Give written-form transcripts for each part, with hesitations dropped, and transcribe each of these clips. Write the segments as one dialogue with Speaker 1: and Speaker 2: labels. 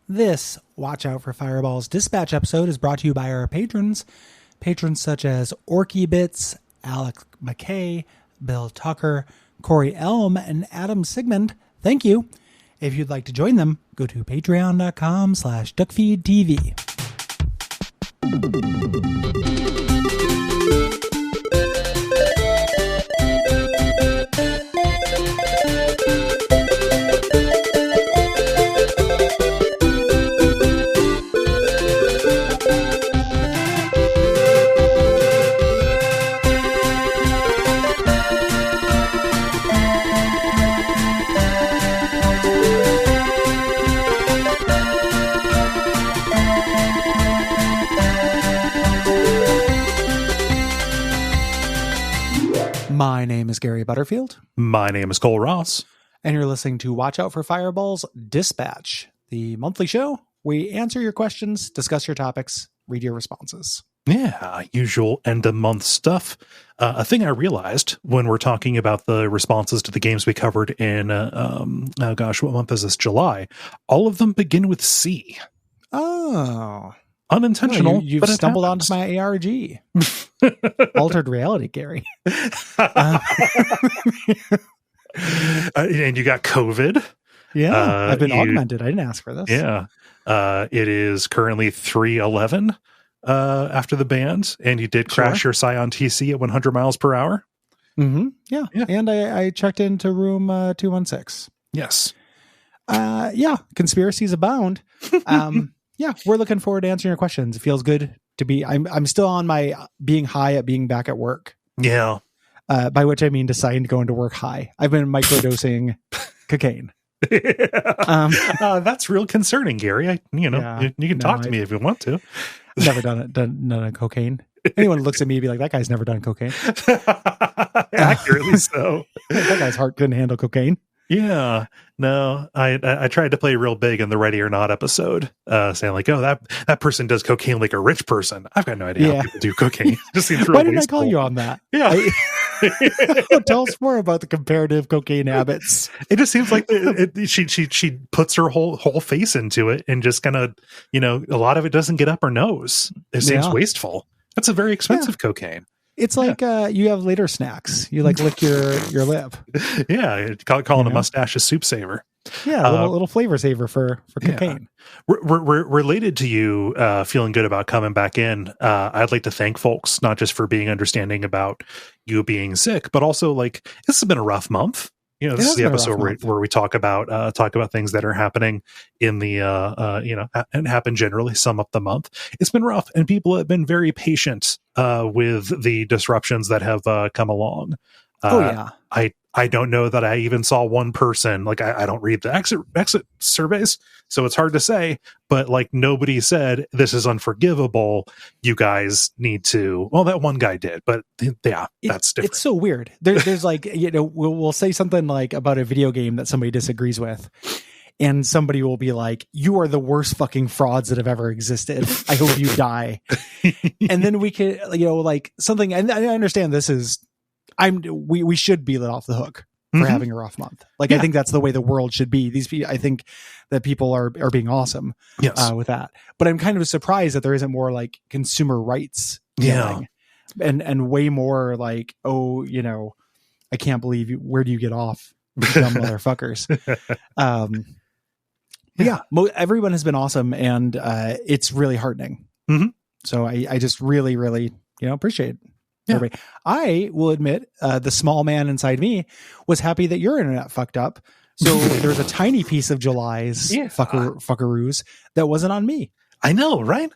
Speaker 1: This Watch Out for Fireballs Dispatch episode is brought to you by our patrons. Patrons such as Orky Bits, Alex McKay, Bill Tucker, Corey Elm, and Adam Sigmund. Thank you. If you'd like to join them, go to patreon.com/Duckfeed.tv. My name is Gary Butterfield.
Speaker 2: My name is Cole Ross.
Speaker 1: And you're listening to Watch Out for Fireballs Dispatch, the monthly show. We answer your questions, discuss your topics, read your responses.
Speaker 2: Yeah, usual end of month stuff. A thing I realized when we're talking about the responses to the games we covered in, what month is this? July. All of them begin with C.
Speaker 1: Oh.
Speaker 2: Unintentional.
Speaker 1: You've stumbled onto my ARG. Altered reality, Gary.
Speaker 2: And you got COVID.
Speaker 1: Yeah, I've been augmented. I didn't ask for this.
Speaker 2: Yeah. It is currently 3:11 after the band, and you did crash your Scion TC at 100 miles per hour.
Speaker 1: Mm-hmm. Yeah. And I checked into room 216.
Speaker 2: Yes.
Speaker 1: Conspiracies abound. Yeah, we're looking forward to answering your questions. It feels good to be. I'm still on my being high at being back at work.
Speaker 2: Yeah.
Speaker 1: By which I mean deciding to go into work high. I've been microdosing cocaine.
Speaker 2: That's real concerning, Gary. You can talk to me if you want to.
Speaker 1: Never done cocaine. Anyone looks at me and be like, that guy's never done cocaine.
Speaker 2: Accurately so.
Speaker 1: That guy's heart couldn't handle cocaine.
Speaker 2: Yeah, no, I tried to play real big in the Ready or Not episode, saying like, oh, that person does cocaine like a rich person. I've got no idea how people do cocaine. Just seems real
Speaker 1: Why didn't
Speaker 2: wasteful.
Speaker 1: I call you on that?
Speaker 2: Yeah.
Speaker 1: Tell us more about the comparative cocaine habits.
Speaker 2: It just seems like she puts her whole face into it, and just kind of, a lot of it doesn't get up her nose. It seems wasteful. That's a very expensive cocaine.
Speaker 1: It's like you have later snacks. You like lick your lip.
Speaker 2: Yeah, calling a mustache a soup saver.
Speaker 1: Yeah, a little flavor saver for cocaine.
Speaker 2: Yeah. Related to you feeling good about coming back in, I'd like to thank folks, not just for being understanding about you being sick, but also like this has been a rough month. This is the episode where we talk about things that are happening in the and happen generally sum up the month. It's been rough, and people have been very patient with the disruptions that have come along. I don't know that I even saw one person, like I don't read the exit surveys, so it's hard to say, but like nobody said this is unforgivable. You guys need to, well, that one guy did, but yeah, that's different.
Speaker 1: It's so weird. There's like, we'll say something like about a video game that somebody disagrees with, and somebody will be like, you are the worst fucking frauds that have ever existed. I hope you die. And then we could, like something, and I understand this is, we should be let off the hook for having a rough month. Like, I think that's the way the world should be. I think that people are being awesome with that. But I'm kind of surprised that there isn't more like consumer rights. And way more like, I can't believe you. Where do you get off, dumb motherfuckers? Everyone has been awesome, and it's really heartening. Mm-hmm. So I just really, really, appreciate it. Yeah. Everybody. I will admit, the small man inside me was happy that your internet fucked up. So there's a tiny piece of July's fuckaroos that wasn't on me.
Speaker 2: I know, right?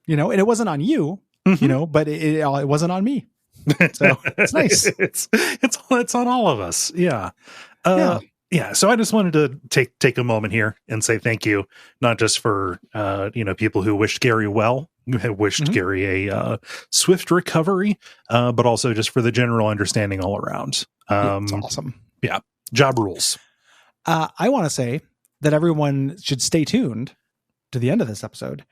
Speaker 1: And it wasn't on you, but it wasn't on me. So it's nice.
Speaker 2: it's on all of us. Yeah. So I just wanted to take a moment here and say thank you, not just for people who wished Gary well, who wished Gary a swift recovery, but also just for the general understanding all around.
Speaker 1: It's awesome.
Speaker 2: Yeah, job rules.
Speaker 1: I want to say that everyone should stay tuned to the end of this episode,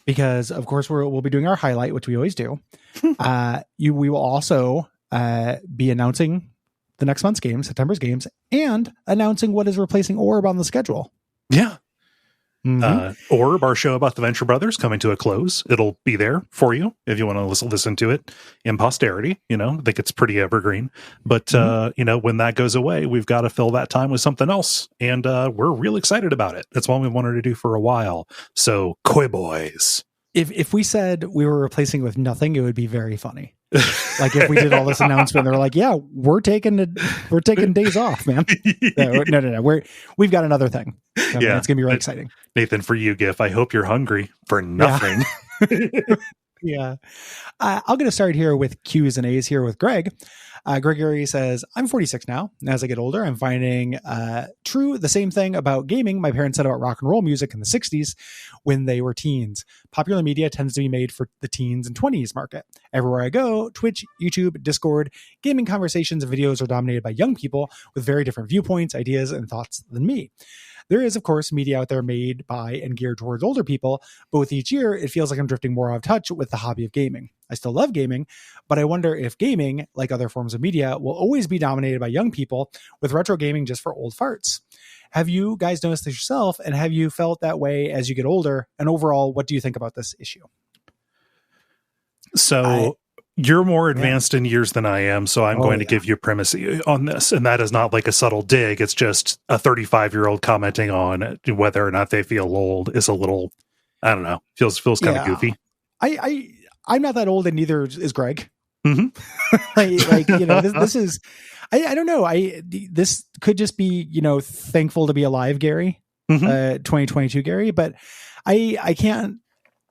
Speaker 1: because of course we'll be doing our highlight, which we always do. We will also be announcing the next month's games, September's games, and announcing what is replacing Orb on the schedule.
Speaker 2: Yeah. Orb, our show about the Venture Brothers, coming to a close. It'll be there for you if you want to listen to it in posterity. I think it's pretty evergreen. But, when that goes away, we've got to fill that time with something else. And we're real excited about it. That's one we wanted to do for a while. So, Koi Boys.
Speaker 1: If we said we were replacing it with nothing, it would be very funny. Like if we did all this announcement, they're like, "Yeah, we're taking days off, man." No. We've got another thing. It's gonna be really exciting.
Speaker 2: Nathan, for you, GIF. I hope you're hungry for nothing.
Speaker 1: Yeah. I'll get us started here with Q's and A's here with Greg. Gregory says, I'm 46 now. And as I get older, I'm finding true the same thing about gaming my parents said about rock and roll music in the 60s when they were teens. Popular media tends to be made for the teens and 20s market. Everywhere I go, Twitch, YouTube, Discord, gaming conversations and videos are dominated by young people with very different viewpoints, ideas, and thoughts than me. There is, of course, media out there made by and geared towards older people, but with each year, it feels like I'm drifting more out of touch with the hobby of gaming. I still love gaming, but I wonder if gaming, like other forms of media, will always be dominated by young people with retro gaming just for old farts. Have you guys noticed this yourself, and have you felt that way as you get older? And overall, what do you think about this issue?
Speaker 2: So you're more advanced in years than I am, so I'm going to give you primacy on this. And that is not like a subtle dig. It's just a 35-year-old commenting on whether or not they feel old is a little, I don't know, feels kind of goofy.
Speaker 1: I'm not that old, and neither is Greg.
Speaker 2: Mm-hmm.
Speaker 1: This is, I don't know. This could just be, thankful to be alive, Gary, 2022 Gary, but I can't,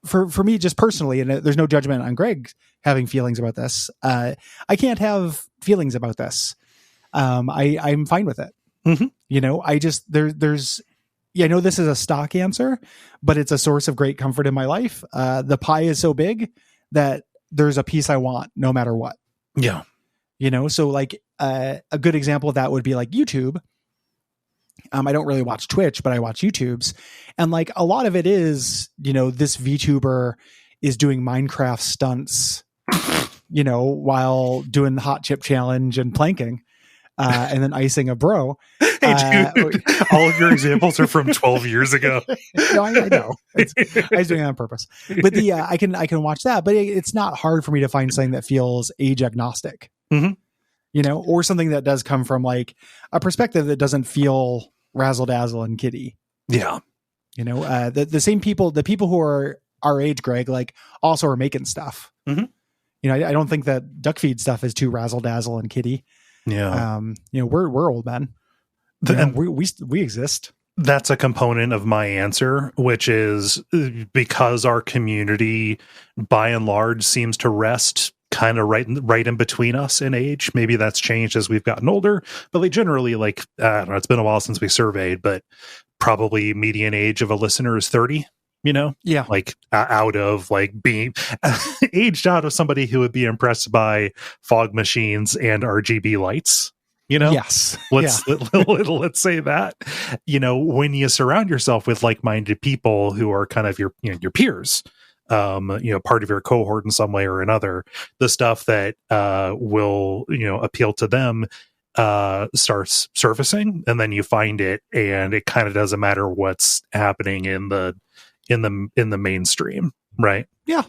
Speaker 1: for me, just personally, and there's no judgment on Greg having feelings about this. I can't have feelings about this. I'm fine with it.
Speaker 2: Mm-hmm.
Speaker 1: I just, I know this is a stock answer, but it's a source of great comfort in my life. The pie is so big that there's a piece I want no matter what.
Speaker 2: Yeah.
Speaker 1: So like a good example of that would be like YouTube. I don't really watch Twitch, but I watch YouTube's, and like a lot of it is, this VTuber is doing Minecraft stunts, while doing the hot chip challenge and planking, and then icing a bro.
Speaker 2: Hey, dude, all of your examples are from 12 years ago.
Speaker 1: No, I know. I was doing it on purpose, but I can watch that, but it's not hard for me to find something that feels age agnostic.
Speaker 2: Mm-hmm.
Speaker 1: Or something that does come from like a perspective that doesn't feel razzle dazzle and kiddie.
Speaker 2: Yeah.
Speaker 1: The same people, the people who are our age, Greg, like also are making stuff.
Speaker 2: Mm-hmm.
Speaker 1: I don't think that Duckfeed stuff is too razzle dazzle and kiddie.
Speaker 2: Yeah.
Speaker 1: We're old men. We exist.
Speaker 2: That's a component of my answer, which is because our community by and large seems to rest kind of right in between us in age. Maybe that's changed as we've gotten older, but like generally, like, I don't know, it's been a while since we surveyed, but probably median age of a listener is 30,
Speaker 1: Yeah.
Speaker 2: Like out of like being aged out of somebody who would be impressed by fog machines and RGB lights.
Speaker 1: Yes.
Speaker 2: Let's say that, when you surround yourself with like-minded people who are kind of your peers, part of your cohort in some way or another, the stuff that will, appeal to them starts surfacing, and then you find it, and it kind of doesn't matter what's happening in the mainstream, right?
Speaker 1: Yeah.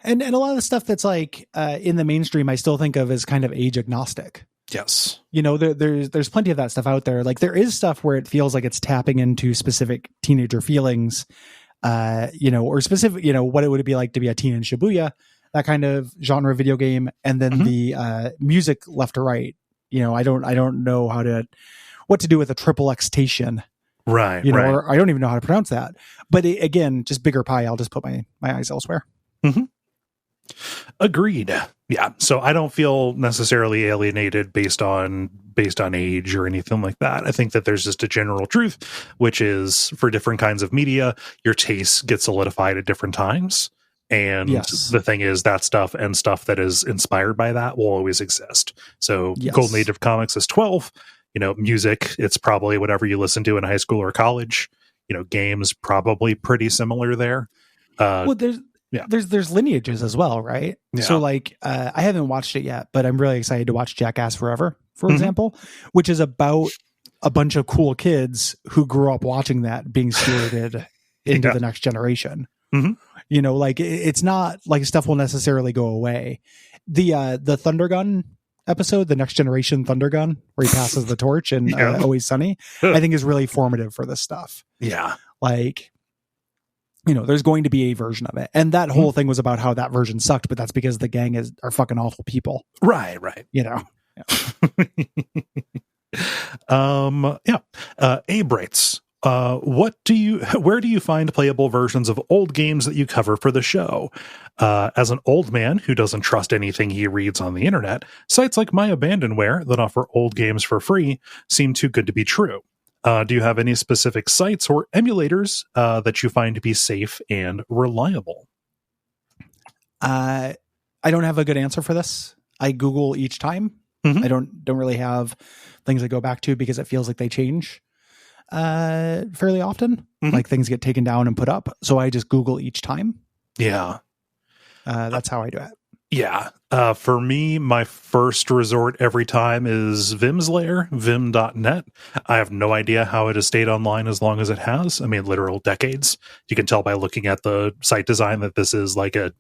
Speaker 1: And a lot of the stuff that's like in the mainstream, I still think of as kind of age agnostic.
Speaker 2: Yes.
Speaker 1: There's plenty of that stuff out there. Like there is stuff where it feels like it's tapping into specific teenager feelings, or specific, what it would be like to be a teen in Shibuya, that kind of genre video game. And then the music left to right, I don't know what to do with a triple X-tation.
Speaker 2: Right.
Speaker 1: Or I don't even know how to pronounce that, but again, just bigger pie. I'll just put my eyes elsewhere.
Speaker 2: Mm-hmm. Agreed. Yeah. So I don't feel necessarily alienated based on age or anything like that. I think that there's just a general truth, which is for different kinds of media, your tastes get solidified at different times. And the thing is that stuff and stuff that is inspired by that will always exist. So Golden Age of Comics is 12, music, it's probably whatever you listen to in high school or college, games, probably pretty similar there.
Speaker 1: There's lineages as well, right?
Speaker 2: Yeah.
Speaker 1: So like I haven't watched it yet, but I'm really excited to watch Jackass Forever, for example, which is about a bunch of cool kids who grew up watching that being stewarded into the next generation. You know, like it's not like stuff will necessarily go away. The Thunder Gun episode, the Next Generation Thunder Gun, where he passes the torch and Always Sunny, I think is really formative for this stuff.
Speaker 2: Yeah.
Speaker 1: Like, you know, there's going to be a version of it. And that whole thing was about how that version sucked, but that's because the gang are fucking awful people.
Speaker 2: Right.
Speaker 1: You know?
Speaker 2: Abe writes, where do you find playable versions of old games that you cover for the show? As an old man who doesn't trust anything he reads on the internet, sites like My Abandonware that offer old games for free seem too good to be true. Do you have any specific sites or emulators that you find to be safe and reliable?
Speaker 1: I don't have a good answer for this. I Google each time. I don't really have things I go back to because it feels like they change fairly often. Like things get taken down and put up. So I just Google each time.
Speaker 2: Yeah.
Speaker 1: That's how I do it.
Speaker 2: Yeah. For me, my first resort every time is Vim's Lair, vim.net. I have no idea how it has stayed online as long as it has. I mean, literal decades. You can tell by looking at the site design that this is like a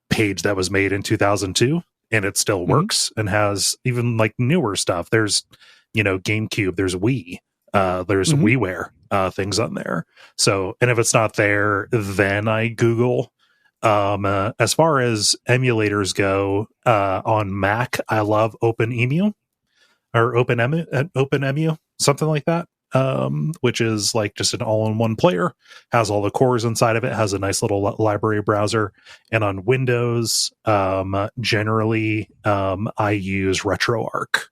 Speaker 2: page that was made in 2002 and it still works and has even like newer stuff. There's, you know, GameCube, there's Wii, there's WiiWare things on there. So, and if it's not there, then I Google. As far as emulators go, on Mac, I love OpenEmu or OpenEmu, something like that. Which is like just an all-in-one player, has all the cores inside of it, has a nice little library browser. And on Windows, generally, I use RetroArch.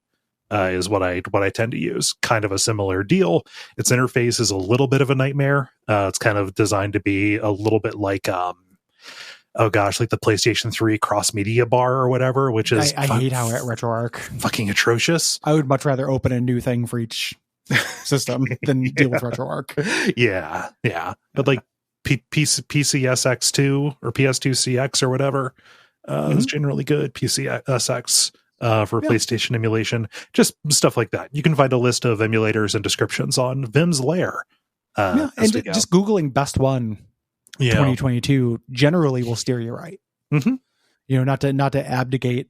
Speaker 2: Is what I tend to use. Kind of a similar deal. Its interface is a little bit of a nightmare. It's kind of designed to be a little bit like like the PlayStation 3 cross media bar or whatever, which is
Speaker 1: I hate how at RetroArch
Speaker 2: fucking atrocious.
Speaker 1: I would much rather open a new thing for each system than deal with RetroArch.
Speaker 2: Yeah. But like PCSX2 or PS2CX or whatever is generally good. PCSX for PlayStation emulation, just stuff like that. You can find a list of emulators and descriptions on Vim's Lair.
Speaker 1: And just Googling best one 2022 generally will steer you right. You know, not to abdicate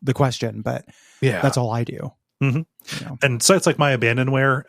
Speaker 1: the question, but that's all I do. You know?
Speaker 2: And sites like My Abandonware,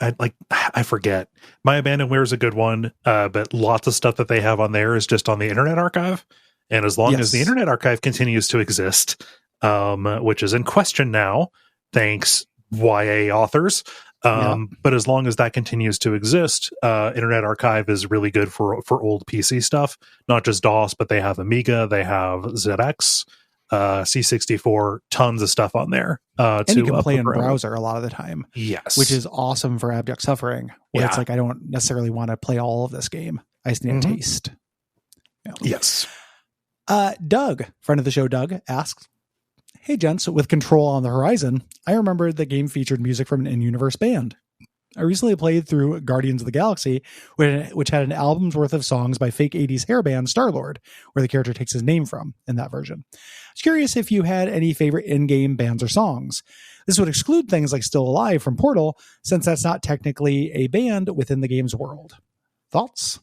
Speaker 2: I forget. My Abandonware is a good one, but lots of stuff that they have on there is just on the Internet Archive. And as long as the Internet Archive continues to exist, which is in question now, thanks YA authors. But as long as that continues to exist, Internet Archive is really good for old PC stuff, not just DOS, but they have Amiga, they have ZX, C64, tons of stuff on there.
Speaker 1: And you can play in browser a lot of the time.
Speaker 2: Yes.
Speaker 1: Which is awesome for abject suffering. Where it's like, I don't necessarily want to play all of this game. I just need a taste.
Speaker 2: Yes.
Speaker 1: Doug, friend of the show, Doug, asks, "Hey gents, with Control on the horizon, I remember the game featured music from an in-universe band. I recently played through Guardians of the Galaxy, which had an album's worth of songs by fake 80s hair band Star-Lord, where the character takes his name from in that version. I was curious if you had any favorite in-game bands or songs. This would exclude things like Still Alive from Portal, since that's not technically a band within the game's world. Thoughts?"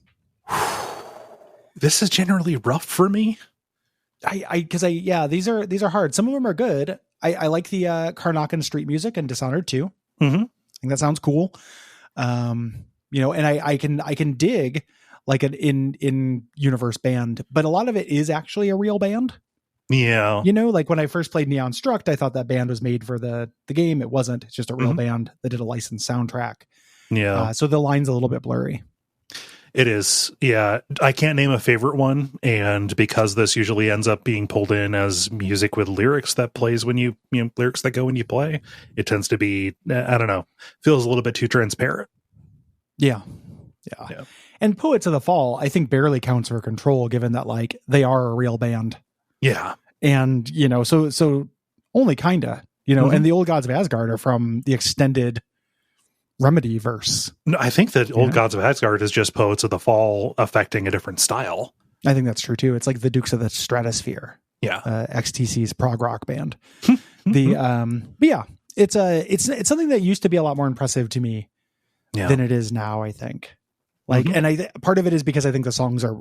Speaker 2: This is generally rough for me.
Speaker 1: These are hard. Some of them are good. I like the Karnakan street music and Dishonored 2. I think that sounds cool. You know, and I can dig like an in universe band, but a lot of it is actually a real band.
Speaker 2: Yeah.
Speaker 1: You know, like when I first played Neon Struct, I thought that band was made for the game. It wasn't. It's just a real band that did a licensed soundtrack.
Speaker 2: Yeah.
Speaker 1: So the line's a little bit blurry.
Speaker 2: It is. Yeah. I can't name a favorite one. And because this usually ends up being pulled in as music with lyrics that plays when you lyrics that go when you play, it tends to be, I don't know, feels a little bit too transparent.
Speaker 1: Yeah. And Poets of the Fall, I think barely counts for Control, given that like they are a real band.
Speaker 2: Yeah.
Speaker 1: And, you know, so only kinda, you know, and the Old Gods of Asgard are from the extended Remedy verse.
Speaker 2: No, I think that Old Gods of Asgard is just Poets of the Fall affecting a different style.
Speaker 1: I think that's true too. It's like the Dukes of the Stratosphere.
Speaker 2: Yeah.
Speaker 1: XTC's prog rock band. But yeah, it's something that used to be a lot more impressive to me than it is now, I think. Like, and part of it is because I think the songs are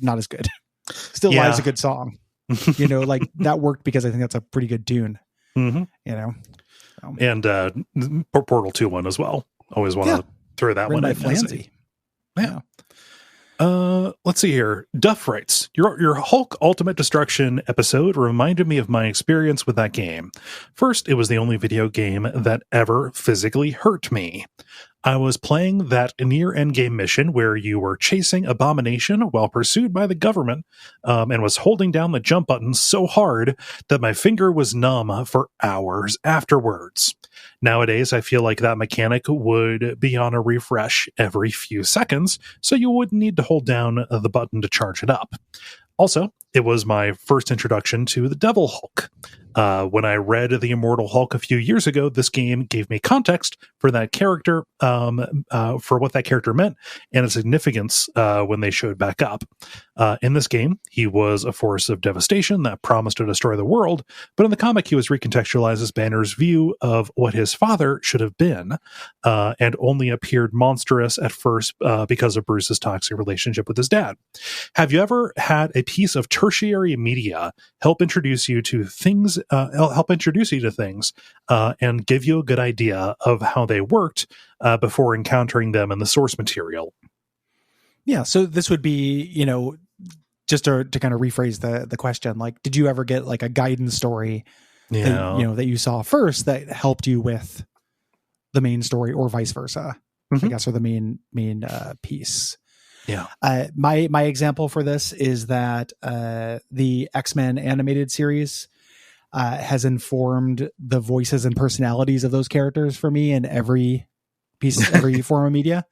Speaker 1: not as good. Still Lies a good song. You know, like that worked because I think that's a pretty good tune. You know,
Speaker 2: and Portal 2 one as well. Always want to throw that one in.
Speaker 1: Flanzy. Yeah.
Speaker 2: Let's see here. Duff writes, your Hulk Ultimate Destruction episode reminded me of my experience with that game. First, it was the only video game that ever physically hurt me. I was playing that near endgame mission where you were chasing Abomination while pursued by the government, and was holding down the jump button so hard that my finger was numb for hours afterwards. Nowadays, I feel like that mechanic would be on a refresh every few seconds, so you wouldn't need to hold down the button to charge it up. Also, it was my first introduction to the Devil Hulk. When I read The Immortal Hulk a few years ago, this game gave me context for that character, for what that character meant, and its significance when they showed back up. In this game, he was a force of devastation that promised to destroy the world, but in the comic, he was recontextualized as Banner's view of what his father should have been, and only appeared monstrous at first because of Bruce's toxic relationship with his dad. Have you ever had a piece of tertiary media help introduce you to things, and give you a good idea of how they worked before encountering them in the source material?
Speaker 1: Yeah, so this would be, you know, just to kind of rephrase the question, like, did you ever get like a guidance story that you saw first that helped you with the main story, or vice versa, I guess, or the main piece?
Speaker 2: Yeah.
Speaker 1: My example for this is that the X-Men animated series has informed the voices and personalities of those characters for me in every form of media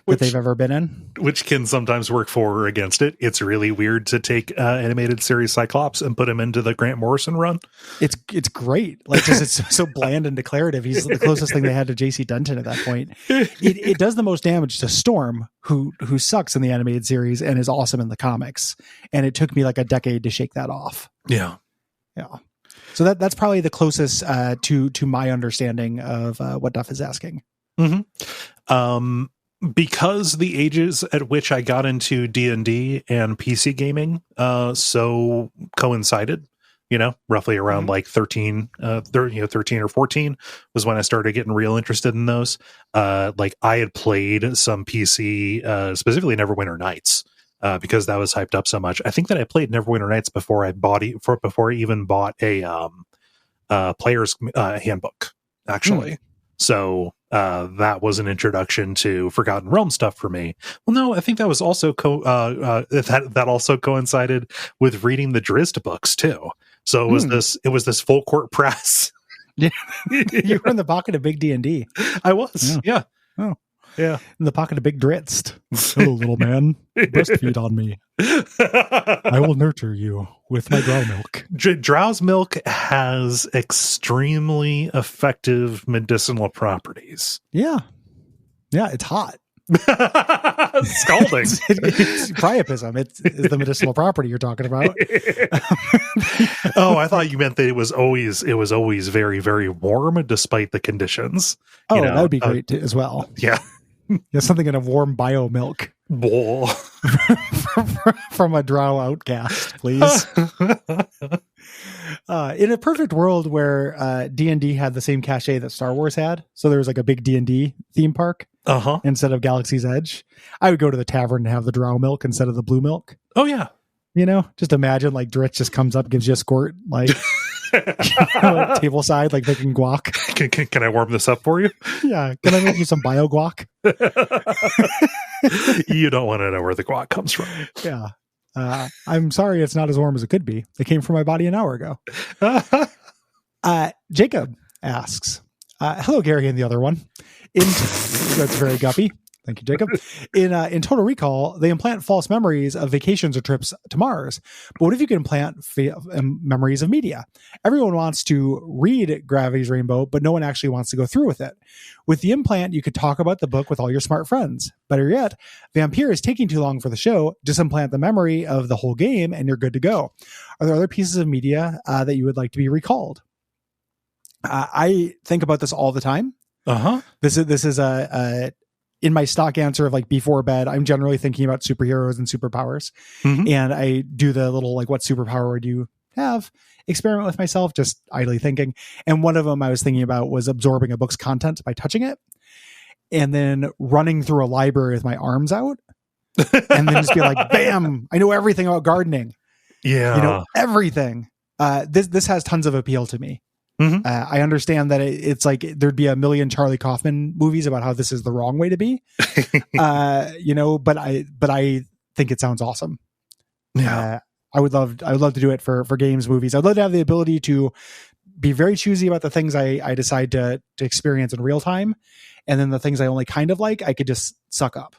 Speaker 1: that they've ever been in. Which
Speaker 2: can sometimes work for or against it. It's really weird to take animated series Cyclops and put him into the Grant Morrison run.
Speaker 1: It's great. Like, because it's so bland and declarative. He's the closest thing they had to JC Denton at that point. It does the most damage to Storm, who sucks in the animated series and is awesome in the comics. And it took me like a decade to shake that off.
Speaker 2: Yeah.
Speaker 1: Yeah. So that's probably the closest to my understanding of what Duff is asking.
Speaker 2: Because the ages at which I got into D&D and PC gaming so coincided, roughly around like 13 or 14 was when I started getting real interested in those. Like I had played some PC, specifically Neverwinter Nights, because that was hyped up so much. I think that I played Neverwinter Nights before I even bought a player's handbook, actually. So that was an introduction to Forgotten Realm stuff for me. Well, no, I think that was also that also coincided with reading the Drizzt books too. So it was this full court press.
Speaker 1: Yeah, you were in the pocket of Big D&D.
Speaker 2: I was. Yeah.
Speaker 1: Oh.
Speaker 2: Yeah.
Speaker 1: In the pocket of Big Drizzt. Hello, little man. Breastfeed on me. I will nurture you with my drow milk.
Speaker 2: Drow's milk has extremely effective medicinal properties.
Speaker 1: Yeah. Yeah, it's hot.
Speaker 2: Scalding.
Speaker 1: It's priapism. It's the medicinal property you're talking about.
Speaker 2: Oh, I thought you meant that it was always very, very warm despite the conditions.
Speaker 1: Oh, that would be great as well.
Speaker 2: Yeah.
Speaker 1: Yeah, something in a warm bio milk. From a drow outcast, please. In a perfect world where D&D had the same cachet that Star Wars had, so there was like a big D&D theme park instead of Galaxy's Edge, I would go to the tavern and have the drow milk instead of the blue milk.
Speaker 2: Oh yeah.
Speaker 1: Just imagine like Dritz just comes up, gives you a squirt, like table side, like making guac.
Speaker 2: Can I warm this up for you?
Speaker 1: Yeah. Can I make you some bio guac?
Speaker 2: You don't want to know where the guac comes from.
Speaker 1: Yeah. I'm sorry it's not as warm as it could be. It came from my body an hour ago. Jacob asks, hello, Gary and the other one. That's very guppy. Thank you, Jacob. In Total Recall, they implant false memories of vacations or trips to Mars. But what if you could implant memories of media? Everyone wants to read Gravity's Rainbow, but no one actually wants to go through with it. With the implant, you could talk about the book with all your smart friends. Better yet, Vampire is taking too long for the show. Just implant the memory of the whole game, and you're good to go. Are there other pieces of media that you would like to be recalled? I think about this all the time.
Speaker 2: Uh-huh.
Speaker 1: This is a in my stock answer of like before bed, I'm generally thinking about superheroes and superpowers. And I do the little like, what superpower would you have? Experiment with myself, just idly thinking. And one of them I was thinking about was absorbing a book's content by touching it and then running through a library with my arms out and then just be like, bam, I know everything about gardening.
Speaker 2: Yeah.
Speaker 1: You know, everything. This has tons of appeal to me. I understand that it's like there'd be a million Charlie Kaufman movies about how this is the wrong way to be. You know, but I think it sounds awesome.
Speaker 2: Yeah.
Speaker 1: I would love to do it for games, movies. I'd love to have the ability to be very choosy about the things I decide to experience in real time. And then the things I only kind of like, I could just suck up.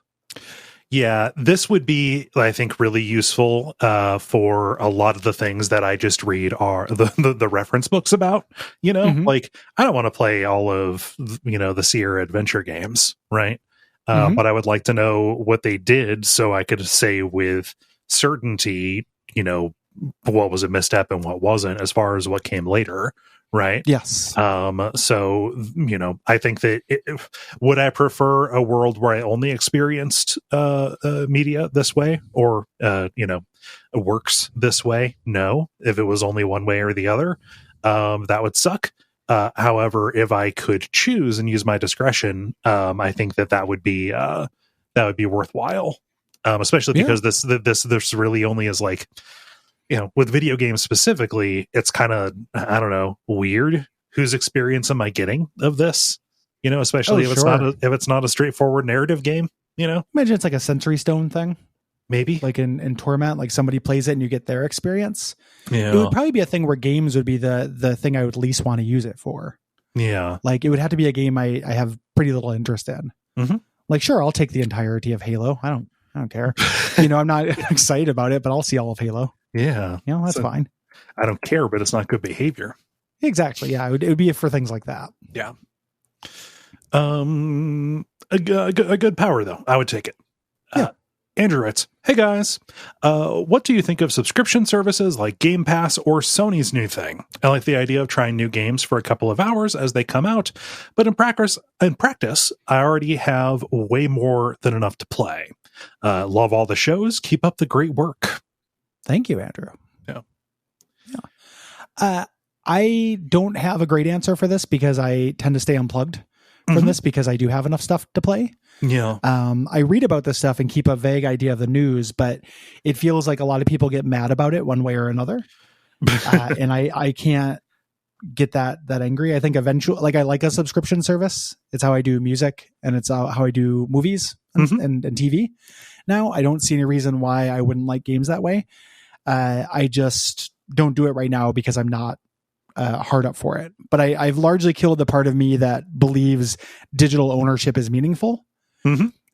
Speaker 2: Yeah, this would be, I think, really useful for a lot of the things that I just read are the reference books about, you know, like I don't want to play all of, you know, the Sierra Adventure games, right? But I would like to know what they did so I could say with certainty, you know, what was a misstep and what wasn't as far as what came later. Right.
Speaker 1: Yes.
Speaker 2: So, you know, I think that would I prefer a world where I only experienced media this way or, you know, works this way? No. If it was only one way or the other, that would suck. However, if I could choose and use my discretion, I think that would be worthwhile. Especially because this really only is like, you know, with video games specifically, it's kind of, I don't know, weird. Whose experience am I getting of this? You know, especially if it's not a straightforward narrative game, you know?
Speaker 1: Imagine it's like a Sensory Stone thing.
Speaker 2: Maybe.
Speaker 1: Like in Torment, like somebody plays it and you get their experience.
Speaker 2: Yeah.
Speaker 1: It would probably be a thing where games would be the thing I would least want to use it for.
Speaker 2: Yeah.
Speaker 1: Like it would have to be a game I have pretty little interest in. Like, sure, I'll take the entirety of Halo. I don't care. You know, I'm not excited about it, but I'll see all of Halo.
Speaker 2: Yeah.
Speaker 1: You know, that's fine.
Speaker 2: I don't care, but it's not good behavior.
Speaker 1: Exactly. Yeah. It would be for things like that.
Speaker 2: Yeah. A good power though. I would take it.
Speaker 1: Yeah.
Speaker 2: Andrew writes, "Hey guys, what do you think of subscription services like Game Pass or Sony's new thing? I like the idea of trying new games for a couple of hours as they come out, but in practice, I already have way more than enough to play. Love all the shows. Keep up the great work."
Speaker 1: Thank you, Andrew.
Speaker 2: Yeah.
Speaker 1: I don't have a great answer for this because I tend to stay unplugged from this because I do have enough stuff to play.
Speaker 2: Yeah.
Speaker 1: I read about this stuff and keep a vague idea of the news, but it feels like a lot of people get mad about it one way or another. And I can't get that angry. I think eventually, like I like a subscription service. It's how I do music and it's how I do movies and TV. Now I don't see any reason why I wouldn't like games that way. I just don't do it right now because I'm not hard up for it. But I've largely killed the part of me that believes digital ownership is meaningful,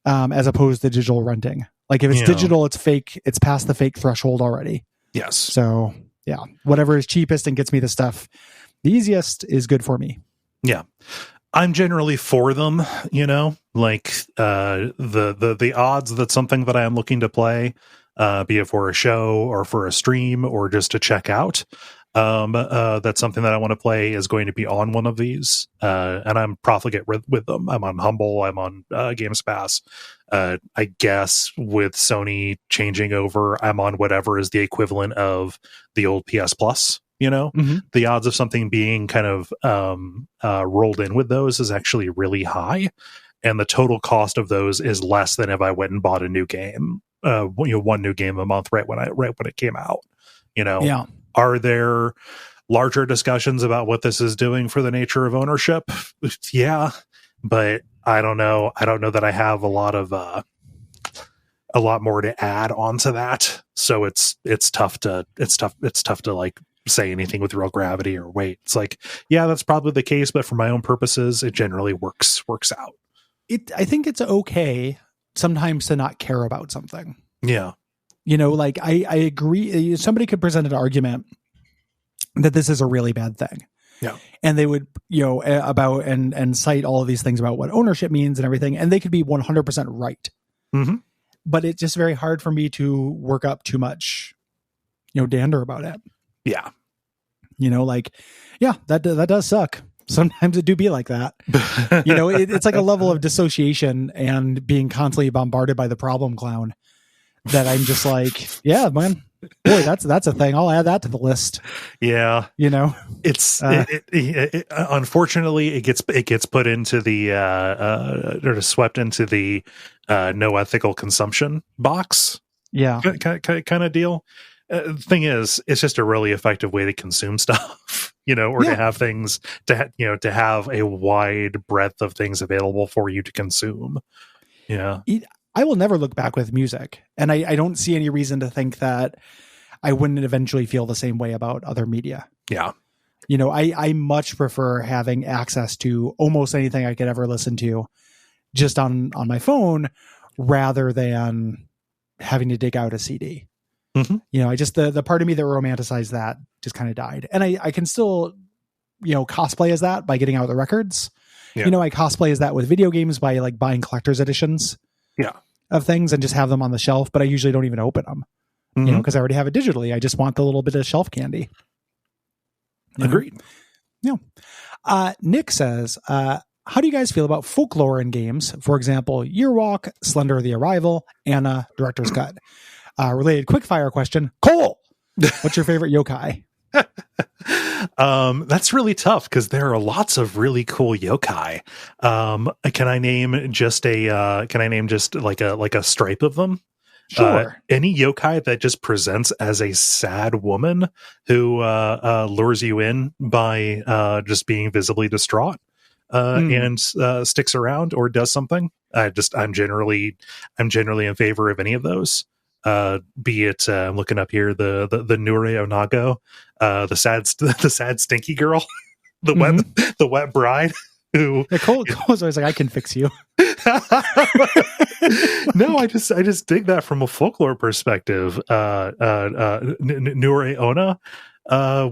Speaker 1: as opposed to digital renting. Like if it's digital, it's fake. It's past the fake threshold already.
Speaker 2: Yes.
Speaker 1: So yeah, whatever is cheapest and gets me the stuff the easiest is good for me.
Speaker 2: Yeah. I'm generally for them, you know, like the odds that something that I am looking to play, be it for a show or for a stream or just to check out, that's something that I want to play is going to be on one of these. And I'm profligate with them. I'm on Humble. I'm on Games Pass. I guess with Sony changing over, I'm on whatever is the equivalent of the old PS Plus. You know, the odds of something being kind of rolled in with those is actually really high. And the total cost of those is less than if I went and bought a new game, one new game a month right when it came out. You know, Are there larger discussions about what this is doing for the nature of ownership? Yeah, but I don't know. I don't know that I have a lot more to add onto that. So it's tough to like say anything with real gravity or weight. It's like, yeah, that's probably the case, but for my own purposes, it generally works out.
Speaker 1: I think it's okay sometimes to not care about something.
Speaker 2: Yeah.
Speaker 1: You know, like I agree. Somebody could present an argument that this is a really bad thing.
Speaker 2: Yeah.
Speaker 1: And they would, about and cite all of these things about what ownership means and everything. And they could be 100% right. But it's just very hard for me to work up too much, dander about it.
Speaker 2: Yeah.
Speaker 1: Like, yeah, that does suck. sometimes it do be like that. It's like a level of dissociation and being constantly bombarded by the problem clown that I'm just like, yeah, man, boy, that's a thing. I'll add that to the list.
Speaker 2: Yeah.
Speaker 1: It's
Speaker 2: unfortunately it gets put into the or swept into the no ethical consumption box.
Speaker 1: Yeah.
Speaker 2: Kind of deal. Thing is, it's just a really effective way to consume stuff, to have things to have a wide breadth of things available for you to consume. Yeah.
Speaker 1: I will never look back with music, and I don't see any reason to think that I wouldn't eventually feel the same way about other media.
Speaker 2: Yeah.
Speaker 1: I much prefer having access to almost anything I could ever listen to just on my phone rather than having to dig out a CD.
Speaker 2: Mm-hmm.
Speaker 1: I just, the part of me that romanticized that just kind of died. And I can still, cosplay as that by getting out the records. Yeah. I cosplay as that with video games by like buying collector's editions of things and just have them on the shelf, but I usually don't even open them, because I already have it digitally. I just want the little bit of shelf candy.
Speaker 2: Agreed.
Speaker 1: Yeah. Nick says, how do you guys feel about folklore in games? For example, Yearwalk, Slender the Arrival, Anna, Director's Cut. Related quickfire question. Cole, what's your favorite yokai?
Speaker 2: That's really tough because there are lots of really cool yokai. Can I name just like a stripe of them?
Speaker 1: Sure.
Speaker 2: Any yokai that just presents as a sad woman who lures you in by just being visibly distraught and sticks around or does something. I'm generally in favor of any of those. Be it I'm looking up here the Nure Onago, the sad stinky girl, the wet bride who
Speaker 1: Cole's always like, I can fix you.
Speaker 2: No, I just dig that from a folklore perspective. Nure Ona,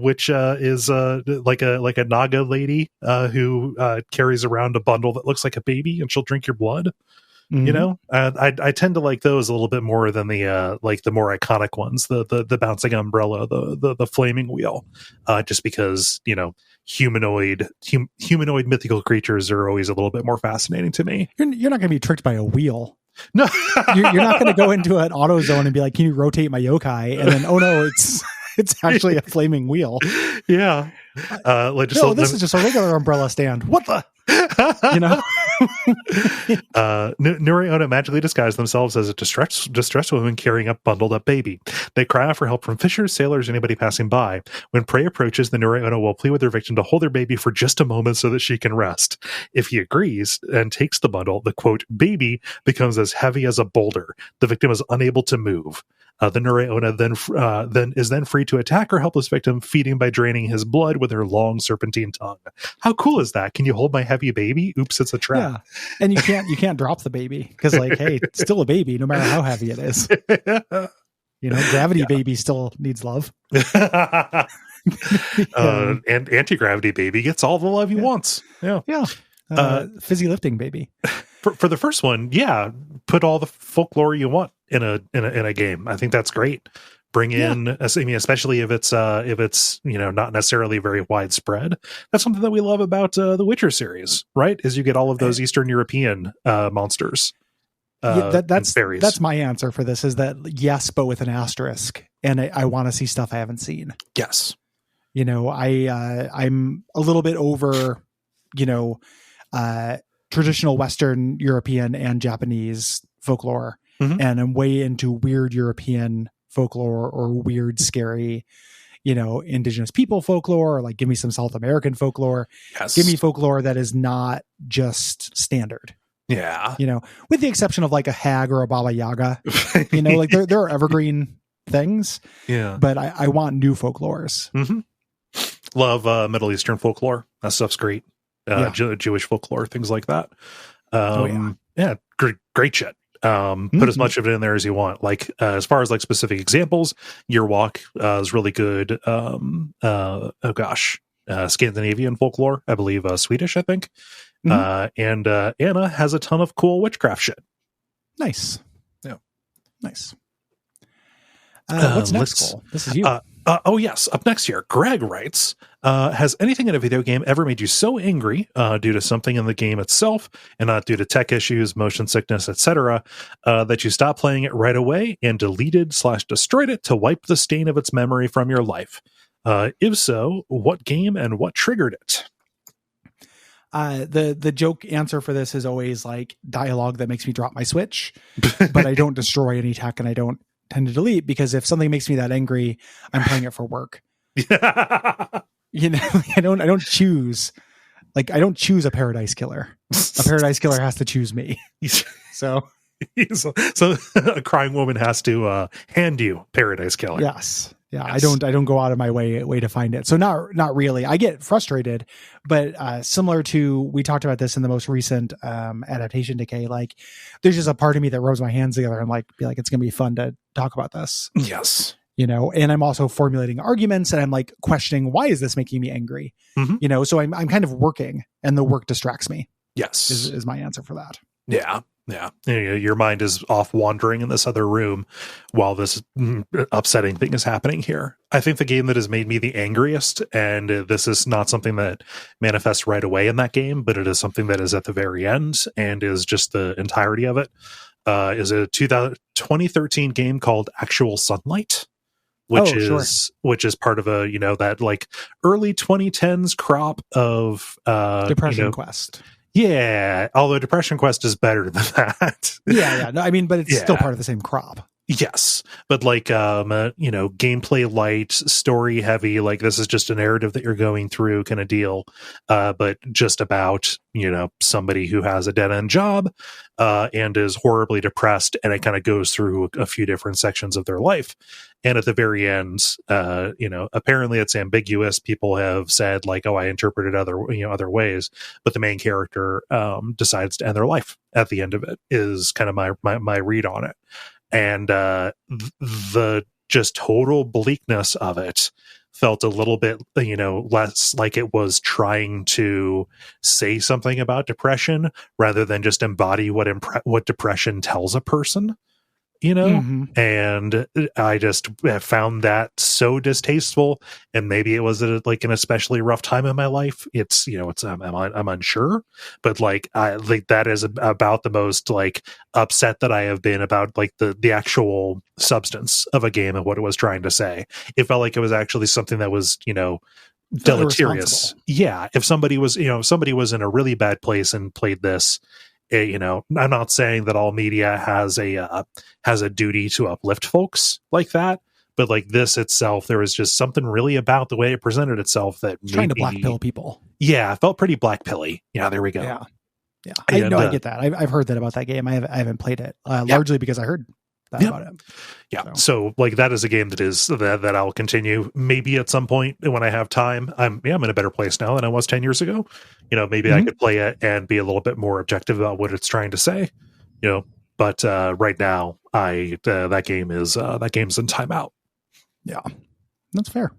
Speaker 2: which is like a Naga lady who carries around a bundle that looks like a baby, and she'll drink your blood. I tend to like those a little bit more than the more iconic ones, the bouncing umbrella, the flaming wheel, just because humanoid mythical creatures are always a little bit more fascinating to me.
Speaker 1: You're not going to be tricked by a wheel.
Speaker 2: No,
Speaker 1: you're not going to go into an auto zone and be like, can you rotate my yokai? And then, oh no, it's actually a flaming wheel.
Speaker 2: Yeah.
Speaker 1: This is just a regular umbrella stand. What the?
Speaker 2: Nuriona magically disguise themselves as a distressed woman carrying a bundled up baby. They cry out for help from fishers, sailors, anybody passing by. When prey approaches, the Nuriona will plead with their victim to hold their baby for just a moment so that she can rest. If he agrees and takes the bundle, the quote baby becomes as heavy as a boulder. The victim is unable to move. The Nuriona then is free to attack her helpless victim, feeding by draining his blood with her long serpentine tongue. How cool is that? Can you hold my heavy baby? Oops, it's a trap.
Speaker 1: Yeah. And you can't drop the baby because, like, hey, it's still a baby, no matter how heavy it is. Gravity baby still needs love.
Speaker 2: And anti-gravity baby gets all the love he wants. Yeah.
Speaker 1: Fizzy lifting baby.
Speaker 2: For the first one, put all the folklore you want in a game. I think that's great. Bring in, especially if it's not necessarily very widespread. That's something that we love about the Witcher series, right? Is you get all of those Eastern European monsters.
Speaker 1: That's my answer for this. Is that yes, but with an asterisk, and I want to see stuff I haven't seen.
Speaker 2: Yes,
Speaker 1: I'm a little bit over, traditional Western European and Japanese folklore, and I'm way into weird European folklore or weird, scary, indigenous people folklore, or like give me some South American folklore.
Speaker 2: Yes.
Speaker 1: Give me folklore that is not just standard.
Speaker 2: Yeah.
Speaker 1: With the exception of like a hag or a Baba Yaga, like there are evergreen things.
Speaker 2: Yeah.
Speaker 1: But I want new folklores.
Speaker 2: Mm-hmm. Love Middle Eastern folklore. That stuff's great. Jewish folklore, things like that. Great shit. Put as much of it in there as you want. Like as far as like specific examples, Yearwalk is really good. Scandinavian folklore, I believe Swedish, I think. And Anna has a ton of cool witchcraft shit.
Speaker 1: Nice.
Speaker 2: Yeah.
Speaker 1: Nice. What's next, Cole? This is you.
Speaker 2: Oh, yes. Up next here, Greg writes, has anything in a video game ever made you so angry due to something in the game itself and not due to tech issues, motion sickness, etc., that you stopped playing it right away and deleted/destroyed it to wipe the stain of its memory from your life? If so, what game and what triggered it?
Speaker 1: The joke answer for this is always like dialogue that makes me drop my Switch, but I don't destroy any tech and I don't tend to delete, because if something makes me that angry, I'm playing it for work. You know, I don't choose a paradise killer. A paradise killer has to choose me. So
Speaker 2: a crying woman has to hand you paradise killer.
Speaker 1: Yes. Yeah, yes. I don't go out of my way to find it. So not really. I get frustrated, but similar to, we talked about this in the most recent adaptation decay, like there's just a part of me that rubs my hands together and be like, it's going to be fun to talk about this.
Speaker 2: Yes.
Speaker 1: You know, and I'm also formulating arguments and I'm like questioning, why is this making me angry? Mm-hmm. You know, so I'm kind of working and the work distracts me.
Speaker 2: Yes.
Speaker 1: Is my answer for that.
Speaker 2: Yeah. Yeah. Your mind is off wandering in this other room while this upsetting thing is happening here. I think the game that has made me the angriest, and this is not something that manifests right away in that game, but it is something that is at the very end and is just the entirety of it, is a 2013 game called Actual Sunlight, which is part of a, that like early 2010s crop of
Speaker 1: Depression Quest.
Speaker 2: Yeah, although Depression Quest is better than that.
Speaker 1: Yeah. No, I mean, but it's still part of the same crop.
Speaker 2: Yes, but like gameplay light, story heavy, like this is just a narrative that you're going through kind of deal, but just about somebody who has a dead end job and is horribly depressed, and it kind of goes through a few different sections of their life, and at the very end, apparently it's ambiguous. People have said like, oh, I interpreted other ways, but the main character decides to end their life at the end of it. Is kind of my read on it. And the just total bleakness of it felt a little bit, less like it was trying to say something about depression rather than just embody what depression tells a person. Mm-hmm. And I just found that so distasteful, and maybe it was an especially rough time in my life. I'm unsure, but I think that is about the most upset that I have been about the actual substance of a game and what it was trying to say. It felt like it was actually something that was deleterious. Yeah, if somebody was in a really bad place and played this. I'm not saying that all media has a duty to uplift folks like that, but like this itself, there was just something really about the way it presented itself that
Speaker 1: trying to black pill people.
Speaker 2: Yeah, it felt pretty black pilly. Yeah, there we go.
Speaker 1: Yeah. I get that. I've heard that about that game. I haven't played it largely because I heard that about it.
Speaker 2: Yeah. So that is a game that I'll continue maybe at some point when I have time. I'm in a better place now than I was 10 years ago. Maybe I could play it and be a little bit more objective about what it's trying to say, but right now that game's in timeout.
Speaker 1: Yeah, that's fair.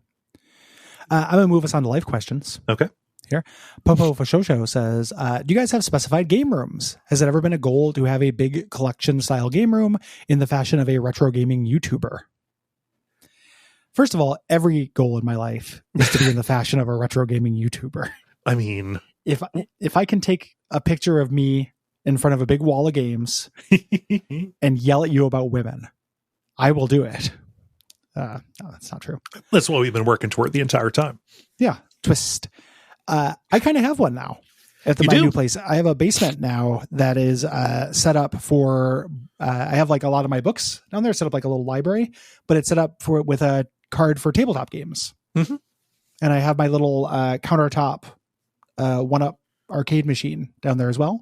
Speaker 1: I'm going to move us on to life questions.
Speaker 2: Okay.
Speaker 1: Here. Popo Fashosho says, do you guys have specified game rooms? Has it ever been a goal to have a big collection style game room in the fashion of a retro gaming YouTuber? First of all, every goal in my life is to be in the fashion of a retro gaming YouTuber.
Speaker 2: I mean,
Speaker 1: if I can take a picture of me in front of a big wall of games and yell at you about women, I will do it. No, that's not true.
Speaker 2: That's what we've been working toward the entire time.
Speaker 1: Yeah. Twist. I kind of have one now at my new place. I have a basement now that is set up for, I have a lot of my books down there set up like a little library, but it's set up with a card for tabletop games. Mm-hmm. And I have my little countertop 1-up arcade machine down there as well.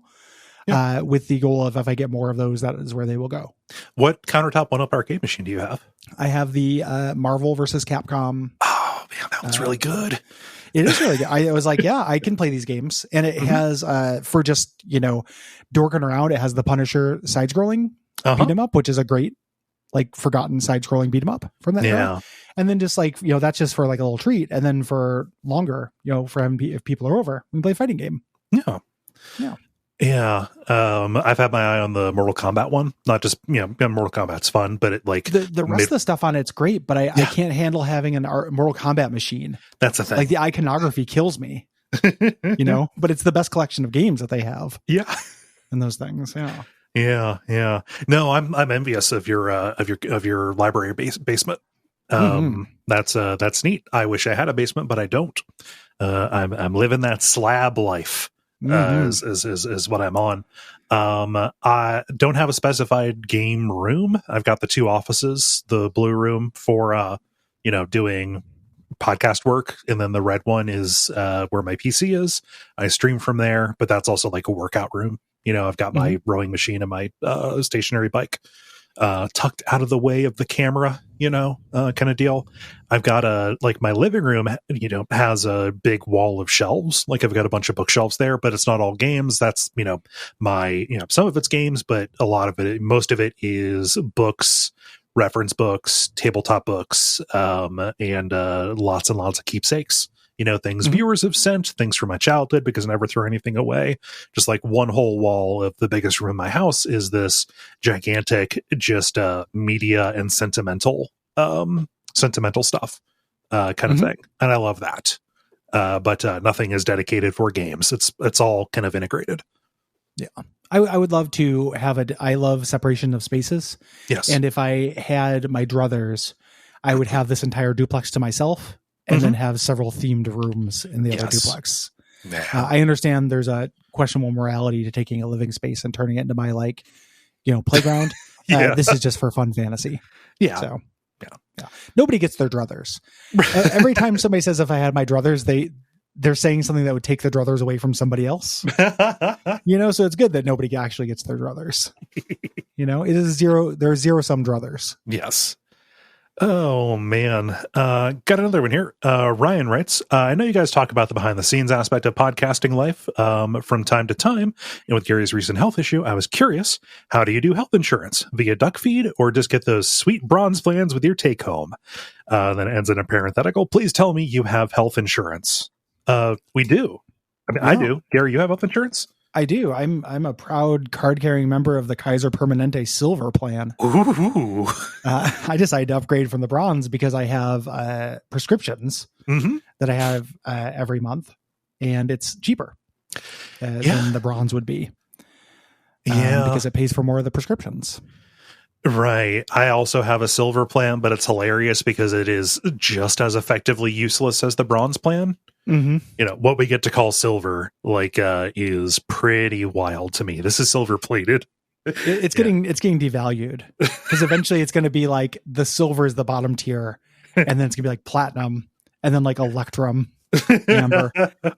Speaker 1: Yeah. With the goal of if I get more of those, that is where they will go.
Speaker 2: What countertop 1-up arcade machine do you have?
Speaker 1: I have the Marvel versus Capcom.
Speaker 2: Oh man, that one's really good.
Speaker 1: It is really good. I was like, yeah, I can play these games. And it has, for just, dorking around, it has the Punisher side-scrolling beat 'em up, which is a great, forgotten side-scrolling beat 'em up from that era. And then just that's just for a little treat. And then for longer, for if people are over, we can play a fighting game.
Speaker 2: Yeah.
Speaker 1: Yeah.
Speaker 2: Yeah. I've had my eye on the Mortal Kombat one. Not just, Mortal Kombat's fun, but it like
Speaker 1: the rest of the stuff on it's great, but I can't handle having an Mortal Kombat machine.
Speaker 2: That's the thing.
Speaker 1: Like the iconography kills me. But it's the best collection of games that they have.
Speaker 2: Yeah.
Speaker 1: And those things. Yeah.
Speaker 2: Yeah. No, I'm envious of your library basement. That's neat. I wish I had a basement, but I don't. I'm living that slab life. Is what I'm on. I don't have a specified game room. I've got the two offices, the blue room for doing podcast work, and then the red one is where my PC is. I stream from there, but that's also like a workout room. I've got my rowing machine and my stationary bike tucked out of the way of the camera, kind of deal. I've got my living room, has a big wall of shelves. Like I've got a bunch of bookshelves there, but it's not all games. That's, my, some of it's games, but a lot of it, most of it is books, reference books, tabletop books, and lots and lots of keepsakes. Things viewers have sent, things from my childhood, because I never throw anything away. Just like one whole wall of the biggest room in my house is this gigantic, just media and sentimental stuff kind of thing. And I love that. But nothing is dedicated for games. It's all kind of integrated.
Speaker 1: Yeah. I would love to have I love separation of spaces.
Speaker 2: Yes.
Speaker 1: And if I had my druthers, I would have this entire duplex to myself. And then have several themed rooms in the other duplex. Yeah. I understand there's a questionable morality to taking a living space and turning it into my playground. This is just for fun fantasy.
Speaker 2: Yeah.
Speaker 1: So yeah. Nobody gets their druthers. Every time somebody says if I had my druthers, they're saying something that would take the druthers away from somebody else. So it's good that nobody actually gets their druthers. It is there are zero-sum druthers.
Speaker 2: Yes. Oh, man. Got another one here. Ryan writes, I know you guys talk about the behind-the-scenes aspect of podcasting life from time to time, and with Gary's recent health issue, I was curious, how do you do health insurance? Via Duckfeed, or just get those sweet bronze plans with your take-home? Then it ends in a parenthetical. Please tell me you have health insurance. We do. I do. Gary, you have health insurance?
Speaker 1: I do. I'm a proud card-carrying member of the Kaiser Permanente Silver plan.
Speaker 2: Ooh.
Speaker 1: I decided to upgrade from the bronze because I have prescriptions that I have every month, and it's cheaper than the bronze would be. Because it pays for more of the prescriptions.
Speaker 2: Right. I also have a silver plan, but it's hilarious because it is just as effectively useless as the bronze plan. What we get to call silver is pretty wild to me. This is silver plated.
Speaker 1: It's getting devalued because eventually it's going to be like the silver is the bottom tier, and then it's gonna be like platinum, and then like electrum, amber,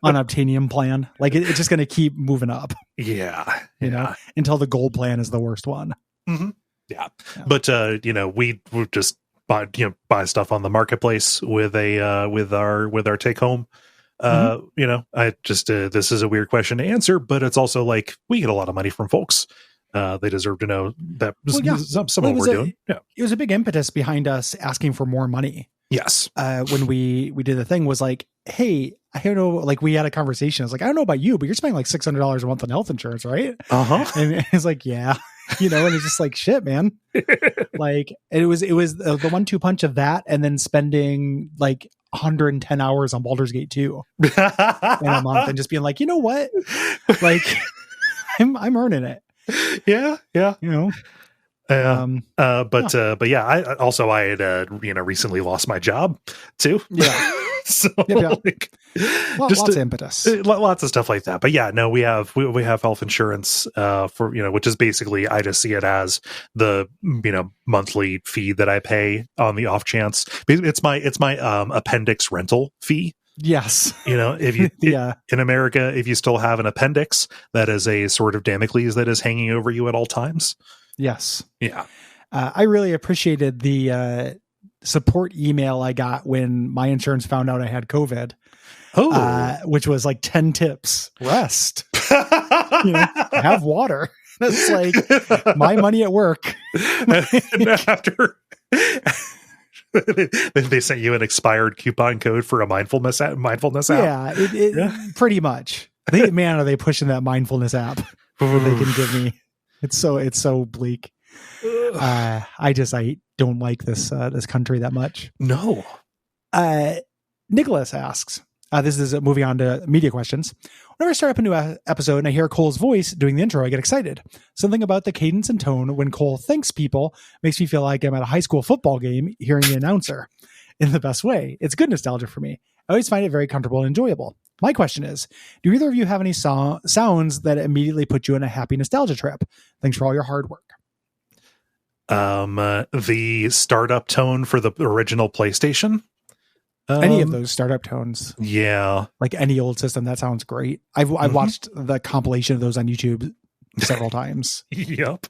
Speaker 1: unobtainium plan. Like it's just going to keep moving up.
Speaker 2: Yeah.
Speaker 1: Until the gold plan is the worst one.
Speaker 2: Yeah. But we just buy stuff on the marketplace with our take home. I just this is a weird question to answer, but it's also like we get a lot of money from folks. They deserve to know that some of what we're doing. Yeah,
Speaker 1: it was a big impetus behind us asking for more money.
Speaker 2: Yes,
Speaker 1: when we did the thing was like, hey, I don't know, like we had a conversation. I was like, I don't know about you, but you're spending like $600 a month on health insurance, right? And it's like, yeah, and it's just like shit, man. Like it was the 1-2 punch of that, and then spending like 110 hours on Baldur's Gate 2 in a month, and just being like, you know what, like I'm earning it.
Speaker 2: Yeah. But yeah, I had recently lost my job too.
Speaker 1: Yeah.
Speaker 2: So
Speaker 1: lots of impetus,
Speaker 2: lots of stuff like that. But yeah, no, we have health insurance for which is basically, I just see it as the monthly fee that I pay on the off chance. It's my appendix rental fee.
Speaker 1: Yes.
Speaker 2: If you in America, if you still have an appendix, that is a sword of Damocles that is hanging over you at all times.
Speaker 1: Yes.
Speaker 2: Yeah.
Speaker 1: I really appreciated the support email I got when my insurance found out I had COVID. Which was like 10 tips. Rest. Have water. That's like my money at work.
Speaker 2: And after they sent you an expired coupon code for a mindfulness app.
Speaker 1: Yeah, pretty much. Are they pushing that mindfulness app? they can give me. It's so bleak. I don't like this country that much.
Speaker 2: No.
Speaker 1: Nicholas asks, this is moving on to media questions. Whenever I start up a new episode and I hear Cole's voice doing the intro, I get excited. Something about the cadence and tone when Cole thanks people makes me feel like I'm at a high school football game hearing the announcer in the best way. It's good nostalgia for me. I always find it very comfortable and enjoyable. My question is, do either of you have any sounds that immediately put you in a happy nostalgia trip? Thanks for all your hard work.
Speaker 2: The startup tone for the original PlayStation.
Speaker 1: Any of those startup tones.
Speaker 2: Yeah.
Speaker 1: Like any old system, that sounds great. I've watched the compilation of those on YouTube several times.
Speaker 2: Yep.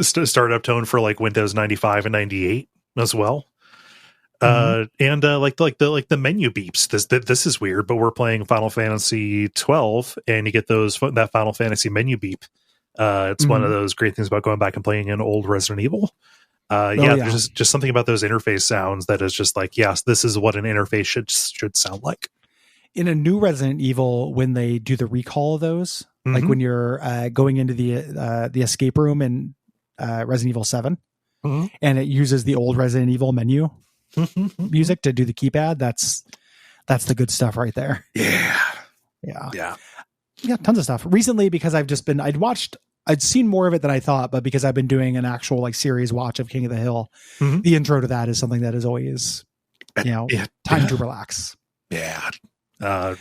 Speaker 2: Startup tone for like Windows 95 and 98 as well. And like the menu beeps. This is weird, but we're playing Final Fantasy 12 and you get that Final Fantasy menu beep. It's one of those great things about going back and playing an old Resident Evil. There's just something about those interface sounds that is just like, yes, this is what an interface should sound like.
Speaker 1: In a new Resident Evil, when they do the recall of those, like when you're going into the escape room in Resident Evil 7, and it uses the old Resident Evil menu music to do the keypad, that's the good stuff right there. Yeah, tons of stuff. Recently, because I'd seen more of it than I thought, but because I've been doing an actual like series watch of King of the Hill, the intro to that is something that is always, time to relax.
Speaker 2: Yeah.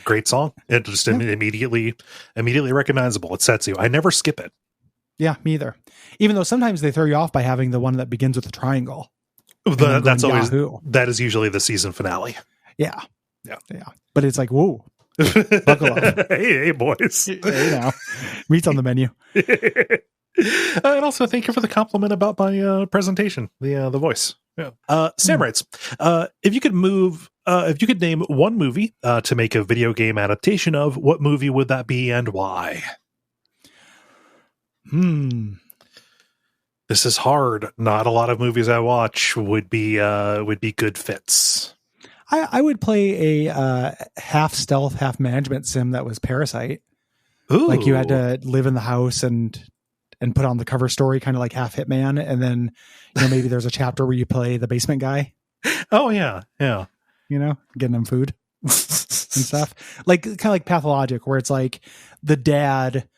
Speaker 2: Great song. It just immediately recognizable. It sets you. I never skip it.
Speaker 1: Yeah, me either. Even though sometimes they throw you off by having the one that begins with a triangle.
Speaker 2: That is usually the season finale.
Speaker 1: Yeah. But it's like, whoa. Buckle up.
Speaker 2: Hey, boys.
Speaker 1: Hey, now. Meat's on the menu.
Speaker 2: And also, thank you for the compliment about my presentation, the voice. Yeah. Sam writes, if you could name one movie to make a video game adaptation of, what movie would that be and why? This is hard. Not a lot of movies I watch would be good fits.
Speaker 1: I would play a half stealth, half management sim that was Parasite.
Speaker 2: Ooh.
Speaker 1: Like you had to live in the house and put on the cover story, kind of like half Hitman. And then, maybe there's a chapter where you play the basement guy.
Speaker 2: Oh yeah. Yeah.
Speaker 1: Getting them food and stuff. Like kind of like Pathologic, where it's like the dad,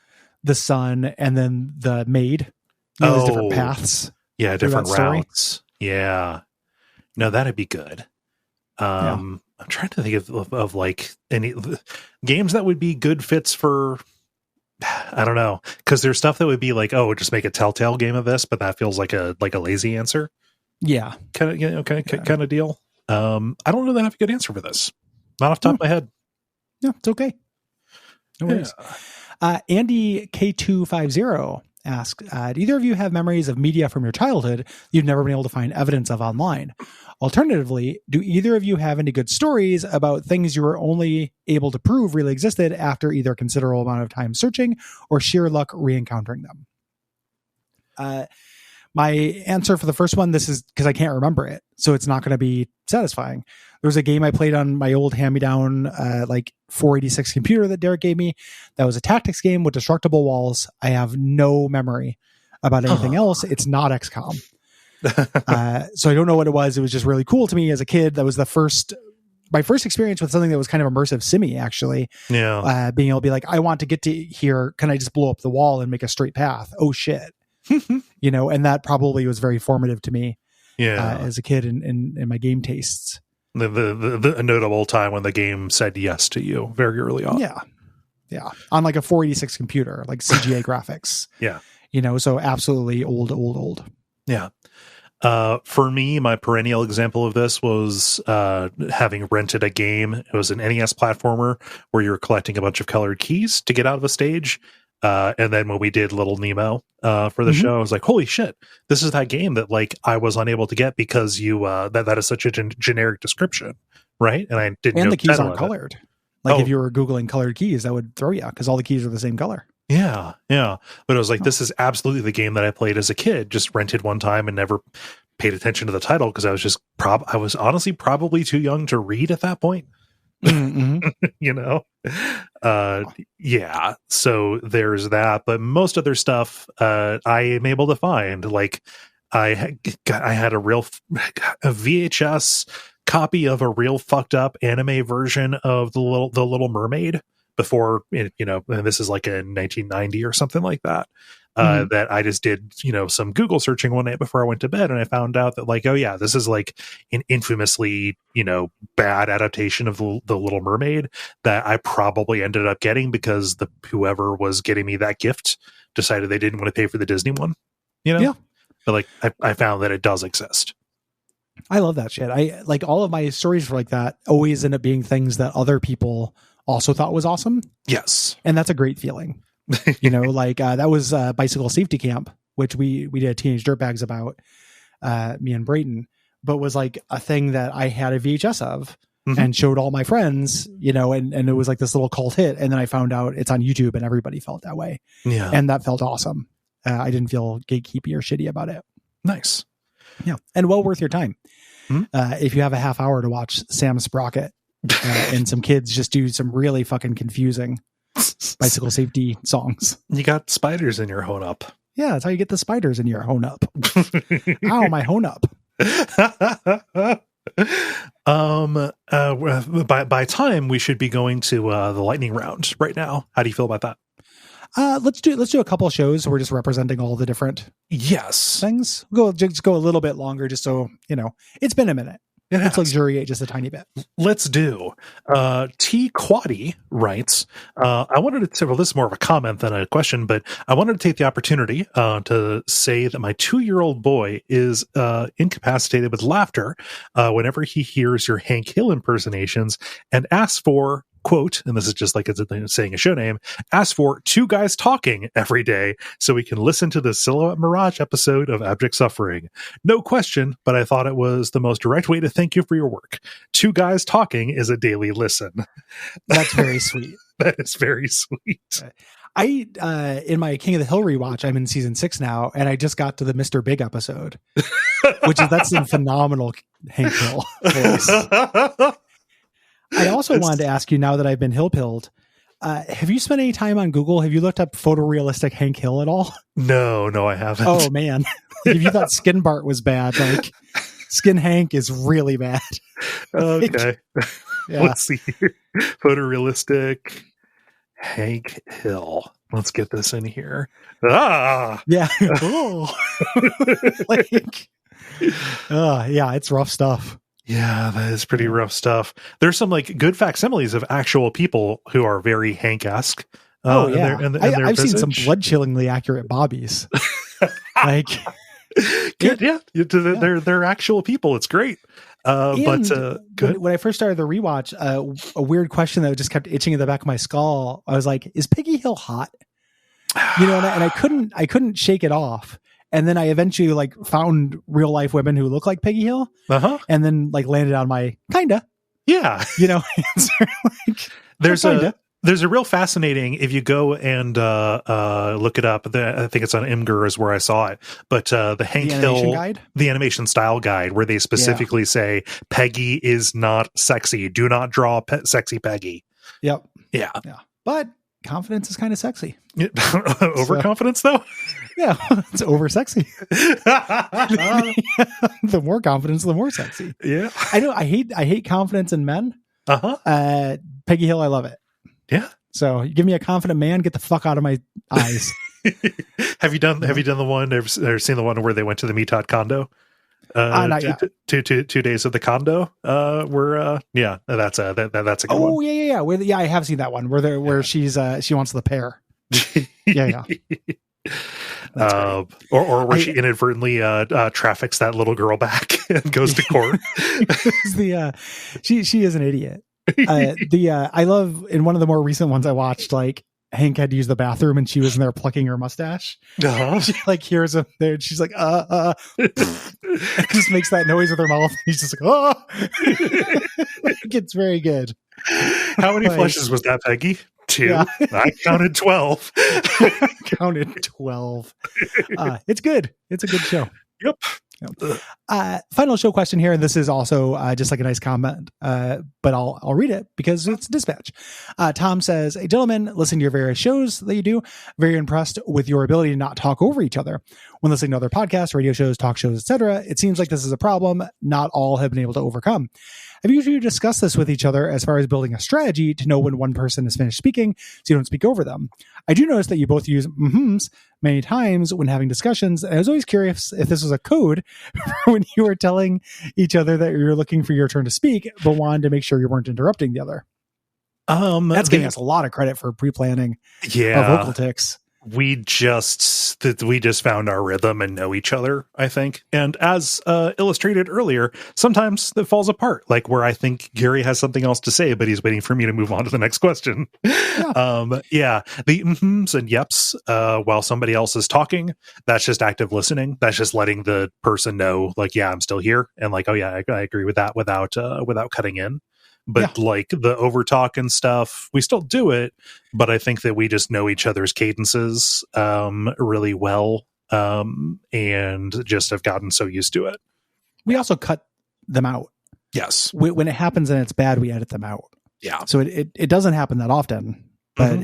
Speaker 1: the son, and then the maid. There's different paths.
Speaker 2: Yeah. Different routes. Yeah. No, that'd be good. I'm trying to think of like any games that would be good fits for, I don't know. Cause there's stuff that would be like, just make a Telltale game of this, but that feels like a lazy answer.
Speaker 1: Yeah.
Speaker 2: Kind of deal. I don't know that I have a good answer for this. Not off the top of my head.
Speaker 1: Yeah, it's okay. No worries. Andy K250 asks, do either of you have memories of media from your childhood you've never been able to find evidence of online? Alternatively, do either of you have any good stories about things you were only able to prove really existed after either considerable amount of time searching or sheer luck re-encountering them? My answer for the first one, this is because I can't remember it, so it's not going to be satisfying. There was a game I played on my old hand-me-down 486 computer that Derek gave me. That was a tactics game with destructible walls. I have no memory about anything else. It's not XCOM. So I don't know what it was. It was just really cool to me as a kid. That was my first experience with something that was kind of immersive simmy, actually.
Speaker 2: Yeah.
Speaker 1: Being able to be like, I want to get to here. Can I just blow up the wall and make a straight path? Oh shit. And that probably was very formative to me. As a kid in my game tastes.
Speaker 2: The notable time when the game said yes to you very early on.
Speaker 1: Yeah. On like a 486 computer, like CGA graphics.
Speaker 2: Yeah.
Speaker 1: So absolutely old.
Speaker 2: Yeah. For me, my perennial example of this was having rented a game. It was an NES platformer where you were collecting a bunch of colored keys to get out of a stage. And then when we did Little Nemo for the show, I was like, holy shit, this is that game that like I was unable to get because you that is such a generic description, right? And I didn't.
Speaker 1: And the keys aren't colored. Like if you were Googling colored keys, that would throw you because all the keys are the same color.
Speaker 2: Yeah. But it was like, this is absolutely the game that I played as a kid, just rented one time and never paid attention to the title because I was just I was honestly probably too young to read at that point.
Speaker 1: Mm-hmm.
Speaker 2: You know? Yeah. So there's that, but most other stuff I am able to find. Like I had a VHS copy of a real fucked up anime version of the Little Mermaid before, you know, and this is like in 1990 or something like that. That I just did, you know, some Google searching one night before I went to bed, and I found out that, like, oh yeah, this is like an infamously, you know, bad adaptation of the Little Mermaid that I probably ended up getting because whoever was getting me that gift decided they didn't want to pay for the Disney one, you know?
Speaker 1: Yeah.
Speaker 2: But like, I found that it does exist.
Speaker 1: I love that shit. I like all of my stories like that always end up being things that other people also thought was awesome.
Speaker 2: Yes.
Speaker 1: And that's a great feeling. You know, like that was Bicycle Safety Camp, which we did Teenage Dirtbags about, me and Brayton, but was like a thing that I had a VHS of and showed all my friends, you know, and it was like this little cult hit. And then I found out it's on YouTube and everybody felt that way.
Speaker 2: Yeah.
Speaker 1: And that felt awesome. I didn't feel gatekeepy or shitty about it.
Speaker 2: Nice.
Speaker 1: Yeah. And well worth your time. If you have a half hour to watch Sam Sprocket and some kids just do some really fucking confusing bicycle safety songs.
Speaker 2: You got spiders in your hone up.
Speaker 1: Yeah, that's how you get the spiders in your hone up. Ow, my hone up.
Speaker 2: By time we should be going to the lightning round right now. How do you feel about that?
Speaker 1: Let's do a couple of shows. We're just representing all the different things. Just go a little bit longer, just so you know. It's been a minute. Let's luxuriate just a tiny bit.
Speaker 2: Let's do. T Quaddy writes, I wanted to, well, this is more of a comment than a question, but I wanted to take the opportunity to say that my 2-year-old boy is incapacitated with laughter whenever he hears your Hank Hill impersonations and asks for, quote, and this is just like it's saying a show name, ask for 2 guys talking every day so we can listen to the Silhouette Mirage episode of Abject Suffering. No question, but I thought it was the most direct way to thank you for your work. 2 guys talking is a daily listen.
Speaker 1: That's very sweet.
Speaker 2: That is very sweet.
Speaker 1: I in my King of the Hill rewatch, I'm in season 6 now, and I just got to the Mr. Big episode, that's some phenomenal Hank Hill voice. I also wanted to ask you, now that I've been hill-pilled, have you spent any time on Google? Have you looked up photorealistic Hank Hill at all?
Speaker 2: No, I haven't.
Speaker 1: Oh, man. If you thought Skin Bart was bad, like, Skin Hank is really bad.
Speaker 2: Okay.
Speaker 1: Yeah.
Speaker 2: Let's see here. Photorealistic Hank Hill. Let's get this in here. Ah!
Speaker 1: Yeah. Oh. Yeah, it's rough stuff.
Speaker 2: Yeah, that is pretty rough stuff. There's some like good facsimiles of actual people who are very Hank-esque.
Speaker 1: Oh yeah, I've
Speaker 2: visage.
Speaker 1: seen some blood-chillingly accurate bobbies. Like,
Speaker 2: good, yeah. They're actual people. It's great.
Speaker 1: When I first started the rewatch, a weird question that just kept itching in the back of my skull. I was like, "Is Peggy Hill hot?" You know, and I couldn't shake it off. And then I eventually like found real life women who look like Peggy Hill, and then like landed on my kinda,
Speaker 2: yeah,
Speaker 1: you know, answer. Like,
Speaker 2: there's a real fascinating, if you go and look it up. I think it's on Imgur is where I saw it, but the Hank Hill guide, the animation style guide, where they specifically say Peggy is not sexy. Do not draw sexy Peggy.
Speaker 1: Yep.
Speaker 2: Yeah.
Speaker 1: But confidence is kind of sexy.
Speaker 2: Overconfidence, though.
Speaker 1: Yeah, it's over sexy. The more confidence, the more sexy.
Speaker 2: Yeah,
Speaker 1: I know. I hate confidence in men. Peggy Hill, I love it.
Speaker 2: Yeah.
Speaker 1: So give me a confident man, get the fuck out of my eyes.
Speaker 2: Have you done the one? Or seen the one where they went to the Metot condo?
Speaker 1: Not yet.
Speaker 2: 2 days of the condo. That's a good one.
Speaker 1: Oh yeah. I have seen that one where she's she wants the pair. Yeah.
Speaker 2: Or where she inadvertently traffics that little girl back and goes to court.
Speaker 1: She is an idiot. I love, in one of the more recent ones I watched, like Hank had to use the bathroom and she was in there plucking her mustache. She like hears him there and she's like, just makes that noise with her mouth. He's just like, it's very good.
Speaker 2: How many flushes was that, Peggy? 2. Yeah. I counted 12.
Speaker 1: Counted 12. It's good. It's a good show.
Speaker 2: Yep.
Speaker 1: Final show question here, and this is also just like a nice comment, but I'll read it because it's dispatch. Tom says, "Hey, gentlemen, listen to your various shows that you do. Very impressed with your ability to not talk over each other when listening to other podcasts, radio shows, talk shows, etc. It seems like this is a problem not all have been able to overcome. Have you usually discussed this with each other as far as building a strategy to know when one person is finished speaking so you don't speak over them? I do notice that you both use mm-hms many times when having discussions, and I was always curious if this was a code when you were telling each other that you're looking for your turn to speak, but wanted to make sure you weren't interrupting the other." That's giving us a lot of credit for pre-planning our vocal tics.
Speaker 2: We just found our rhythm and know each other, I think. And as illustrated earlier, sometimes it falls apart, like where I think Gary has something else to say, but he's waiting for me to move on to the next question. The mm-hms and yeps while somebody else is talking, that's just active listening. That's just letting the person know, like, yeah, I'm still here, and like, oh yeah, I agree with that without cutting in. But like the overtalk and stuff, we still do it, but I think that we just know each other's cadences really well, and just have gotten so used to it.
Speaker 1: We also cut them out.
Speaker 2: Yes.
Speaker 1: When it happens and it's bad, we edit them out.
Speaker 2: Yeah.
Speaker 1: So it doesn't happen that often, but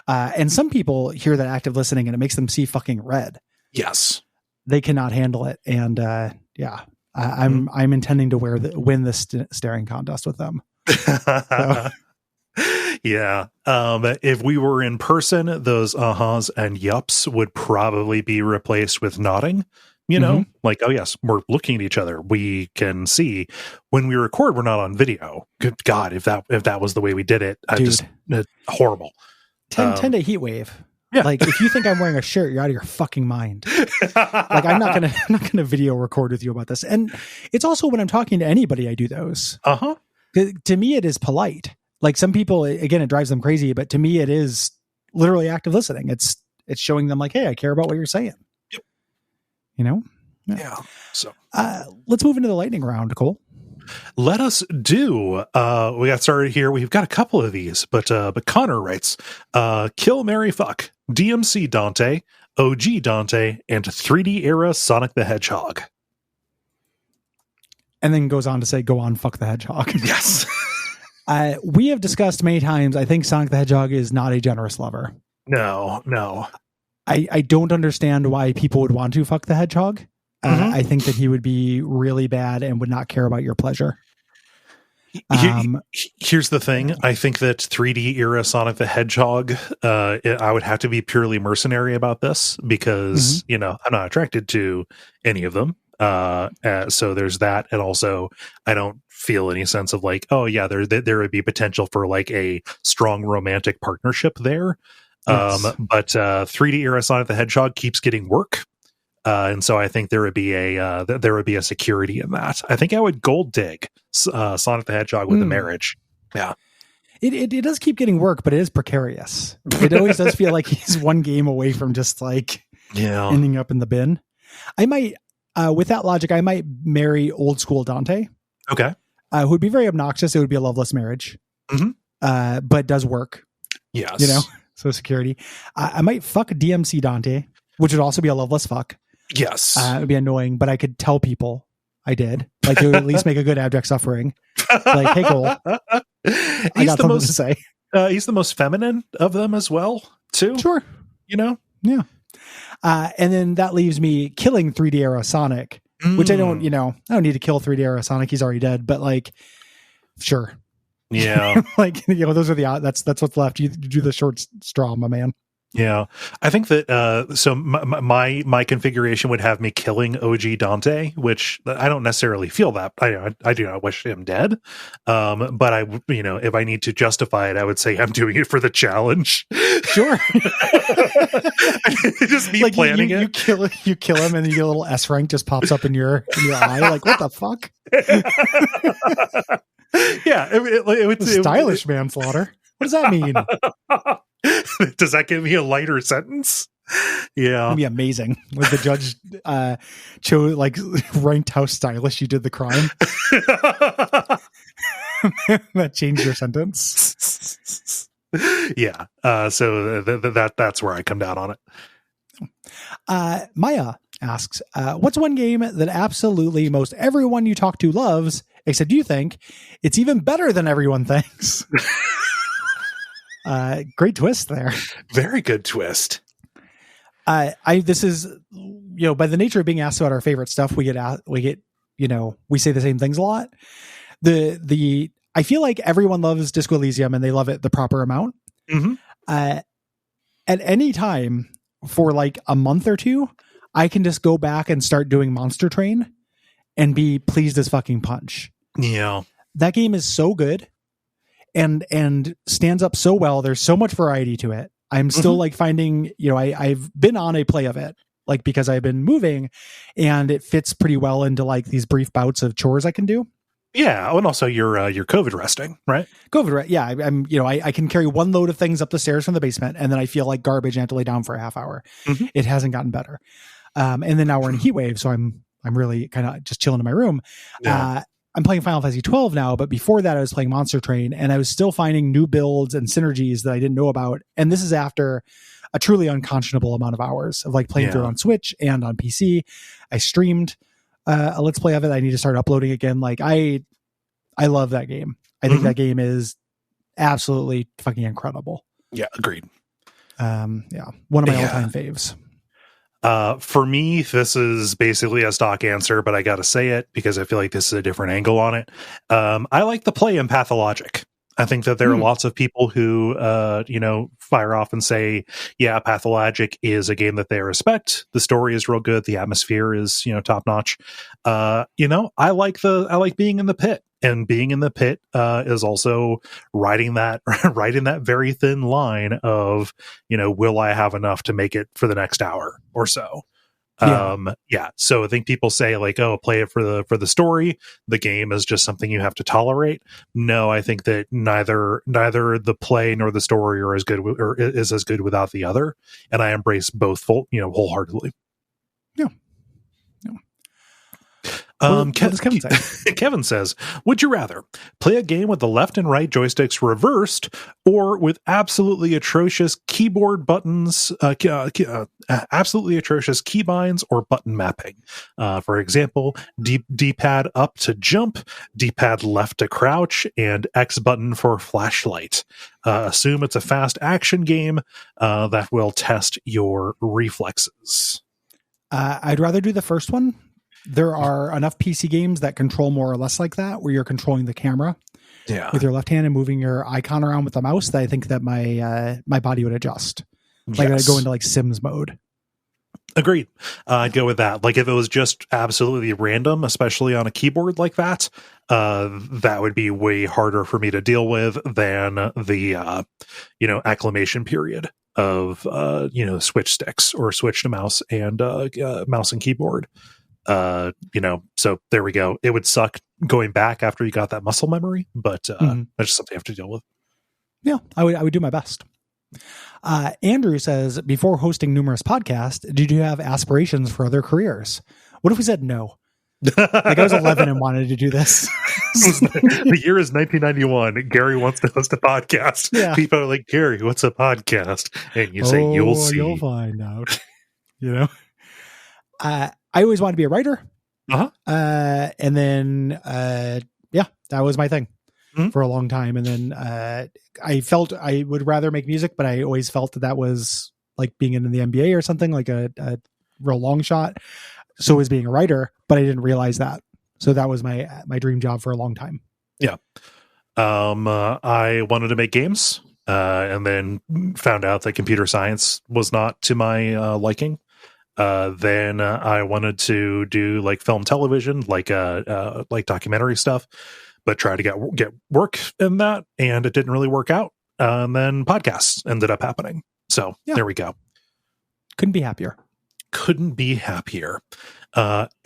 Speaker 1: and some people hear that active listening and it makes them see fucking red.
Speaker 2: Yes.
Speaker 1: They cannot handle it. And I'm intending to win this staring contest with them. So.
Speaker 2: Yeah. If we were in person, those uh-hs and yups would probably be replaced with nodding. You know, like, oh yes, we're looking at each other. We can see. When we record, we're not on video. Good God, if that was the way we did it, horrible.
Speaker 1: 10-day heat wave. Yeah. Like, if you think I'm wearing a shirt, you're out of your fucking mind. Like, I'm not gonna video record with you about this. And it's also when I'm talking to anybody, I do those. To me, it is polite. Like, some people, again, it drives them crazy, but to me, it is literally active listening. It's showing them like, hey, I care about what you're saying. Yep. You know?
Speaker 2: Yeah. So
Speaker 1: let's move into the lightning round, Cole.
Speaker 2: Let us do. We got started here. We've got a couple of these, but Connor writes, "Kill, Marry, Fuck, DMC Dante, OG Dante, and 3D era Sonic the Hedgehog."
Speaker 1: And then goes on to say, "Go on, fuck the hedgehog."
Speaker 2: Yes.
Speaker 1: We have discussed many times, I think Sonic the Hedgehog is not a generous lover.
Speaker 2: No.
Speaker 1: I don't understand why people would want to fuck the hedgehog. I think that he would be really bad and would not care about your pleasure.
Speaker 2: Here's the thing. I think that 3D era Sonic the Hedgehog, I would have to be purely mercenary about this because, I'm not attracted to any of them. So there's that. And also I don't feel any sense of like, oh yeah, there would be potential for like a strong romantic partnership there. Yes. But 3D era Sonic the Hedgehog keeps getting work. And so I think there would be a security in that. I think I would gold dig Sonic the Hedgehog with a marriage. Yeah.
Speaker 1: It does keep getting work, but it is precarious. It always does feel like he's one game away from just like ending up in the bin. I might, with that logic, I might marry old school Dante.
Speaker 2: Okay.
Speaker 1: Who would be very obnoxious. It would be a loveless marriage. But does work.
Speaker 2: Yes.
Speaker 1: So security. I might fuck DMC Dante, which would also be a loveless fuck.
Speaker 2: Yes.
Speaker 1: It would be annoying, but I could tell people I did. Like, it would at least make a good abject suffering. Like, hey, Cole, I got something to say.
Speaker 2: He's the most feminine of them as well, too.
Speaker 1: Sure.
Speaker 2: Yeah.
Speaker 1: And then that leaves me killing 3D era Sonic, which I don't need to kill 3D era Sonic. He's already dead, but like, sure.
Speaker 2: Yeah.
Speaker 1: Like, those are that's what's left. You do the short straw, my man.
Speaker 2: Yeah, I think that so my configuration would have me killing OG Dante, which I don't necessarily feel that I do not wish him dead, but I if I need to justify it, I would say I'm doing it for the challenge. Sure, just me like planning it.
Speaker 1: You kill him, and then you get a little S rank just pops up in your eye. Like, what the fuck?
Speaker 2: Yeah, it
Speaker 1: stylish manslaughter. What does that mean?
Speaker 2: Does that give me a lighter sentence? Yeah,
Speaker 1: it'd be amazing. Like, the judge chose ranked how stylish you did the crime. That changed your sentence.
Speaker 2: Yeah. So that's where I come down on it.
Speaker 1: Maya asks, what's one game that absolutely most everyone you talk to loves, except you think it's even better than everyone thinks? Great twist there.
Speaker 2: Very good twist.
Speaker 1: This is, by the nature of being asked about our favorite stuff, we get, we say the same things a lot. I feel like everyone loves Disco Elysium and they love it the proper amount.
Speaker 2: Mm-hmm.
Speaker 1: At any time for like a month or two, I can just go back and start doing Monster Train and be pleased as fucking punch.
Speaker 2: Yeah.
Speaker 1: That game is so good and stands up so well. There's so much variety to it. I'm still like finding, I've been on a play of it, like because I've been moving and it fits pretty well into like these brief bouts of chores I can do.
Speaker 2: Yeah. And also you're COVID resting, right?
Speaker 1: Yeah. I'm, I can carry one load of things up the stairs from the basement and then I feel like garbage and have to lay down for a half hour. Mm-hmm. It hasn't gotten better. And then now we're in a heat wave. So I'm really kind of just chilling in my room. Yeah. I'm playing Final Fantasy 12 now, but before that I was playing Monster Train and I was still finding new builds and synergies that I didn't know about. And this is after a truly unconscionable amount of hours of like playing through it on Switch and on PC. I streamed a Let's Play of it. I need to start uploading again. Like I love that game. I think that game is absolutely fucking incredible.
Speaker 2: Yeah. Agreed.
Speaker 1: One of my all-time faves.
Speaker 2: For me, this is basically a stock answer, but I got to say it because I feel like this is a different angle on it. I like the play in Pathologic. I think that there are lots of people who, fire off and say, yeah, Pathologic is a game that they respect. The story is real good. The atmosphere is, top notch. I like being in the pit, and being in the pit is also riding that very thin line of, will I have enough to make it for the next hour or so? So I think people say like, oh, play it for the story. The game is just something you have to tolerate. No, I think that neither the play nor the story are as good or is as good without the other, and I embrace both wholeheartedly. What does Kevin say? Kevin says, would you rather play a game with the left and right joysticks reversed or with absolutely atrocious keyboard buttons, absolutely atrocious keybinds or button mapping? For example, D-pad up to jump, D-pad left to crouch, and X button for flashlight. Assume it's a fast action game that will test your reflexes.
Speaker 1: I'd rather do the first one. There are enough PC games that control more or less like that, where you're controlling the camera with your left hand and moving your icon around with the mouse. That I think that my body would adjust. Like I'd go into like Sims mode.
Speaker 2: Agreed. I'd go with that. Like if it was just absolutely random, especially on a keyboard like that, that would be way harder for me to deal with than the acclimation period of switch sticks or switch to mouse and mouse and keyboard. So there we go. It would suck going back after you got that muscle memory, but that's just something you have to deal with.
Speaker 1: Yeah, I would do my best. Andrew says, before hosting numerous podcasts, did you have aspirations for other careers? What if we said no? Like I was 11 and wanted to do this.
Speaker 2: The year is 1991. Gary wants to host a podcast. Yeah. People are like, Gary, what's a podcast? And you say, you'll see.
Speaker 1: You'll find out. I always wanted to be a writer. And then, that was my thing for a long time. And then I felt I would rather make music, but I always felt that was like being in the NBA or something, like a real long shot. So was being a writer, but I didn't realize that. So that was my dream job for a long time.
Speaker 2: Yeah. I wanted to make games and then found out that computer science was not to my liking. Then I wanted to do like film, television, like documentary stuff, but try to get work in that, and it didn't really work out. And then podcasts ended up happening. So there we go.
Speaker 1: Couldn't be happier.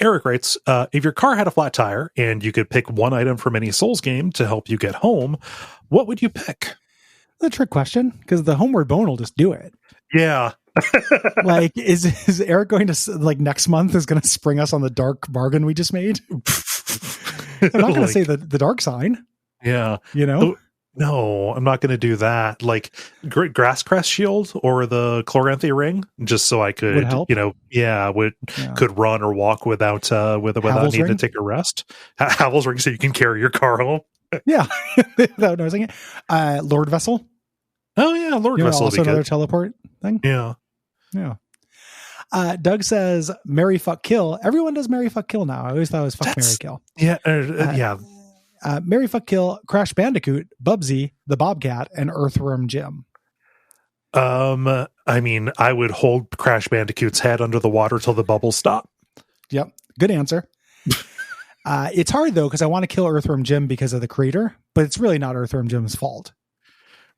Speaker 2: Eric writes, if your car had a flat tire and you could pick one item from any Souls game to help you get home, what would you pick?
Speaker 1: The trick question, because the Homeward Bone will just do it.
Speaker 2: Yeah.
Speaker 1: Like, is Eric going to, like, next month is going to spring us on the dark bargain we just made? I'm not going to say the dark sign.
Speaker 2: Yeah.
Speaker 1: You know?
Speaker 2: No, I'm not going to do that. Like grass crest shield or the Chloranthy ring, just so I could,
Speaker 1: Would help.
Speaker 2: Could run or walk without without
Speaker 1: Havel's
Speaker 2: needing
Speaker 1: ring?
Speaker 2: to take a rest. Havel's ring, so you can carry your car home.
Speaker 1: Yeah, without noticing it. Lord Vessel.
Speaker 2: Oh yeah, Lord Vessel.
Speaker 1: Also another teleport thing.
Speaker 2: Yeah.
Speaker 1: Doug says, "Marry, fuck, kill." Everyone does marry, fuck, kill now. I always thought it was fuck, marry, kill.
Speaker 2: Yeah, yeah.
Speaker 1: Marry, fuck, kill, Crash Bandicoot, Bubsy, the Bobcat, and Earthworm Jim.
Speaker 2: I mean, I would hold Crash Bandicoot's head under the water till the bubbles stop.
Speaker 1: Yep, good answer. It's hard though because I want to kill Earthworm Jim because of the creator, but it's really not Earthworm Jim's fault.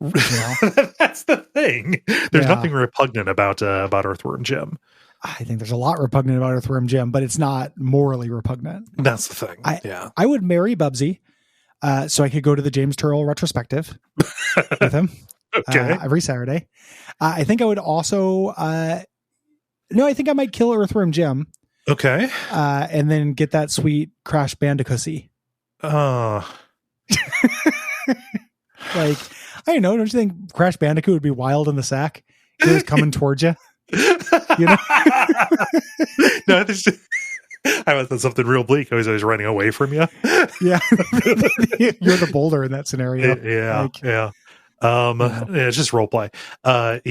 Speaker 1: You know?
Speaker 2: That's the thing. There's nothing repugnant about Earthworm Jim.
Speaker 1: I think there's a lot repugnant about Earthworm Jim, but it's not morally repugnant.
Speaker 2: That's the thing.
Speaker 1: I would marry Bubsy so I could go to the James Turrell retrospective with him every Saturday. I think I would also I think I might kill Earthworm Jim.
Speaker 2: Okay.
Speaker 1: And then get that sweet Crash Bandicootsy. Like, I don't know. Don't you think Crash Bandicoot would be wild in the sack? He was coming towards you. You know?
Speaker 2: No, I was something real bleak. I was always running away from you.
Speaker 1: Yeah. You're the boulder in that scenario.
Speaker 2: Yeah. It's just role play. I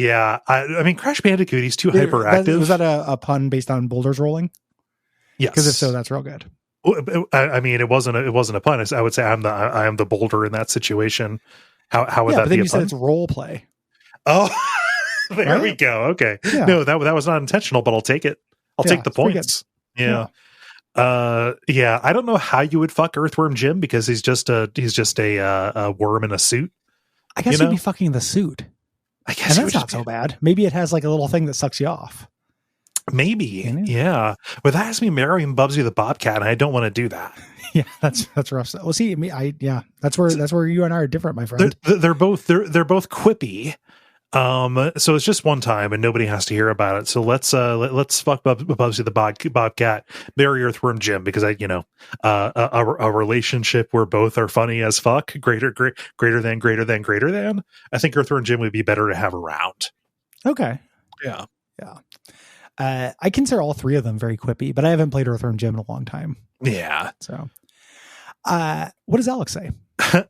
Speaker 2: mean, Crash Bandicoot, he's too hyperactive.
Speaker 1: Was that a pun based on boulders rolling?
Speaker 2: Yes.
Speaker 1: Because if so, that's real good.
Speaker 2: I mean, it wasn't a pun. I would say I am the boulder in that situation. How would that
Speaker 1: but then
Speaker 2: be?
Speaker 1: You said it's role play.
Speaker 2: Oh, there we go. Okay.
Speaker 1: Yeah.
Speaker 2: No, that was not intentional, but I'll take it. I'll take the points. Yeah. I don't know how you would fuck Earthworm Jim because he's just a worm in a suit.
Speaker 1: I guess he'd be fucking the suit.
Speaker 2: I guess
Speaker 1: and that's not so bad. Maybe it has like a little thing that sucks you off.
Speaker 2: Maybe, yeah. But that has me marrying Bubsy the Bobcat, and I don't want to do that.
Speaker 1: Yeah, that's rough. Well, see, that's where you and I are different, my friend.
Speaker 2: They're both quippy. So it's just one time, and nobody has to hear about it. So let's fuck Bubsy the Bobcat, marry Earthworm Jim, because a relationship where both are funny as fuck, greater than. I think Earthworm Jim would be better to have around. Okay. Yeah.
Speaker 1: I consider all three of them very quippy, but I haven't played Earthworm Jim in a long time.
Speaker 2: Yeah.
Speaker 1: So, what does Alex say?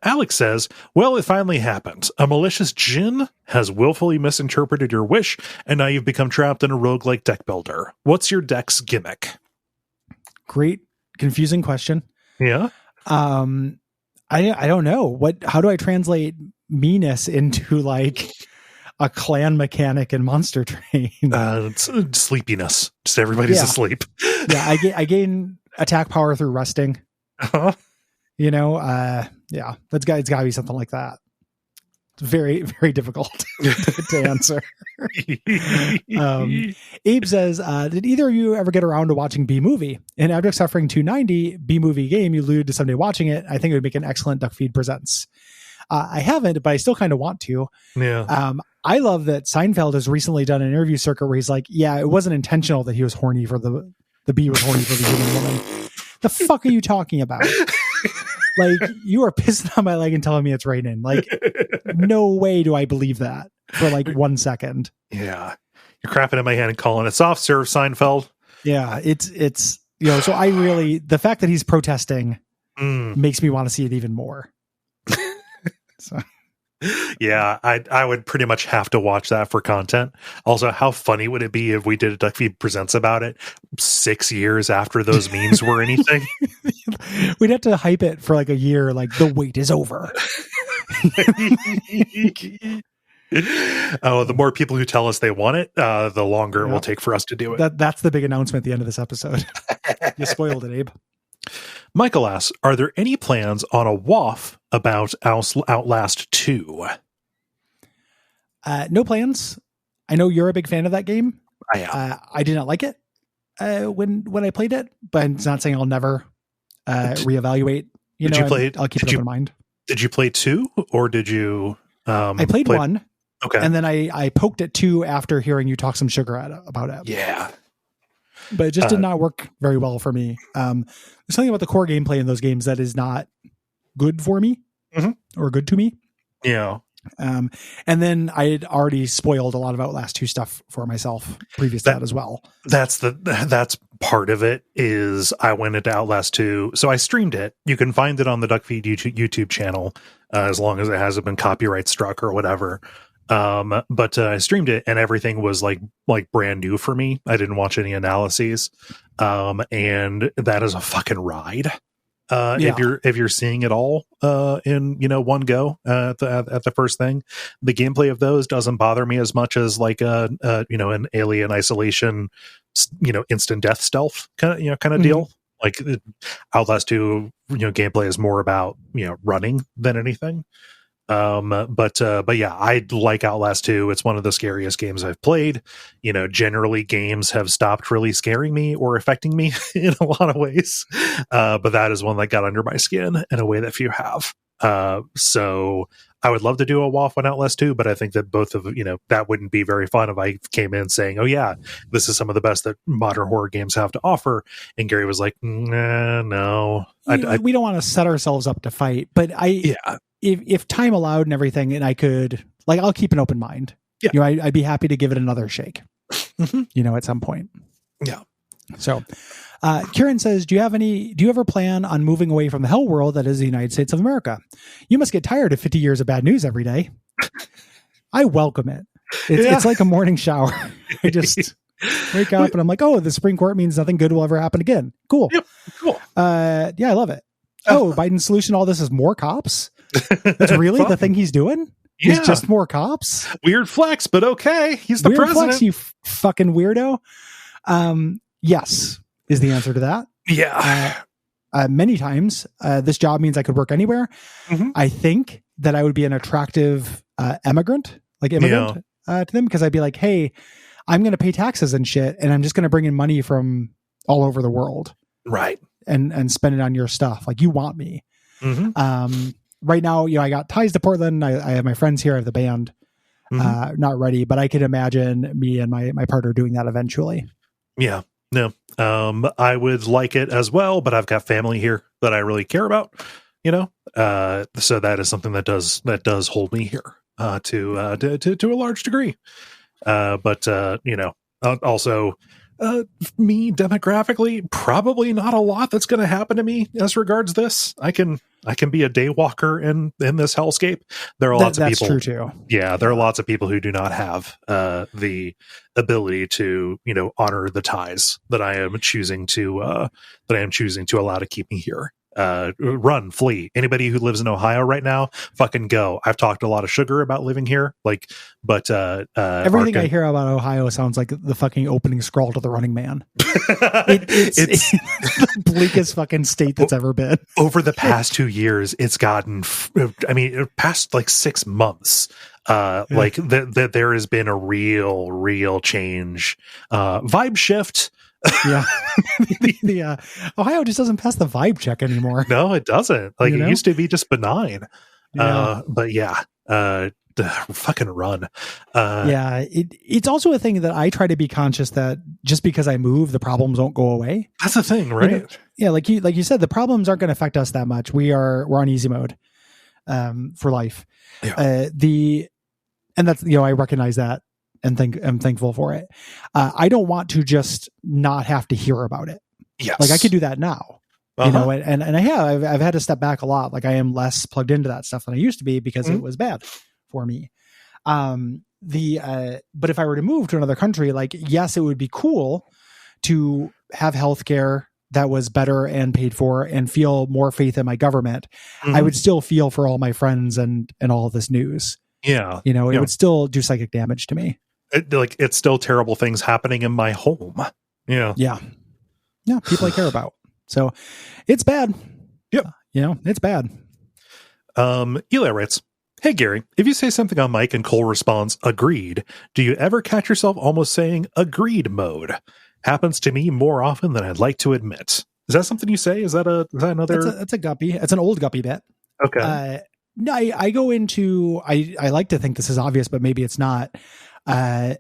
Speaker 2: Alex says, well, it finally happened. A malicious djinn has willfully misinterpreted your wish, and now you've become trapped in a roguelike deck builder. What's your deck's gimmick?
Speaker 1: Great, confusing question.
Speaker 2: Yeah.
Speaker 1: I don't know. How do I translate meanness into like a clan mechanic in Monster Train?
Speaker 2: It's sleepiness. Just everybody's asleep.
Speaker 1: Yeah, I gain attack power through resting.
Speaker 2: Uh-huh.
Speaker 1: It's got to be something like that. It's very, very difficult to answer. Abe says, did either of you ever get around to watching B-Movie? In Abject Suffering 290, B-Movie game, you allude to someday watching it. I think it would make an excellent Duckfeed Presents. I haven't, but I still kind of want to.
Speaker 2: Yeah.
Speaker 1: I love that Seinfeld has recently done an interview circuit where he's like, yeah, it wasn't intentional that he was horny for the bee was horny for the human woman. The fuck are you talking about? Like, you are pissing on my leg and telling me it's raining. Like, no way do I believe that for like 1 second.
Speaker 2: Yeah. You're crapping in my hand and calling it soft serve, Seinfeld.
Speaker 1: Yeah. It's, so I really, the fact that he's protesting makes me want to see it even more. So.
Speaker 2: Yeah, I would pretty much have to watch that for content. Also, how funny would it be if we did a Duckfeed Presents about it 6 years after those memes were anything?
Speaker 1: We'd have to hype it for like a year, like the wait is over.
Speaker 2: Oh, the more people who tell us they want it, the longer it will take for us to do it.
Speaker 1: That's the big announcement at the end of this episode. You spoiled it, Abe.
Speaker 2: Michael asks, are there any plans on a WAF about Outlast 2?
Speaker 1: No plans. I know you're a big fan of that game.
Speaker 2: I am.
Speaker 1: I did not like it when I played it, but it's not saying I'll never reevaluate. I'll keep it in mind.
Speaker 2: Did you play 2 or did you?
Speaker 1: I played 1.
Speaker 2: Okay.
Speaker 1: And then I poked at 2 after hearing you talk some sugar about it.
Speaker 2: Yeah.
Speaker 1: But it just did not work very well for me. There's something about the core gameplay in those games that is not good for me or good to me.
Speaker 2: Yeah.
Speaker 1: And then I had already spoiled a lot of Outlast 2 stuff for myself previous to that as well.
Speaker 2: That's part of it. Is I went into Outlast 2, so I streamed it. You can find it on the Duckfeed YouTube channel, as long as it hasn't been copyright struck or whatever. But I streamed it, and everything was like brand new for me. I didn't watch any analyses, and that is a fucking ride. If you're seeing it all in one go at the first thing, the gameplay of those doesn't bother me as much as like an Alien Isolation, instant death stealth kind of deal. Like Outlast 2, gameplay is more about running than anything. But yeah, I like Outlast 2. It's one of the scariest games I've played. Generally games have stopped really scaring me or affecting me in a lot of ways. But that is one that got under my skin in a way that few have. So I would love to do a WAF on Outlast 2, but I think that both of, that wouldn't be very fun if I came in saying, oh yeah, this is some of the best that modern horror games have to offer. And Gary was like, nah, no.
Speaker 1: We don't want to set ourselves up to fight, but if time allowed and everything, and I could, I'll keep an open mind. Yeah. I'd be happy to give it another shake, at some point.
Speaker 2: Yeah.
Speaker 1: So, Kieran says, do you ever plan on moving away from the hell world that is the United States of America? You must get tired of 50 years of bad news every day. I welcome it. It's like a morning shower. I just wake up and I'm like, oh, the Supreme Court means nothing good will ever happen again. Cool.
Speaker 2: Yep. Cool.
Speaker 1: I love it. Oh, Biden's solution to all this is more cops? That's really the thing he's doing?
Speaker 2: Yeah.
Speaker 1: He's just more cops?
Speaker 2: Weird flex, but okay. He's the
Speaker 1: Weird
Speaker 2: president.
Speaker 1: Flex, you fucking weirdo. Yes, is the answer to that.
Speaker 2: Yeah.
Speaker 1: Many times, this job means I could work anywhere.
Speaker 2: Mm-hmm.
Speaker 1: I think that I would be an attractive immigrant to them, because I'd be like, hey, I'm going to pay taxes and shit, and I'm just going to bring in money from all over the world.
Speaker 2: Right.
Speaker 1: And spend it on your stuff. Like, you want me.
Speaker 2: Mm-hmm.
Speaker 1: Right now, I got ties to Portland. I have my friends here. I have the band. Not ready, but I could imagine me and my partner doing that eventually.
Speaker 2: Yeah. No. I would like it as well, but I've got family here that I really care about, so that is something that does hold me here, to a large degree. But also, me demographically, probably not a lot that's going to happen to me as regards this. I can be a day walker in this hellscape. There are lots of people.
Speaker 1: That's true too.
Speaker 2: Yeah, there are lots of people who do not have the ability to honor the ties that I am choosing to allow to keep me here. Run, flee. Anybody who lives in Ohio right now, fucking go. I've talked a lot of sugar about living here, but
Speaker 1: everything I hear about Ohio sounds like the fucking opening scroll to The Running Man. It's the bleakest fucking state that's ever been.
Speaker 2: Over the past 2 years, it's gotten, past 6 months. There has been a real change, vibe shift.
Speaker 1: Yeah. the Ohio just doesn't pass the vibe check anymore.
Speaker 2: No, it doesn't. It used to be just benign. But fucking run.
Speaker 1: It's also a thing that I try to be conscious that just because I move, the problems won't go away.
Speaker 2: That's the thing, right?
Speaker 1: Like you said, the problems aren't going to affect us that much. We're on easy mode for life.
Speaker 2: Yeah.
Speaker 1: And that's, I recognize that and I'm thankful for it. I don't want to just not have to hear about it.
Speaker 2: Yes.
Speaker 1: I could do that now, and I've had to step back a lot. I am less plugged into that stuff than I used to be because it was bad for me. But if I were to move to another country, yes, it would be cool to have healthcare that was better and paid for and feel more faith in my government. I would still feel for all my friends and all of this news.
Speaker 2: Yeah.
Speaker 1: It would still do psychic damage to me.
Speaker 2: It's still terrible things happening in my home. Yeah.
Speaker 1: Yeah. Yeah. People I care about. So it's bad.
Speaker 2: Yep.
Speaker 1: It's bad.
Speaker 2: Eli writes, hey, Gary, if you say something on mic and Cole responds, agreed, do you ever catch yourself almost saying agreed mode? Happens to me more often than I'd like to admit. Is that something you say? Is that another?
Speaker 1: That's a guppy. It's an old guppy bit.
Speaker 2: Okay.
Speaker 1: No, I go into, I like to think this is obvious, but maybe it's not. I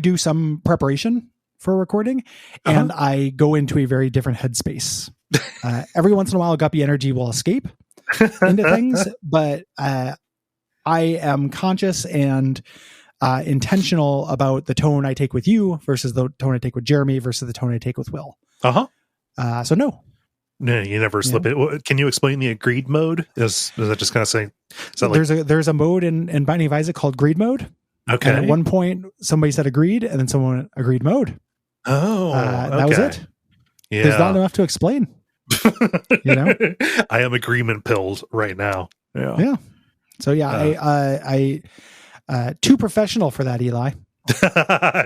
Speaker 1: do some preparation for recording and I go into a very different headspace. Every once in a while, guppy energy will escape into things, but I I am conscious and intentional about the tone I take with you versus the tone I take with Jeremy versus the tone I take with Will. So no.
Speaker 2: No, you never slip it. Can you explain the agreed mode? Is that just kind of saying?
Speaker 1: There's a mode in Binding of Isaac called greed mode.
Speaker 2: Okay.
Speaker 1: And at one point, somebody said agreed, and then someone agreed mode.
Speaker 2: Oh,
Speaker 1: that was it.
Speaker 2: Yeah.
Speaker 1: There's not enough to explain.
Speaker 2: I am agreement pilled right now.
Speaker 1: Yeah. So I too professional for that, Eli.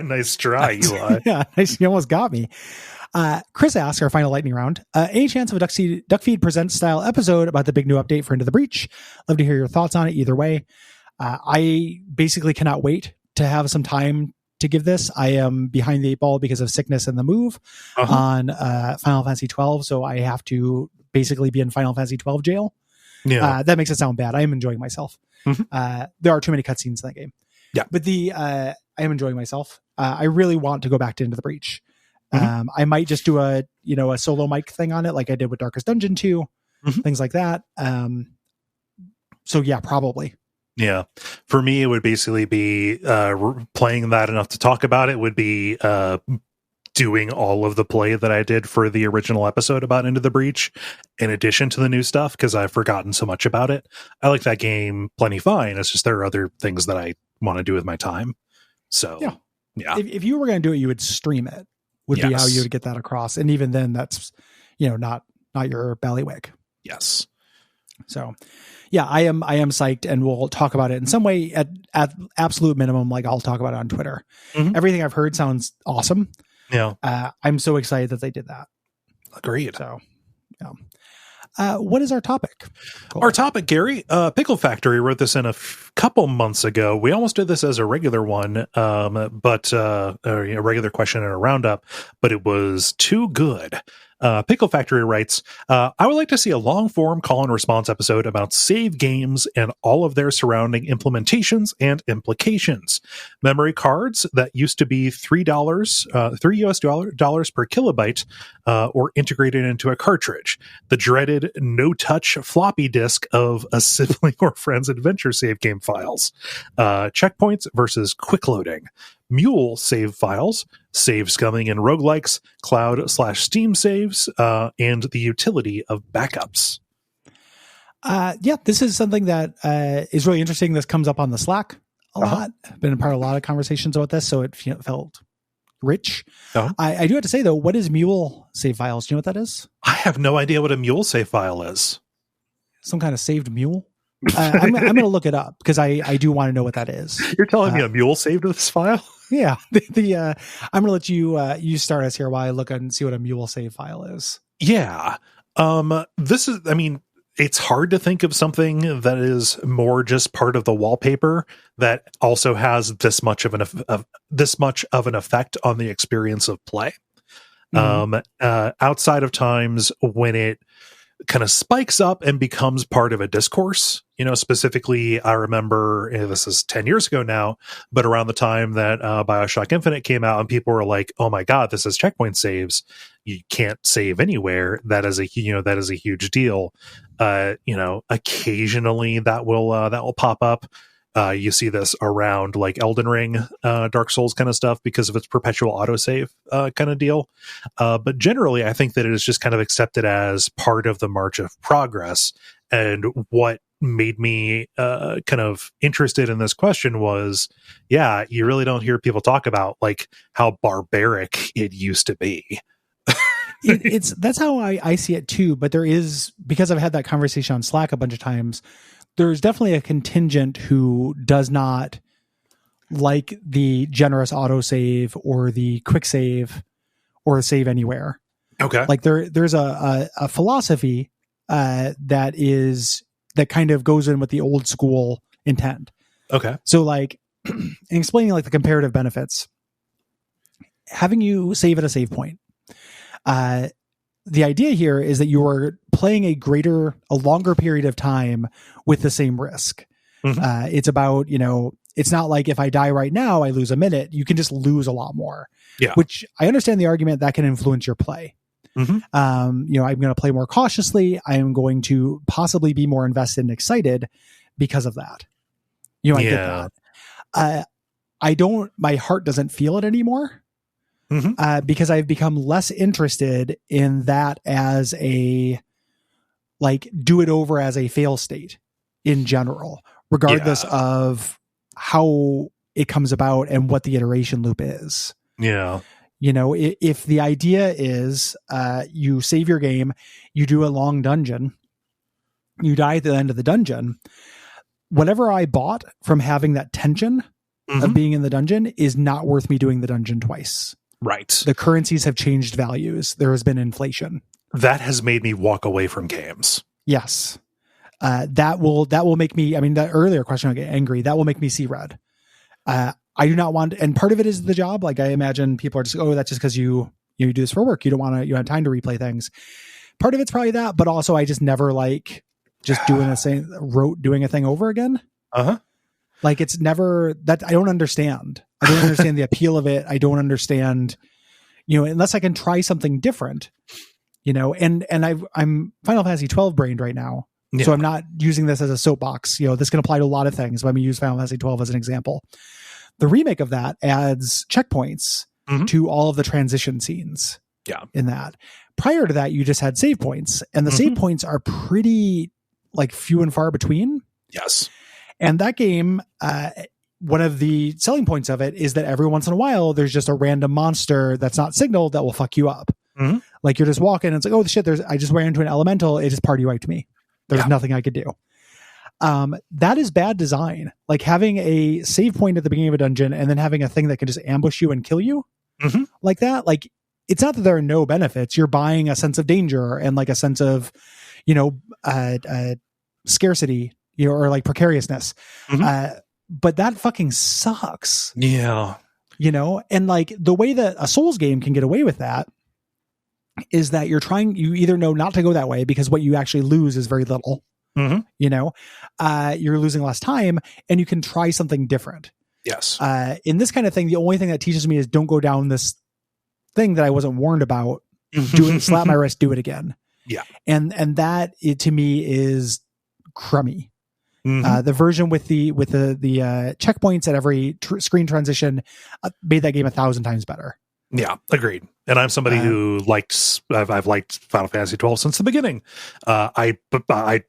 Speaker 2: Nice try, Eli.
Speaker 1: Yeah, you almost got me. Chris asks, our final lightning round, any chance of a Duckfeed Presents style episode about the big new update for Into the Breach? Love to hear your thoughts on it either way. I basically cannot wait to have some time to give this. I am behind the 8 ball because of sickness and the move on Final Fantasy 12, so I have to basically be in Final Fantasy 12 jail. Yeah, that makes it sound bad. I am enjoying myself. There are too many cutscenes in that game. Yeah, but I am enjoying myself. I really want to go back to Into the Breach. I might just do a solo mic thing on it, like I did with Darkest Dungeon 2, things like that. So yeah, probably.
Speaker 2: Yeah, for me, it would basically be playing that enough to talk about it. Would be doing all of the play that I did for the original episode about Into the Breach, in addition to the new stuff, because I've forgotten so much about it. I like that game plenty fine. It's just there are other things that I want to do with my time. So yeah.
Speaker 1: If you were going to do it, you would stream it. Would be how you would get that across, and even then, that's not your ballywick.
Speaker 2: Yes.
Speaker 1: So, yeah, I am psyched, and we'll talk about it in some way at absolute minimum. Like I'll talk about it on Twitter. Everything I've heard sounds awesome.
Speaker 2: Yeah,
Speaker 1: I'm so excited that they did that.
Speaker 2: Agreed.
Speaker 1: So, yeah. What is our topic?
Speaker 2: Our topic, Gary, Pickle Factory wrote this in a couple months ago. We almost did this as a regular one, but a regular question and a roundup, but it was too good. Pickle Factory writes, I would like to see a long-form call and response episode about save games and all of their surrounding implementations and implications. Memory cards that used to be $3 per kilobyte, or integrated into a cartridge. The dreaded no-touch floppy disk of a sibling or friend's adventure save game files. Checkpoints versus quick loading. Mule save files, save scumming and roguelikes, cloud/Steam saves, and the utility of backups.
Speaker 1: This is something that is really interesting. This comes up on the Slack a lot. I've been a part of a lot of conversations about this, so it felt rich. I do have to say, though, what is Mule save files? Do you know what that is?
Speaker 2: I have no idea what a Mule save file is.
Speaker 1: Some kind of saved mule? I'm going to look it up because I do want to know what that is.
Speaker 2: You're telling me a mule saved this file?
Speaker 1: Yeah. I'm going to let you start us here while I look and see what a mule save file is.
Speaker 2: Yeah. This is, it's hard to think of something that is more just part of the wallpaper that also has this much of an effect on the experience of play. Outside of times when it kind of spikes up and becomes part of a discourse. Specifically, I remember, this is 10 years ago now, but around the time that BioShock Infinite came out and people were like, oh my God, this is checkpoint saves. You can't save anywhere. That is a huge deal. Occasionally that will pop up. You see this around like Elden Ring, Dark Souls kind of stuff because of its perpetual autosave kind of deal. But generally, I think that it is just kind of accepted as part of the march of progress. And what made me kind of interested in this question was, you really don't hear people talk about like how barbaric it used to be.
Speaker 1: That's how I see it too. But there is, because I've had that conversation on Slack a bunch of times, there's definitely a contingent who does not like the generous autosave or the quick save or save anywhere.
Speaker 2: Okay.
Speaker 1: Like there's a philosophy that kind of goes in with the old school intent.
Speaker 2: Okay.
Speaker 1: So like in explaining like the comparative benefits, having you save at a save point, the idea here is that you are playing a longer period of time with the same risk. It's about, it's not like if I die right now, I lose a minute. You can just lose a lot more. Yeah. Which I understand the argument that can influence your play. I'm going to play more cautiously. I am going to possibly be more invested and excited because of that. I get that. My heart doesn't feel it anymore. Because I've become less interested in that as a, like, do it over as a fail state in general, regardless of how it comes about and what the iteration loop is.
Speaker 2: Yeah.
Speaker 1: If the idea is you save your game, you do a long dungeon, you die at the end of the dungeon, whatever I bought from having that tension of being in the dungeon is not worth me doing the dungeon twice.
Speaker 2: Right.
Speaker 1: The currencies have changed values. There has been inflation.
Speaker 2: That has made me walk away from games.
Speaker 1: Yes. That will make me, I mean, that earlier question, I get angry. That will make me see red. I do not want, and part of it is the job. Like, I imagine people are just, oh, that's just because you do this for work. You don't have time to replay things. Part of it's probably that, but also I just never like just doing a thing over again. Like, it's never that. I don't understand. I don't understand the appeal of it. I don't understand, unless I can try something different, and I'm Final Fantasy 12 brained right now. Yeah. So I'm not using this as a soapbox. This can apply to a lot of things, but I'm going to use Final Fantasy 12 as an example. The remake of that adds checkpoints to all of the transition scenes.
Speaker 2: Yeah.
Speaker 1: In that. Prior to that, you just had save points, and the save points are pretty like few and far between.
Speaker 2: Yes.
Speaker 1: And that game, one of the selling points of it is that every once in a while, there's just a random monster that's not signaled that will fuck you up. Like, you're just walking and it's like, oh shit, I just ran into an elemental. It just party wiped me. There's nothing I could do. That is bad design. Like, having a save point at the beginning of a dungeon and then having a thing that can just ambush you and kill you like that. Like, it's not that there are no benefits. You're buying a sense of danger and like a sense of, scarcity, or like precariousness. But that fucking sucks.
Speaker 2: Yeah.
Speaker 1: And like, the way that a Souls game can get away with that is that you either know not to go that way because what you actually lose is very little. You're losing less time and you can try something different.
Speaker 2: Yes.
Speaker 1: In this kind of thing, the only thing that teaches me is don't go down this thing that I wasn't warned about. Slap my wrist, do it again.
Speaker 2: Yeah.
Speaker 1: And that, to me, is crummy. The version with the checkpoints at every screen transition made that game 1,000 times better.
Speaker 2: Yeah, agreed. And I'm somebody who I've liked Final Fantasy 12 since the beginning. I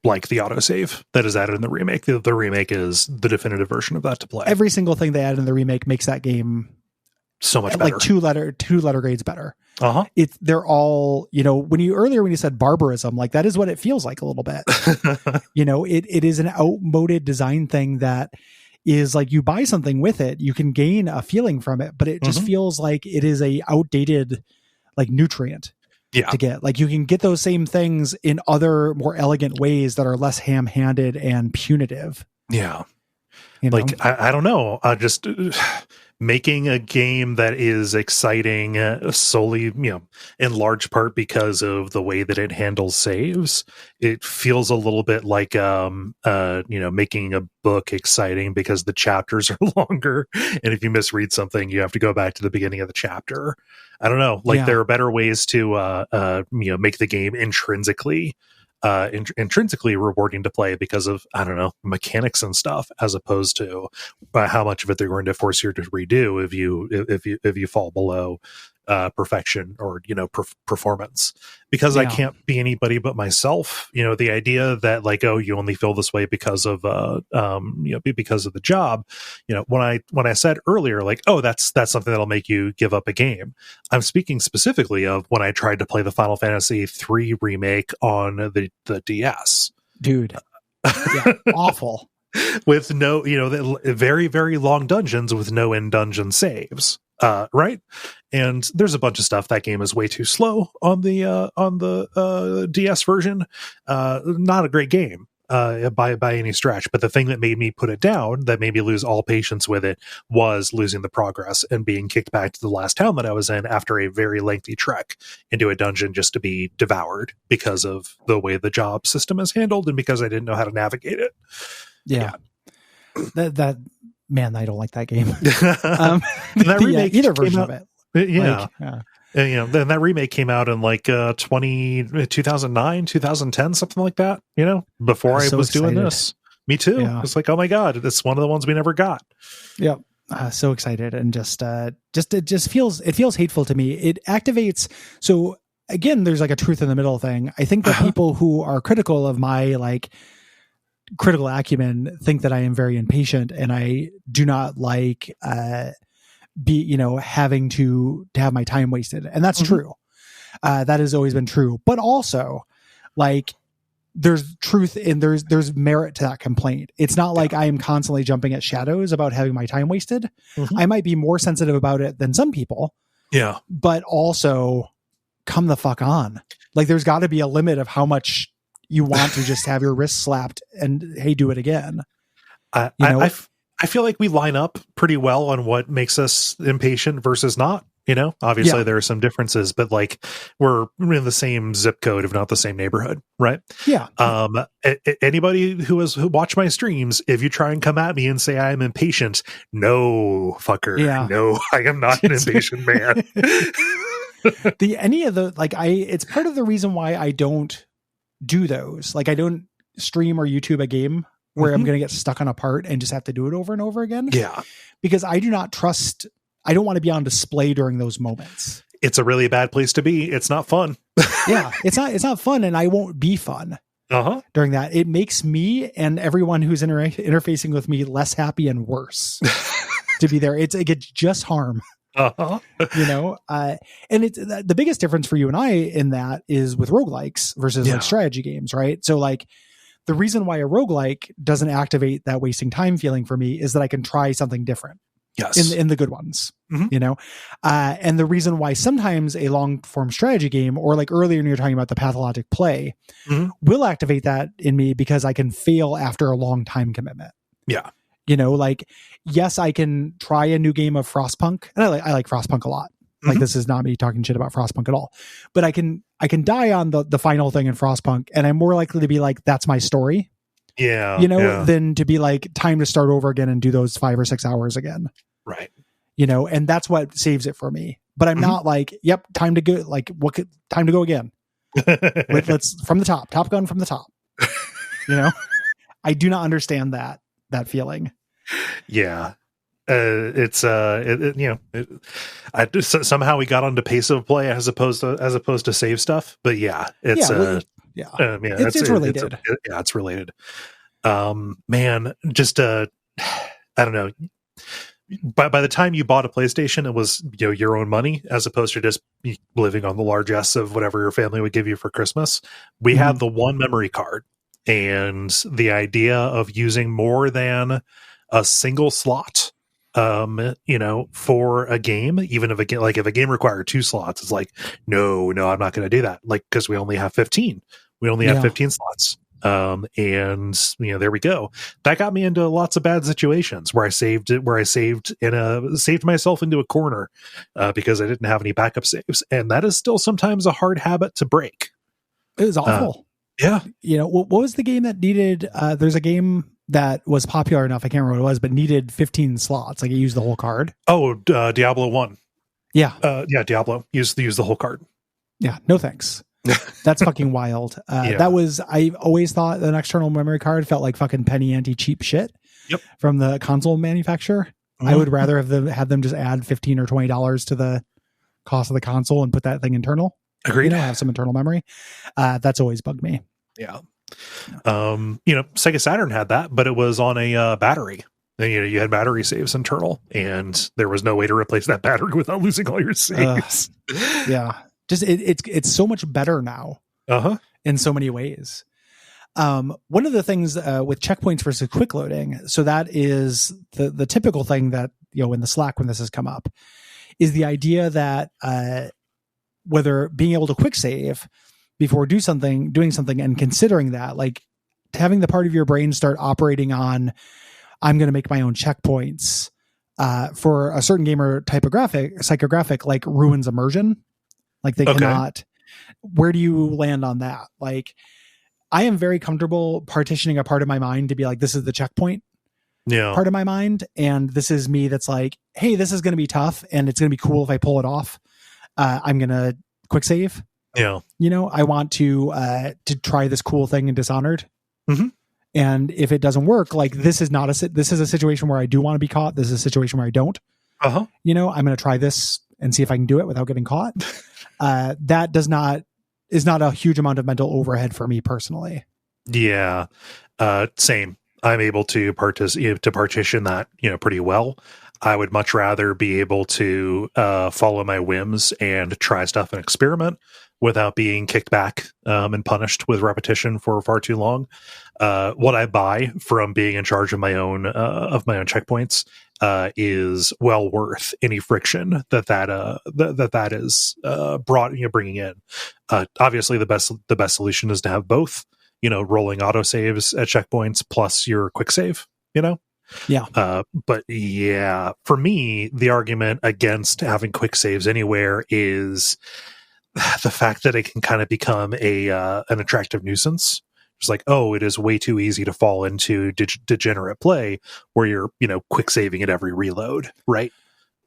Speaker 2: like the autosave that is added in the remake. The remake is the definitive version of that to play.
Speaker 1: Every single thing they add in the remake makes that game
Speaker 2: so much better.
Speaker 1: Like two letter grades better. They're all, when you said barbarism, like, that is what it feels like a little bit. It is an outmoded design thing that is like, you buy something with it, you can gain a feeling from it, but it just feels like it is a outdated like nutrient to get. Like, you can get those same things in other more elegant ways that are less ham-handed and punitive.
Speaker 2: Yeah. Like, I don't know. Just making a game that is exciting solely, in large part because of the way that it handles saves. It feels a little bit like, making a book exciting because the chapters are longer. And if you misread something, you have to go back to the beginning of the chapter. I don't know. Like, there are better ways to, make the game intrinsically rewarding to play because of, I don't know, mechanics and stuff, as opposed to how much of it they're going to force you to redo if you fall below perfection or performance. Because I can't be anybody but myself. The idea that like, oh, you only feel this way because of because of the job. When I said earlier, like, oh, that's something that'll make you give up a game, I'm speaking specifically of when I tried to play the Final Fantasy 3 remake on the DS.
Speaker 1: Dude, awful.
Speaker 2: With no, very, very long dungeons with no end dungeon saves. Right. And there's a bunch of stuff. That game is way too slow on the DS version. Not a great game by any stretch. But the thing that made me put it down, that made me lose all patience with it, was losing the progress and being kicked back to the last town that I was in after a very lengthy trek into a dungeon just to be devoured because of the way the job system is handled and because I didn't know how to navigate it.
Speaker 1: Yeah. That man, I don't like that game.
Speaker 2: That remake
Speaker 1: either version of it.
Speaker 2: Yeah. And then that remake came out in like 2009, 2010, something like that, before I was doing this. Me too.
Speaker 1: Yeah.
Speaker 2: It's like, oh my God, it's one of the ones we never got.
Speaker 1: Yep. So excited, and it feels hateful to me. It activates. So again, there's like a truth in the middle thing. I think that people who are critical of my like critical acumen think that I am very impatient, and I do not like having to have my time wasted. And that's true. That has always been true. But also, like, there's truth and there's merit to that complaint. It's not like I am constantly jumping at shadows about having my time wasted. I might be more sensitive about it than some people.
Speaker 2: Yeah.
Speaker 1: But also, come the fuck on. Like, there's got to be a limit of how much you want to just have your wrist slapped and, hey, do it again.
Speaker 2: I feel like we line up pretty well on what makes us impatient versus not. Obviously there are some differences, but like we're in the same zip code, if not the same neighborhood, right?
Speaker 1: Yeah.
Speaker 2: Anybody who watched my streams, if you try and come at me and say I am impatient, no, fucker. Yeah. No, I am not an impatient man.
Speaker 1: It's part of the reason why I don't do those. Like, I don't stream or YouTube a game where I'm going to get stuck on a part and just have to do it over and over again.
Speaker 2: Yeah.
Speaker 1: Because I don't want to be on display during those moments.
Speaker 2: It's a really bad place to be. It's not fun.
Speaker 1: Yeah, it's not fun, and I won't be fun during that. It makes me and everyone who's interfacing with me less happy and worse to be there. It's just harm. And it's the biggest difference for you and I in that is with roguelikes versus like strategy games, right? So like the reason why a roguelike doesn't activate that wasting time feeling for me is that I can try something different.
Speaker 2: Yes.
Speaker 1: In the good ones, and the reason why sometimes a long form strategy game, or like earlier when you're talking about the pathologic play, will activate that in me because I can fail after a long time commitment.
Speaker 2: Yeah.
Speaker 1: Like, yes, I can try a new game of Frostpunk, and I like Frostpunk a lot. Like, this is not me talking shit about Frostpunk at all, but I can die on the final thing in Frostpunk, and I'm more likely to be like, that's my story.
Speaker 2: Yeah.
Speaker 1: Than to be like, time to start over again and do those 5 or 6 hours again.
Speaker 2: Right.
Speaker 1: And that's what saves it for me. But I'm not like, yep, time to go. Like, time to go again. Let's from the top, Top Gun from the top. I do not understand that feeling.
Speaker 2: Yeah. Somehow we got onto pace of play as opposed to save stuff. But yeah, it's it's related. It's related. Man, just I don't know. By the time you bought a PlayStation, it was your own money as opposed to just living on the largesse of whatever your family would give you for Christmas. We had the one memory card, and the idea of using more than a single slot for a game, even if if a game required 2 slots, it's like, no, I'm not going to do that. Like, cause we only have 15, have 15 slots. And there we go. That got me into lots of bad situations where I saved myself into a corner, because I didn't have any backup saves. And that is still sometimes a hard habit to break.
Speaker 1: It was awful.
Speaker 2: Yeah.
Speaker 1: What was the game that needed, there's a game that was popular enough, I can't remember what it was, but needed 15 slots. Like, it used the whole card.
Speaker 2: Oh, Diablo 1.
Speaker 1: Yeah.
Speaker 2: Diablo used the whole card.
Speaker 1: Yeah. No, thanks. That's fucking wild. I always thought an external memory card felt like fucking penny ante cheap shit from the console manufacturer. I would rather have them just add $15 or $20 to the cost of the console and put that thing internal.
Speaker 2: Agreed.
Speaker 1: Have some internal memory. That's always bugged me.
Speaker 2: Yeah. Sega Saturn had that, but it was on a battery. And, you had battery saves internal, and there was no way to replace that battery without losing all your saves.
Speaker 1: Yeah. Just it's so much better now. In so many ways. One of the things with checkpoints versus quick loading, so that is the typical thing that in the Slack when this has come up, is the idea that whether being able to quick save before doing something and considering that, like, having the part of your brain start operating on, I'm going to make my own checkpoints for a certain game or psychographic, like, ruins immersion. Like, they cannot. Where do you land on that? Like, I am very comfortable partitioning a part of my mind to be like, this is the checkpoint part of my mind, and this is me that's like, hey, this is going to be tough, and it's going to be cool if I pull it off. I'm going to quick save.
Speaker 2: Yeah.
Speaker 1: I want to try this cool thing in Dishonored. And if it doesn't work, like this is a situation where I do want to be caught. This is a situation where I don't. You know, I'm going to try this and see if I can do it without getting caught. That is not a huge amount of mental overhead for me personally.
Speaker 2: Yeah. Same. I'm able to partition that, you know, pretty well. I would much rather be able to follow my whims and try stuff and experiment without being kicked back and punished with repetition for far too long. What I buy from being in charge of my own checkpoints is well worth any friction that is bringing in. Obviously, the best solution is to have both. You know, rolling autosaves at checkpoints plus your quick save. You know.
Speaker 1: Yeah.
Speaker 2: But yeah, for me, the argument against having quick saves anywhere is the fact that it can kind of become an attractive nuisance. It's like, oh, it is way too easy to fall into degenerate play where you're, you know, quick saving at every reload, right?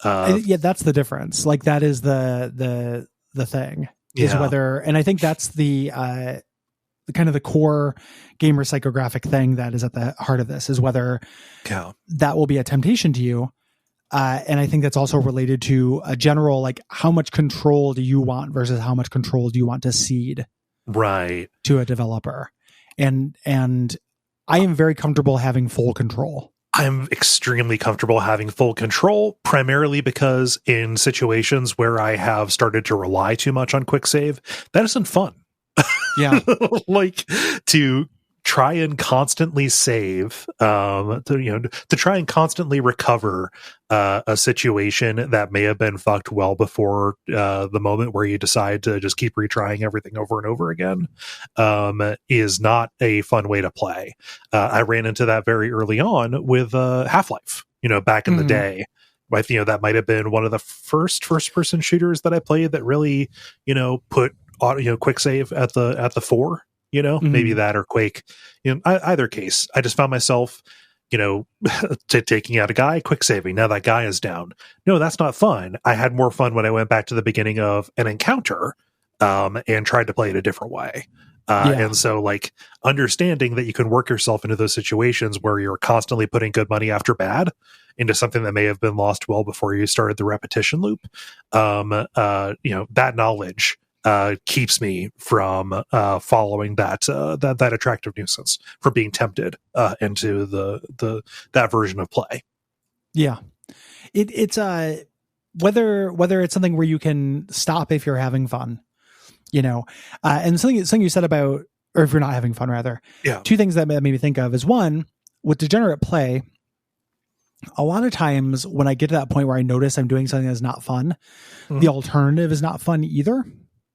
Speaker 1: Yeah, that's the difference. Like that is the thing is whether, and I think that's the kind of the core gamer psychographic thing that is at the heart of this is whether that will be a temptation to you. And I think that's also related to a general, like how much control do you want versus how much control do you want to cede to a developer? And I am very comfortable having full control.
Speaker 2: I'm extremely comfortable having full control, primarily because in situations where I have started to rely too much on quick save, that isn't fun.
Speaker 1: Yeah.
Speaker 2: Like to try and constantly save, to try and constantly recover a situation that may have been fucked well before the moment where you decide to just keep retrying everything over and over again, is not a fun way to play. I ran into that very early on with Half-Life, you know, back in the day. But, you know, that might have been one of the first-person shooters that I played that really, you know, put quick save at the fore, you know, maybe that or Quake. You know, either case, I just found myself, you know, taking out a guy, quick saving. Now that guy is down. No, that's not fun. I had more fun when I went back to the beginning of an encounter and tried to play it a different way. And so, like, understanding that you can work yourself into those situations where you're constantly putting good money after bad into something that may have been lost well before you started the repetition loop. You know, that knowledge keeps me from following that attractive nuisance, from being tempted into that version of play.
Speaker 1: Yeah, it's whether it's something where you can stop if you're having fun, you know, and something you said about, or if you're not having fun, rather.
Speaker 2: Yeah.
Speaker 1: Two things that made me think of is, one, with degenerate play, a lot of times when I get to that point where I notice I'm doing something that's not fun, the alternative is not fun either.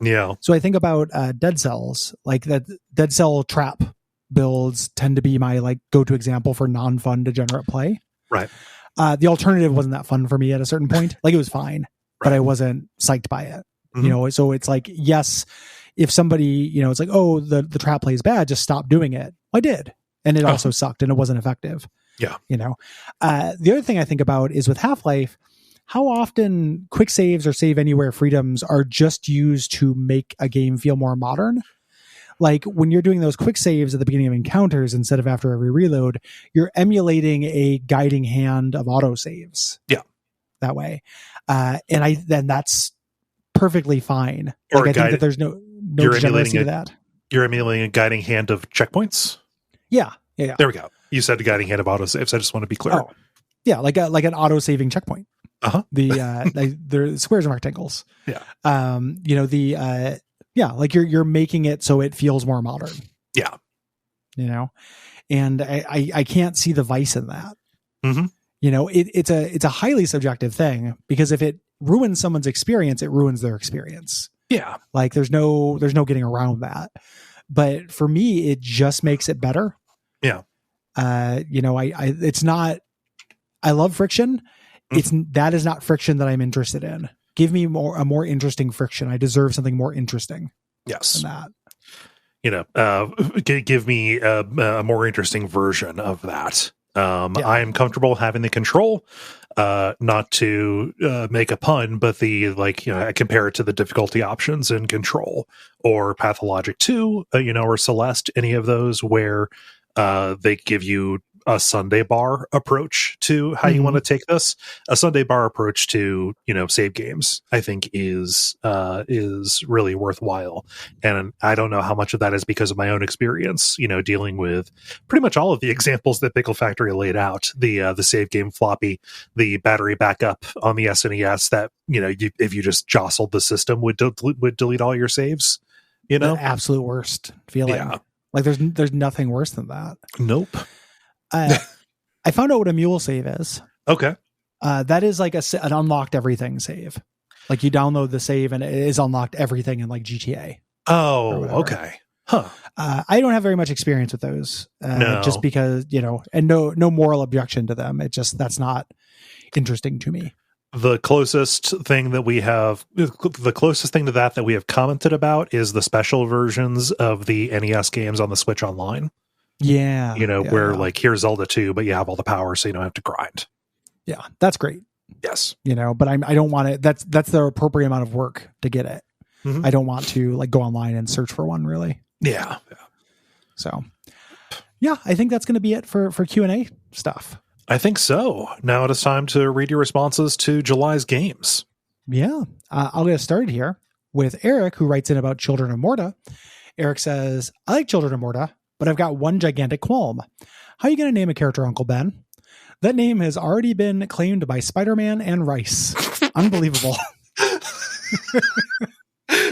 Speaker 2: Yeah.
Speaker 1: So I think about dead cells, like that dead cell trap builds tend to be my like go-to example for non-fun degenerate play.
Speaker 2: Right.
Speaker 1: The alternative wasn't that fun for me at a certain point. Like it was fine, but I wasn't psyched by it. You know, so it's like, yes, if somebody, you know, it's like, oh, the trap play is bad, just stop doing it. I did. And it also sucked and it wasn't effective.
Speaker 2: Yeah.
Speaker 1: You know, the other thing I think about is with Half-Life, how often quick saves or save anywhere freedoms are just used to make a game feel more modern. Like when you're doing those quick saves at the beginning of encounters instead of after every reload, you're emulating a guiding hand of autosaves.
Speaker 2: Yeah.
Speaker 1: That way. Then that's perfectly fine.
Speaker 2: Or
Speaker 1: like I think that there's no degeneracy to that.
Speaker 2: You're emulating a guiding hand of checkpoints?
Speaker 1: Yeah.
Speaker 2: There we go. You said a guiding hand of autosaves. I just want to be clear.
Speaker 1: Oh. Yeah, like an auto-saving checkpoint. The squares and rectangles.
Speaker 2: Yeah.
Speaker 1: You know, like you're making it so it feels more modern.
Speaker 2: Yeah.
Speaker 1: You know, and I can't see the vice in that. You know, it's a highly subjective thing, because if it ruins someone's experience, it ruins their experience.
Speaker 2: Yeah.
Speaker 1: Like there's no getting around that. But for me, it just makes it better.
Speaker 2: Yeah.
Speaker 1: You know, it's not, I love friction. That is not friction that I'm interested in. Give me a more interesting friction. I deserve something more interesting.
Speaker 2: Yes.
Speaker 1: Than that.
Speaker 2: You know, give me a more interesting version of that. I am comfortable having the control, not to make a pun, but I compare it to the difficulty options in Control or Pathologic 2, or Celeste, any of those where They give you a Sunday bar approach to how you want to take this. A Sunday bar approach to, save games, I think is really worthwhile. And I don't know how much of that is because of my own experience, dealing with pretty much all of the examples that Pickle Factory laid out, the save game floppy, the battery backup on the SNES that, if you just jostled the system would delete all your saves,
Speaker 1: The absolute worst feeling.
Speaker 2: Yeah.
Speaker 1: Like there's nothing worse than that.
Speaker 2: Nope.
Speaker 1: I found out what a mule save is.
Speaker 2: Okay.
Speaker 1: That is like an unlocked everything save. Like you download the save and it is unlocked everything in like GTA.
Speaker 2: Oh, okay. Huh.
Speaker 1: I don't have very much experience with those.
Speaker 2: No.
Speaker 1: Just because, and no moral objection to them. That's not interesting to me.
Speaker 2: The closest thing to that we have commented about is the special versions of the NES games on the Switch Online.
Speaker 1: Yeah.
Speaker 2: Where like here's Zelda 2, but you have all the power so you don't have to grind.
Speaker 1: Yeah, that's great.
Speaker 2: Yes.
Speaker 1: But I don't want it. That's the appropriate amount of work to get it. Mm-hmm. I don't want to like go online and search for one really.
Speaker 2: Yeah.
Speaker 1: So yeah, I think that's going to be it for Q&A stuff.
Speaker 2: I think so. Now it is time to read your responses to July's games.
Speaker 1: Yeah. I'll get started here with Eric, who writes in about Children of Morta. Eric says, I like Children of Morta, but I've got one gigantic qualm. How are you going to name a character, Uncle Ben? That name has already been claimed by Spider-Man and Rice. Unbelievable.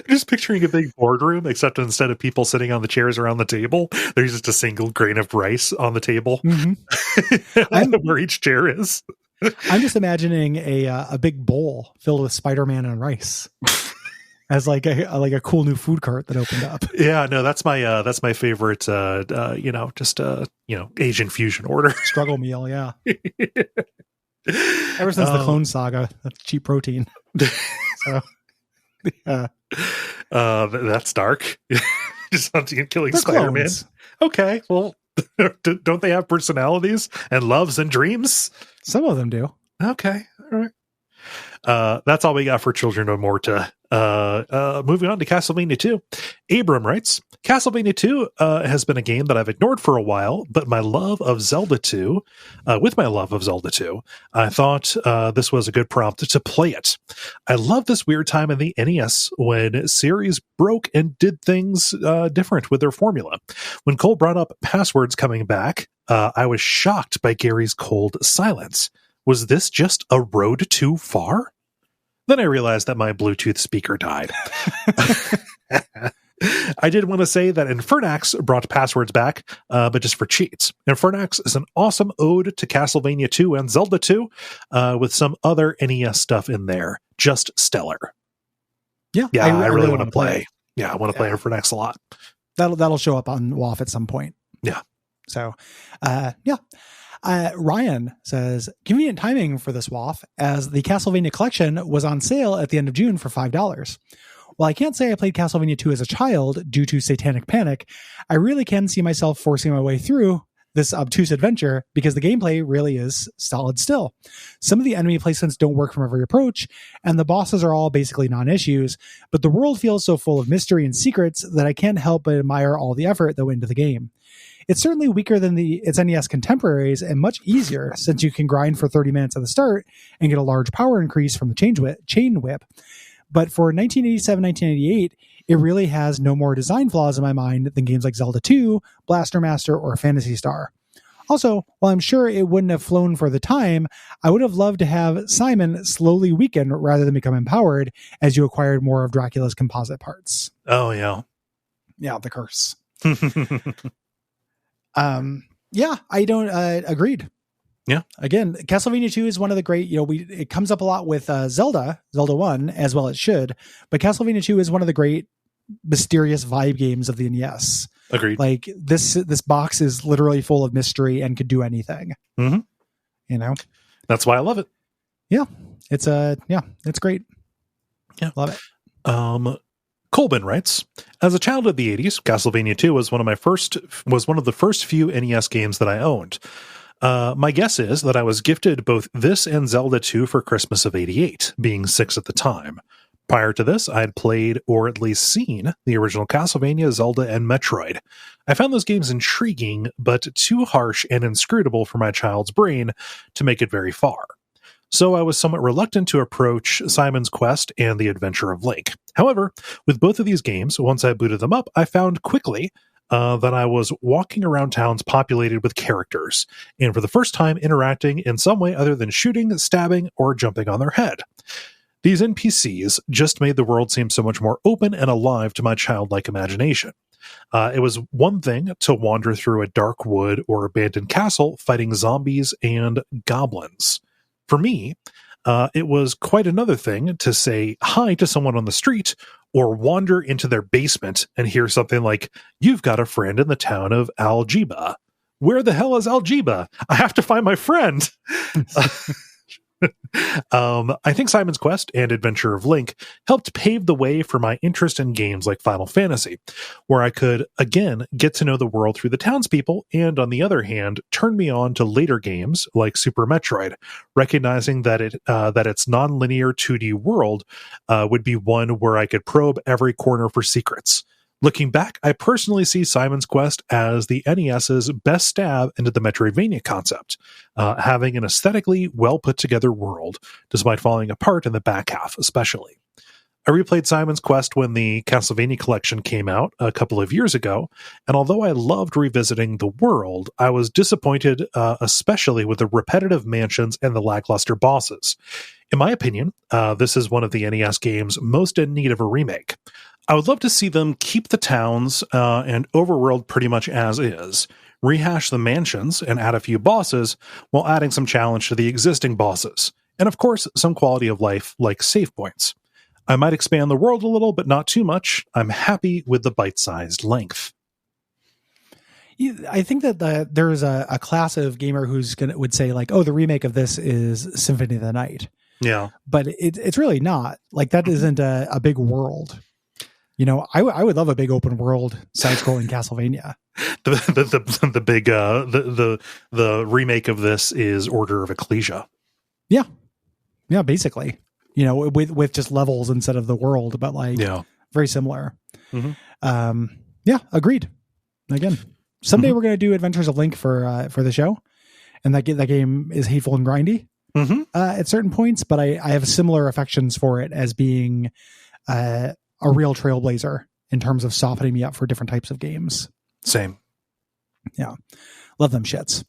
Speaker 2: Just picturing a big boardroom, except instead of people sitting on the chairs around the table, there's just a single grain of rice on the table. Mm-hmm. Where each chair is.
Speaker 1: I'm just imagining a big bowl filled with Spider-Man and Rice. As like a cool new food cart that opened up.
Speaker 2: Yeah, no, that's my favorite. Asian fusion order
Speaker 1: struggle meal. Yeah. Ever since the Clone Saga, that's cheap protein. So, yeah.
Speaker 2: That's dark. Just hunting and killing
Speaker 1: They're
Speaker 2: Spider-Man.
Speaker 1: Clones.
Speaker 2: Okay, well, don't they have personalities and loves and dreams?
Speaker 1: Some of them do.
Speaker 2: Okay, all right. That's all we got for Children of Morta. Moving on to Castlevania 2. Abram writes, Castlevania 2 has been a game that I've ignored for a while, but with my love of Zelda 2, I thought this was a good prompt to play it. I love this weird time in the NES when series broke and did things different with their formula. When Cole brought up passwords coming back, I was shocked by Gary's cold silence. Was this just a road too far? Then I realized that my Bluetooth speaker died. I did want to say that Infernax brought passwords back, but just for cheats. Infernax is an awesome ode to Castlevania 2 and Zelda 2, with some other NES stuff in there. Just stellar.
Speaker 1: Yeah,
Speaker 2: I really want to play. Yeah, I want to play Infernax a lot.
Speaker 1: That'll show up on WAF at some point.
Speaker 2: Yeah.
Speaker 1: So, yeah. Ryan says, convenient timing for this WAF, as the Castlevania collection was on sale at the end of June for $5. While I can't say I played Castlevania 2 as a child due to Satanic Panic, I really can see myself forcing my way through this obtuse adventure because the gameplay really is solid still. Some of the enemy placements don't work from every approach, and the bosses are all basically non-issues, but the world feels so full of mystery and secrets that I can't help but admire all the effort that went into the game. It's certainly weaker than its NES contemporaries and much easier since you can grind for 30 minutes at the start and get a large power increase from the chain whip. But for 1987-1988, it really has no more design flaws in my mind than games like Zelda 2, Blaster Master, or Phantasy Star. Also, while I'm sure it wouldn't have flown for the time, I would have loved to have Simon slowly weaken rather than become empowered as you acquired more of Dracula's composite parts.
Speaker 2: Oh, yeah.
Speaker 1: Yeah, the curse. Yeah, I don't agreed.
Speaker 2: Yeah.
Speaker 1: Again, Castlevania 2 is one of the great, it comes up a lot with Zelda 1 as well it should, but Castlevania 2 is one of the great mysterious vibe games of the NES.
Speaker 2: Agreed.
Speaker 1: Like this box is literally full of mystery and could do anything.
Speaker 2: Mm-hmm. That's why I love it.
Speaker 1: Yeah. It's great.
Speaker 2: Yeah.
Speaker 1: Love it.
Speaker 2: Colbin writes, as a child of the 80s, Castlevania 2 was one of the first few NES games that I owned. My guess is that I was gifted both this and Zelda 2 for Christmas of '88, being 6 at the time. Prior to this, I had played or at least seen the original Castlevania, Zelda, and Metroid. I found those games intriguing, but too harsh and inscrutable for my child's brain to make it very far. So I was somewhat reluctant to approach Simon's Quest and The Adventure of Link. However, with both of these games, once I booted them up, I found quickly that I was walking around towns populated with characters, and for the first time interacting in some way other than shooting, stabbing, or jumping on their head. These NPCs just made the world seem so much more open and alive to my childlike imagination. It was one thing to wander through a dark wood or abandoned castle fighting zombies and goblins. For me, it was quite another thing to say hi to someone on the street or wander into their basement and hear something like, "You've got a friend in the town of Algeba." Where the hell is Algeba? I have to find my friend. I think Simon's Quest and Adventure of Link helped pave the way for my interest in games like Final Fantasy, where I could, again, get to know the world through the townspeople, and on the other hand, turn me on to later games like Super Metroid, recognizing that its non-linear 2D world would be one where I could probe every corner for secrets. Looking back, I personally see Simon's Quest as the NES's best stab into the Metroidvania concept, having an aesthetically well-put-together world, despite falling apart in the back half especially. I replayed Simon's Quest when the Castlevania collection came out a couple of years ago, and although I loved revisiting the world, I was disappointed, especially with the repetitive mansions and the lackluster bosses. In my opinion, this is one of the NES games most in need of a remake. I would love to see them keep the towns and overworld pretty much as is, rehash the mansions and add a few bosses while adding some challenge to the existing bosses, and of course some quality of life like save points. I might expand the world a little, but not too much. I'm happy with the bite-sized length.
Speaker 1: I think that there's a class of gamer would say like, oh, the remake of this is Symphony of the Night.
Speaker 2: Yeah.
Speaker 1: But it's really not. Like, that isn't a big world. You know, I would love a big open world side-scrolling Castlevania.
Speaker 2: The big the remake of this is Order of Ecclesia.
Speaker 1: Yeah, basically. You know, with just levels instead of the world, but like very similar. Mm-hmm. Yeah, agreed. Again, someday we're going to do Adventures of Link for the show, and that game is hateful and grindy at certain points, but I have similar affections for it as being a real trailblazer in terms of softening me up for different types of games.
Speaker 2: Same.
Speaker 1: Yeah. Love them shits.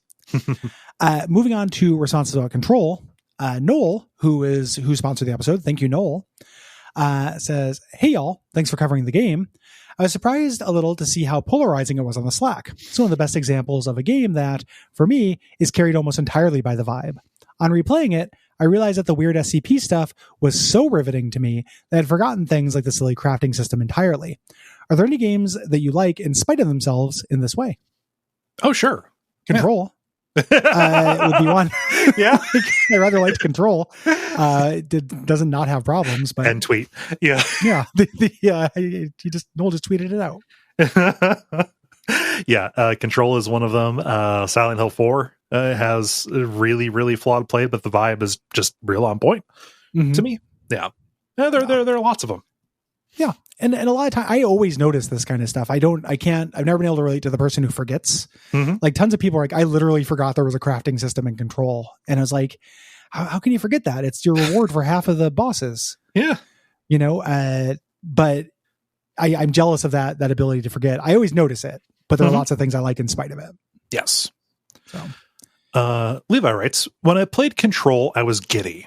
Speaker 1: Moving on to responses about Control. Noel, who sponsored the episode, thank you, Noel, says, "Hey y'all, thanks for covering the game. I was surprised a little to see how polarizing it was on the Slack. It's one of the best examples of a game that, for me, is carried almost entirely by the vibe. On replaying it, I realized that the weird SCP stuff was so riveting to me that I had forgotten things like the silly crafting system entirely. Are there any games that you like in spite of themselves in this way?"
Speaker 2: Oh, sure.
Speaker 1: Control. Would be one.
Speaker 2: Yeah.
Speaker 1: I rather liked Control. Doesn't not have problems, but
Speaker 2: and tweet. Yeah.
Speaker 1: Yeah. Noel just tweeted it out.
Speaker 2: Yeah. Control is one of them. Silent Hill 4 has a really, really flawed play, but the vibe is just real on point to me. Yeah. There are lots of them.
Speaker 1: Yeah. And a lot of time I always notice this kind of stuff. I've never been able to relate to the person who forgets. Like, tons of people are like, I literally forgot there was a crafting system in Control. And I was like, how can you forget that? It's your reward for half of the bosses.
Speaker 2: Yeah.
Speaker 1: You know, but I'm jealous of that ability to forget. I always notice it, but there are lots of things I like in spite of it.
Speaker 2: Yes.
Speaker 1: So
Speaker 2: Levi writes, "When I played Control, I was giddy.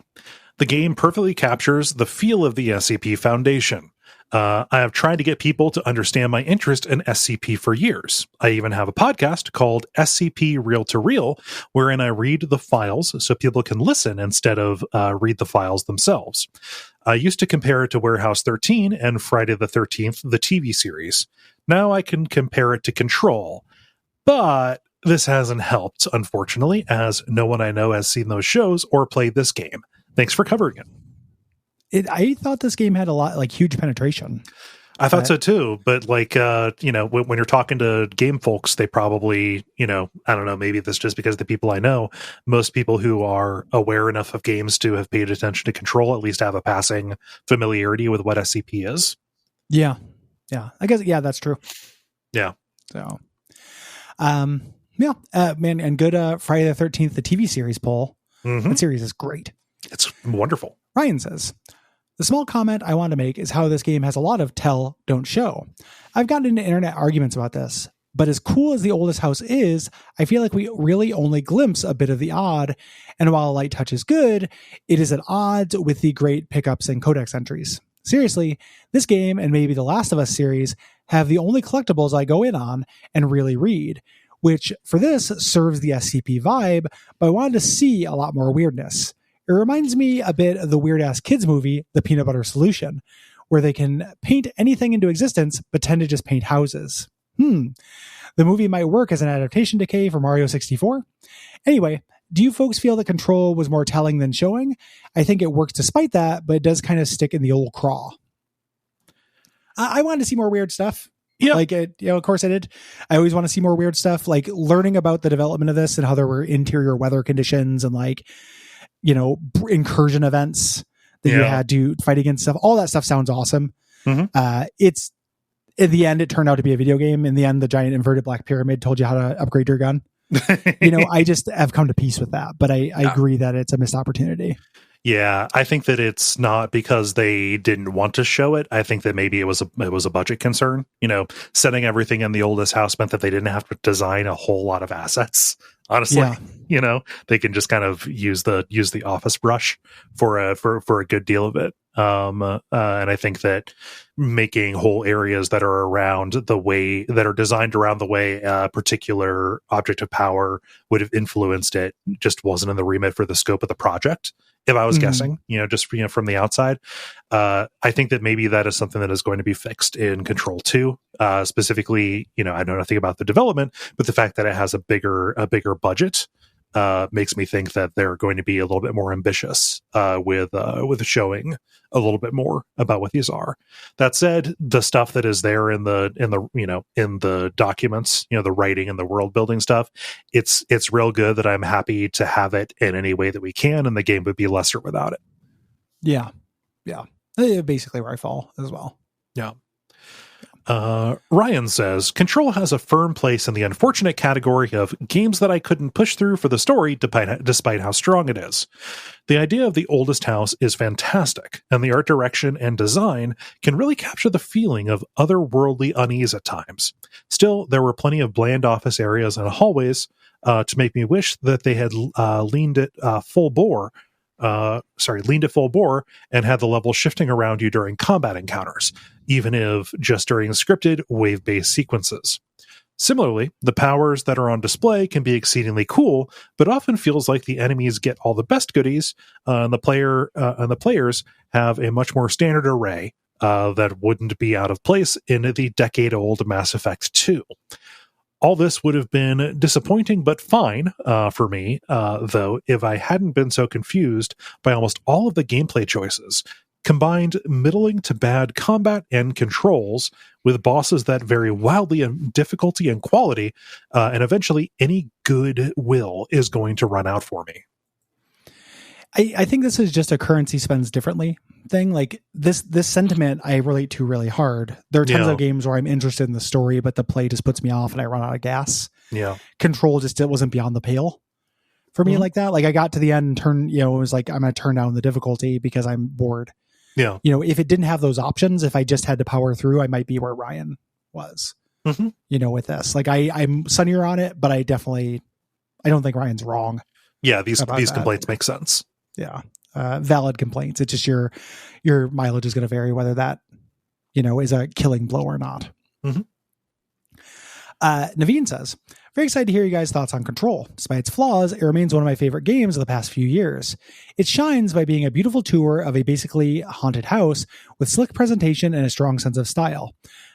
Speaker 2: The game perfectly captures the feel of the SCP Foundation. I have tried to get people to understand my interest in SCP for years. I even have a podcast called SCP Reel to Reel, wherein I read the files so people can listen instead of read the files themselves. I used to compare it to Warehouse 13 and Friday the 13th, the TV series. Now I can compare it to Control. But this hasn't helped, unfortunately, as no one I know has seen those shows or played this game. Thanks for covering it."
Speaker 1: I thought this game had a lot, like, huge penetration.
Speaker 2: I thought so too, but like, when you're talking to game folks, they probably, I don't know, maybe that's just because the people I know, most people who are aware enough of games to have paid attention to Control at least have a passing familiarity with what SCP is.
Speaker 1: Yeah. I guess, that's true.
Speaker 2: Yeah.
Speaker 1: So, man, and good Friday the 13th, the TV series poll.
Speaker 2: Mm-hmm.
Speaker 1: That series is great.
Speaker 2: It's wonderful.
Speaker 1: Ryan says, the small comment I want to make is how this game has a lot of tell, don't show. I've gotten into internet arguments about this, but as cool as the oldest house is, I feel like we really only glimpse a bit of the odd, and while a light touch is good, it is at odds with the great pickups and codex entries. Seriously, this game and maybe the Last of Us series have the only collectibles I go in on and really read, which for this serves the SCP vibe, but I wanted to see a lot more weirdness. It reminds me a bit of the weird-ass kids movie, The Peanut Butter Solution, where they can paint anything into existence but tend to just paint houses. The movie might work as an adaptation decay for Mario 64. Anyway, do you folks feel that Control was more telling than showing? I think it works despite that, but it does kind of stick in the old craw. I wanted to see more weird stuff. Yeah. Of course I did. I always want to see more weird stuff, like learning about the development of this and how there were interior weather conditions and incursion events that you had to fight against stuff. All that stuff sounds awesome. Mm-hmm. It's in the end, it turned out to be a video game. In the end, the giant inverted black pyramid told you how to upgrade your gun. I just have come to peace with that, but I agree that it's a missed opportunity.
Speaker 2: Yeah, I think that it's not because they didn't want to show it. I think that maybe it was a budget concern. Setting everything in the oldest house meant that they didn't have to design a whole lot of assets. Honestly, they can just kind of use the office brush for a good deal of it. And I think that making whole areas that are designed around the way a particular object of power would have influenced it just wasn't in the remit for the scope of the project. If I was guessing, just from the outside, I think that maybe that is something that is going to be fixed in Control 2. Specifically, I know nothing about the development, but the fact that it has a bigger budget makes me think that they're going to be a little bit more ambitious with showing a little bit more about what these are. That said, the stuff that is there in the documents, the writing and the world building stuff, it's real good that I'm happy to have it in any way that we can, and the game would be lesser without it. Yeah.
Speaker 1: Basically where I fall as well.
Speaker 2: Yeah. Ryan says, Control has a firm place in the unfortunate category of games that I couldn't push through for the story despite how strong it is. The idea of the oldest house is fantastic, and the art direction and design can really capture the feeling of otherworldly unease at times. Still, there were plenty of bland office areas and hallways to make me wish that they had leaned it full bore and had the level shifting around you during combat encounters, even if just during scripted wave-based sequences. Similarly, the powers that are on display can be exceedingly cool, but often feels like the enemies get all the best goodies, and the players have a much more standard array that wouldn't be out of place in the decade-old Mass Effect 2. All this would have been disappointing, but fine for me, though, if I hadn't been so confused by almost all of the gameplay choices. Combined middling to bad combat and controls with bosses that vary wildly in difficulty and quality, and eventually any good will is going to run out for me.
Speaker 1: I think this is just a currency spends differently thing. Like this sentiment I relate to really hard. There are tons of games where I'm interested in the story, but the play just puts me off and I run out of gas.
Speaker 2: Yeah.
Speaker 1: Control just wasn't beyond the pale for me like that. Like I got to the end and it was like, I'm going to turn down the difficulty because I'm bored.
Speaker 2: Yeah.
Speaker 1: If it didn't have those options, if I just had to power through, I might be where Ryan was, with this. Like I'm sunnier on it, but I don't think Ryan's wrong.
Speaker 2: Yeah. These complaints make sense.
Speaker 1: Yeah. Valid complaints. It's just your mileage is going to vary whether that, is a killing blow or not. Mm-hmm. Naveen says, very excited to hear you guys' thoughts on Control. Despite its flaws, it remains one of my favorite games of the past few years. It shines by being a beautiful tour of a basically haunted house with slick presentation and a strong sense of style.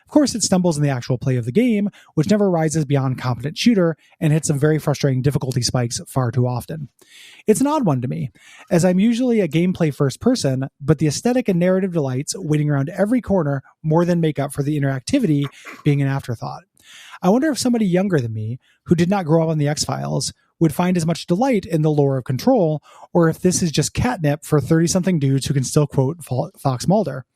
Speaker 1: Of course, it stumbles in the actual play of the game, which never rises beyond competent shooter and hits some very frustrating difficulty spikes far too often. It's an odd one to me, as I'm usually a gameplay first person, but the aesthetic and narrative delights waiting around every corner more than make up for the interactivity being an afterthought. I wonder if somebody younger than me, who did not grow up on the X-Files, would find as much delight in the lore of Control, or if this is just catnip for 30-something dudes who can still quote Fox Mulder.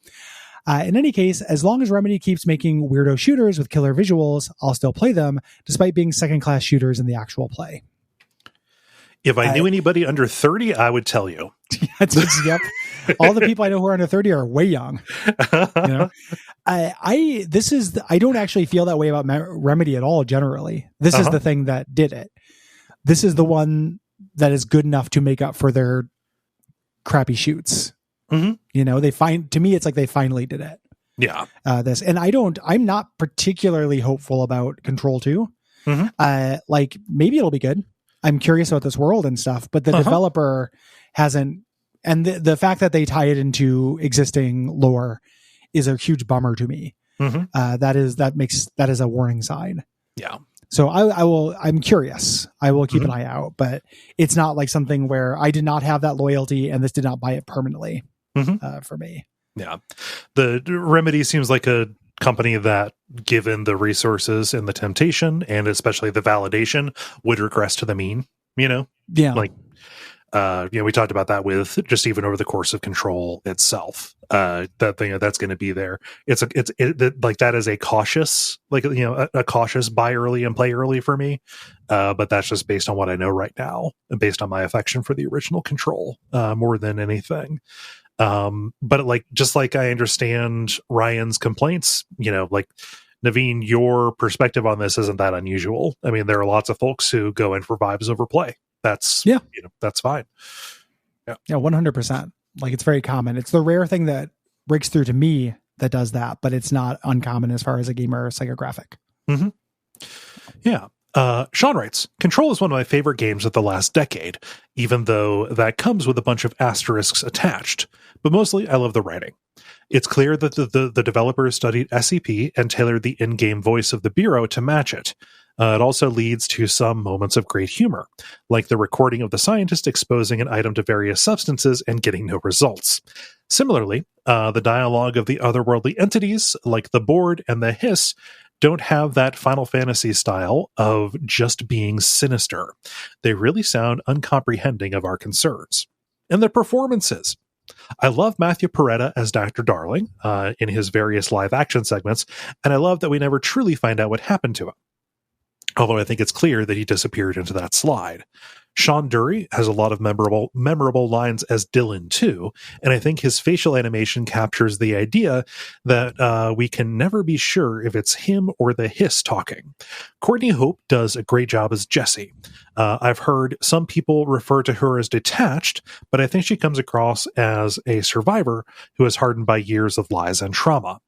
Speaker 1: In any case, as long as Remedy keeps making weirdo shooters with killer visuals, I'll still play them, despite being second-class shooters in the actual play.
Speaker 2: If I knew anybody under 30, I would tell you.
Speaker 1: Yep. All the people I know who are under 30 are way young. You know? I don't actually feel that way about Remedy at all, generally. This is the thing that did it. This is the one that is good enough to make up for their crappy shoots. Mm-hmm. You know, to me, it's like they finally did it.
Speaker 2: Yeah.
Speaker 1: I'm not particularly hopeful about Control 2. Mm-hmm. Like maybe it'll be good. I'm curious about this world and stuff, but the developer hasn't, and the fact that they tie it into existing lore is a huge bummer to me. Mm-hmm. That is a warning sign.
Speaker 2: Yeah.
Speaker 1: So I'm curious. I will keep an eye out, but it's not like something where I did not have that loyalty and this did not buy it permanently for me.
Speaker 2: Yeah. The Remedy seems like a company that, given the resources and the temptation and especially the validation, would regress to the mean, you know?
Speaker 1: Yeah.
Speaker 2: Like, we talked about that with just even over the course of Control itself. That thing that's going to be there. It's like that is a cautious, like, you know, a cautious buy early and play early for me. But that's just based on what I know right now and based on my affection for the original Control, more than anything. But like, just like I understand Ryan's complaints, you know, like, Naveen, your perspective on this isn't that unusual. I mean, there are lots of folks who go in for vibes over play. That's that's fine.
Speaker 1: Yeah, 100%. Like, it's very common. It's the rare thing that breaks through to me that does that, but it's not uncommon as far as a gamer psychographic.
Speaker 2: Mm-hmm. Yeah. Sean writes, Control is one of my favorite games of the last decade, even though that comes with a bunch of asterisks attached. But mostly, I love the writing. It's clear that the developers studied SCP and tailored the in-game voice of the Bureau to match it. It also leads to some moments of great humor, like the recording of the scientist exposing an item to various substances and getting no results. Similarly, the dialogue of the otherworldly entities, like the Board and the Hiss, don't have that Final Fantasy style of just being sinister. They really sound uncomprehending of our concerns. And the performances. I love Matthew Peretta as Dr. Darling in his various live action segments, and I love that we never truly find out what happened to him. Although I think it's clear that he disappeared into that slide. Sean Dury has a lot of memorable lines as Dylan too, and I think his facial animation captures the idea that we can never be sure if it's him or the Hiss talking. Courtney Hope does a great job as Jessie. I've heard some people refer to her as detached, but I think she comes across as a survivor who is hardened by years of lies and trauma.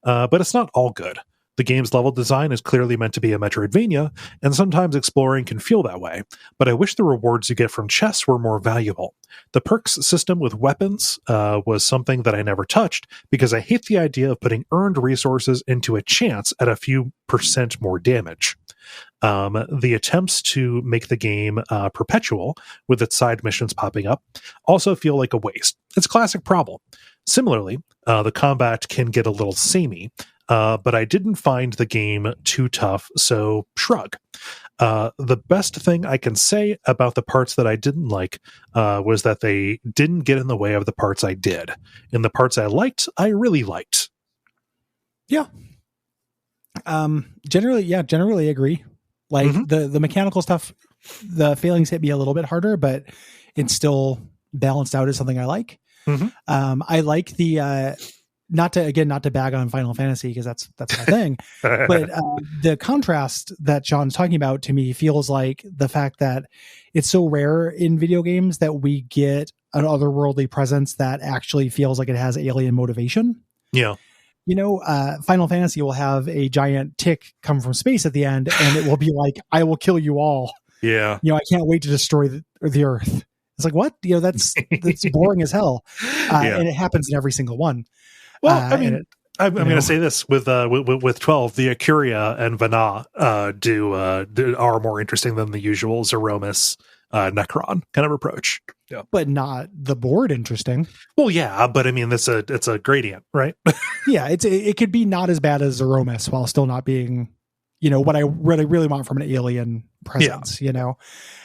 Speaker 2: But it's not all good. The game's level design is clearly meant to be a Metroidvania, and sometimes exploring can feel that way, but I wish the rewards you get from chests were more valuable. The perks system with weapons was something that I never touched, because I hate the idea of putting earned resources into a chance at a few % more damage. The attempts to make the game perpetual, with its side missions popping up, also feel like a waste. It's a classic problem. Similarly, the combat can get a little samey, but I didn't find the game too tough, so shrug. The best thing I can say about the parts that I didn't like was that they didn't get in the way of the parts I did. And the parts I liked, I really liked.
Speaker 1: Yeah. Generally agree. Like the mechanical stuff, the failings hit me a little bit harder, but it's still balanced out as something I like. I like the not to bag on Final Fantasy, because that's my thing, but the contrast that John's talking about to me feels like the fact that it's so rare in video games that we get an otherworldly presence that actually feels like it has alien motivation.
Speaker 2: Yeah.
Speaker 1: You know, Final Fantasy will have a giant tick come from space at the end, and it will be like, I will kill you all.
Speaker 2: Yeah.
Speaker 1: You know, I can't wait to destroy the Earth. It's like, what? You know, that's boring as hell. And it happens in every single one.
Speaker 2: Well, I mean, I'm going to say this with 12, the Acuria and Vana are more interesting than the usual Zeromus Necron kind of approach. Yeah,
Speaker 1: but not the board interesting.
Speaker 2: Well, yeah, but I mean, it's a gradient, right?
Speaker 1: Yeah, it could be not as bad as Zeromus while still not being, what I really want from an alien presence.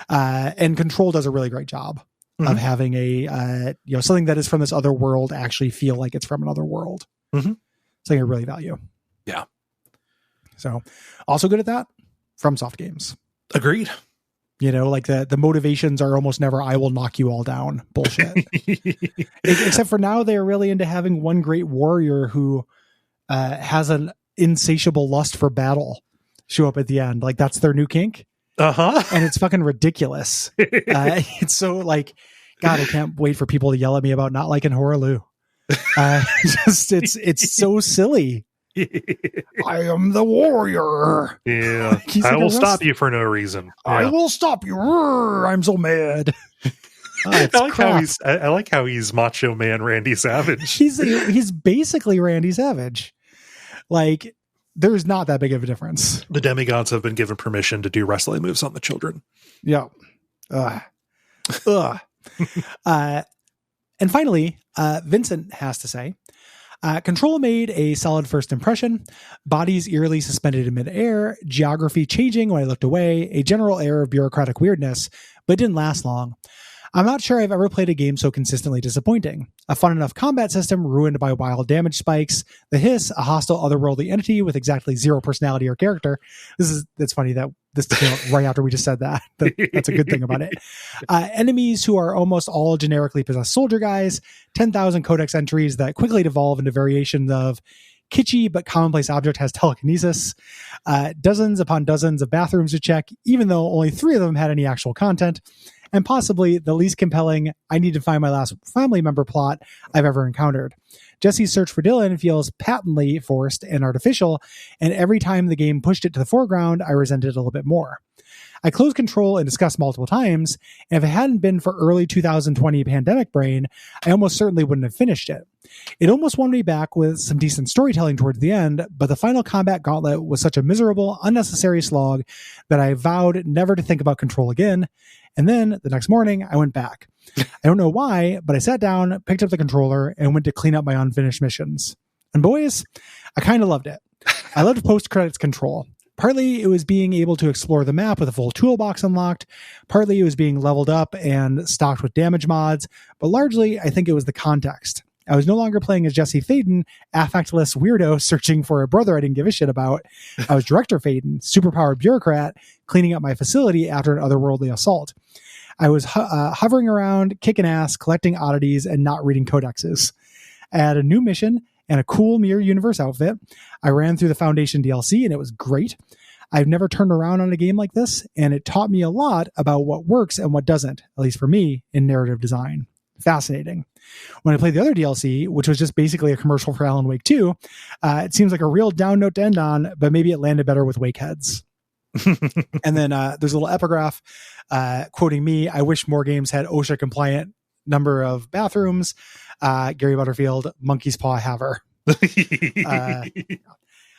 Speaker 1: And Control does a really great job of having a something that is from this other world actually feel like it's from another world. Something I really value.
Speaker 2: Yeah.
Speaker 1: So also good at that from Soft Games.
Speaker 2: Agreed.
Speaker 1: Like the motivations are almost never, I will knock you all down bullshit. Except for now, they're really into having one great warrior who has an insatiable lust for battle show up at the end. Like that's their new kink. And it's fucking ridiculous. It's so like, God, I can't wait for people to yell at me about not liking Horaloo. It's so silly. I am the warrior.
Speaker 2: Yeah. I will stop you for no reason. Yeah.
Speaker 1: I will stop you. I'm so mad.
Speaker 2: I like how he's Macho Man Randy Savage.
Speaker 1: He's basically Randy Savage. Like there's not that big of a difference.
Speaker 2: The demigods have been given permission to do wrestling moves on the children.
Speaker 1: Yeah. And finally, Vincent has to say, Control made a solid first impression. Bodies eerily suspended in midair, geography changing when I looked away, a general air of bureaucratic weirdness, but it didn't last long. I'm not sure I've ever played a game so consistently disappointing. A fun enough combat system ruined by wild damage spikes, the hiss, a hostile otherworldly entity with exactly zero personality or character. That's funny that this came out right after we just said that. That's a good thing about it. Enemies who are almost all generically possessed soldier guys, 10,000 codex entries that quickly devolve into variations of kitschy but commonplace object has telekinesis, dozens upon dozens of bathrooms to check, even though only 3 of them had any actual content, and possibly the least compelling I need to find my last family member plot I've ever encountered. Jesse's search for Dylan feels patently forced and artificial, and every time the game pushed it to the foreground, I resented it a little bit more. I closed Control and discussed multiple times, and if it hadn't been for early 2020 pandemic brain, I almost certainly wouldn't have finished it. It almost won me back with some decent storytelling towards the end, but the final combat gauntlet was such a miserable, unnecessary slog that I vowed never to think about Control again. And then the next morning, I went back. I don't know why, but I sat down, picked up the controller, and went to clean up my unfinished missions. And boys, I kind of loved it. I loved post-credits Control. Partly it was being able to explore the map with a full toolbox unlocked. Partly it was being leveled up and stocked with damage mods. But largely, I think it was the context. I was no longer playing as Jesse Faden, affectless weirdo searching for a brother I didn't give a shit about. I was Director Faden, superpowered bureaucrat, cleaning up my facility after an otherworldly assault. I was hovering around, kicking ass, collecting oddities, and not reading codexes. I had a new mission and a cool Mirror Universe outfit. I ran through the Foundation DLC, and it was great. I've never turned around on a game like this, and it taught me a lot about what works and what doesn't, at least for me, in narrative design. Fascinating. When I played the other DLC, which was just basically a commercial for Alan Wake 2, it seems like a real down note to end on, but maybe it landed better with Wake heads. And then there's a little epigraph quoting me, I wish more games had OSHA compliant number of bathrooms. Gary Butterfield, Monkey's Paw Haver.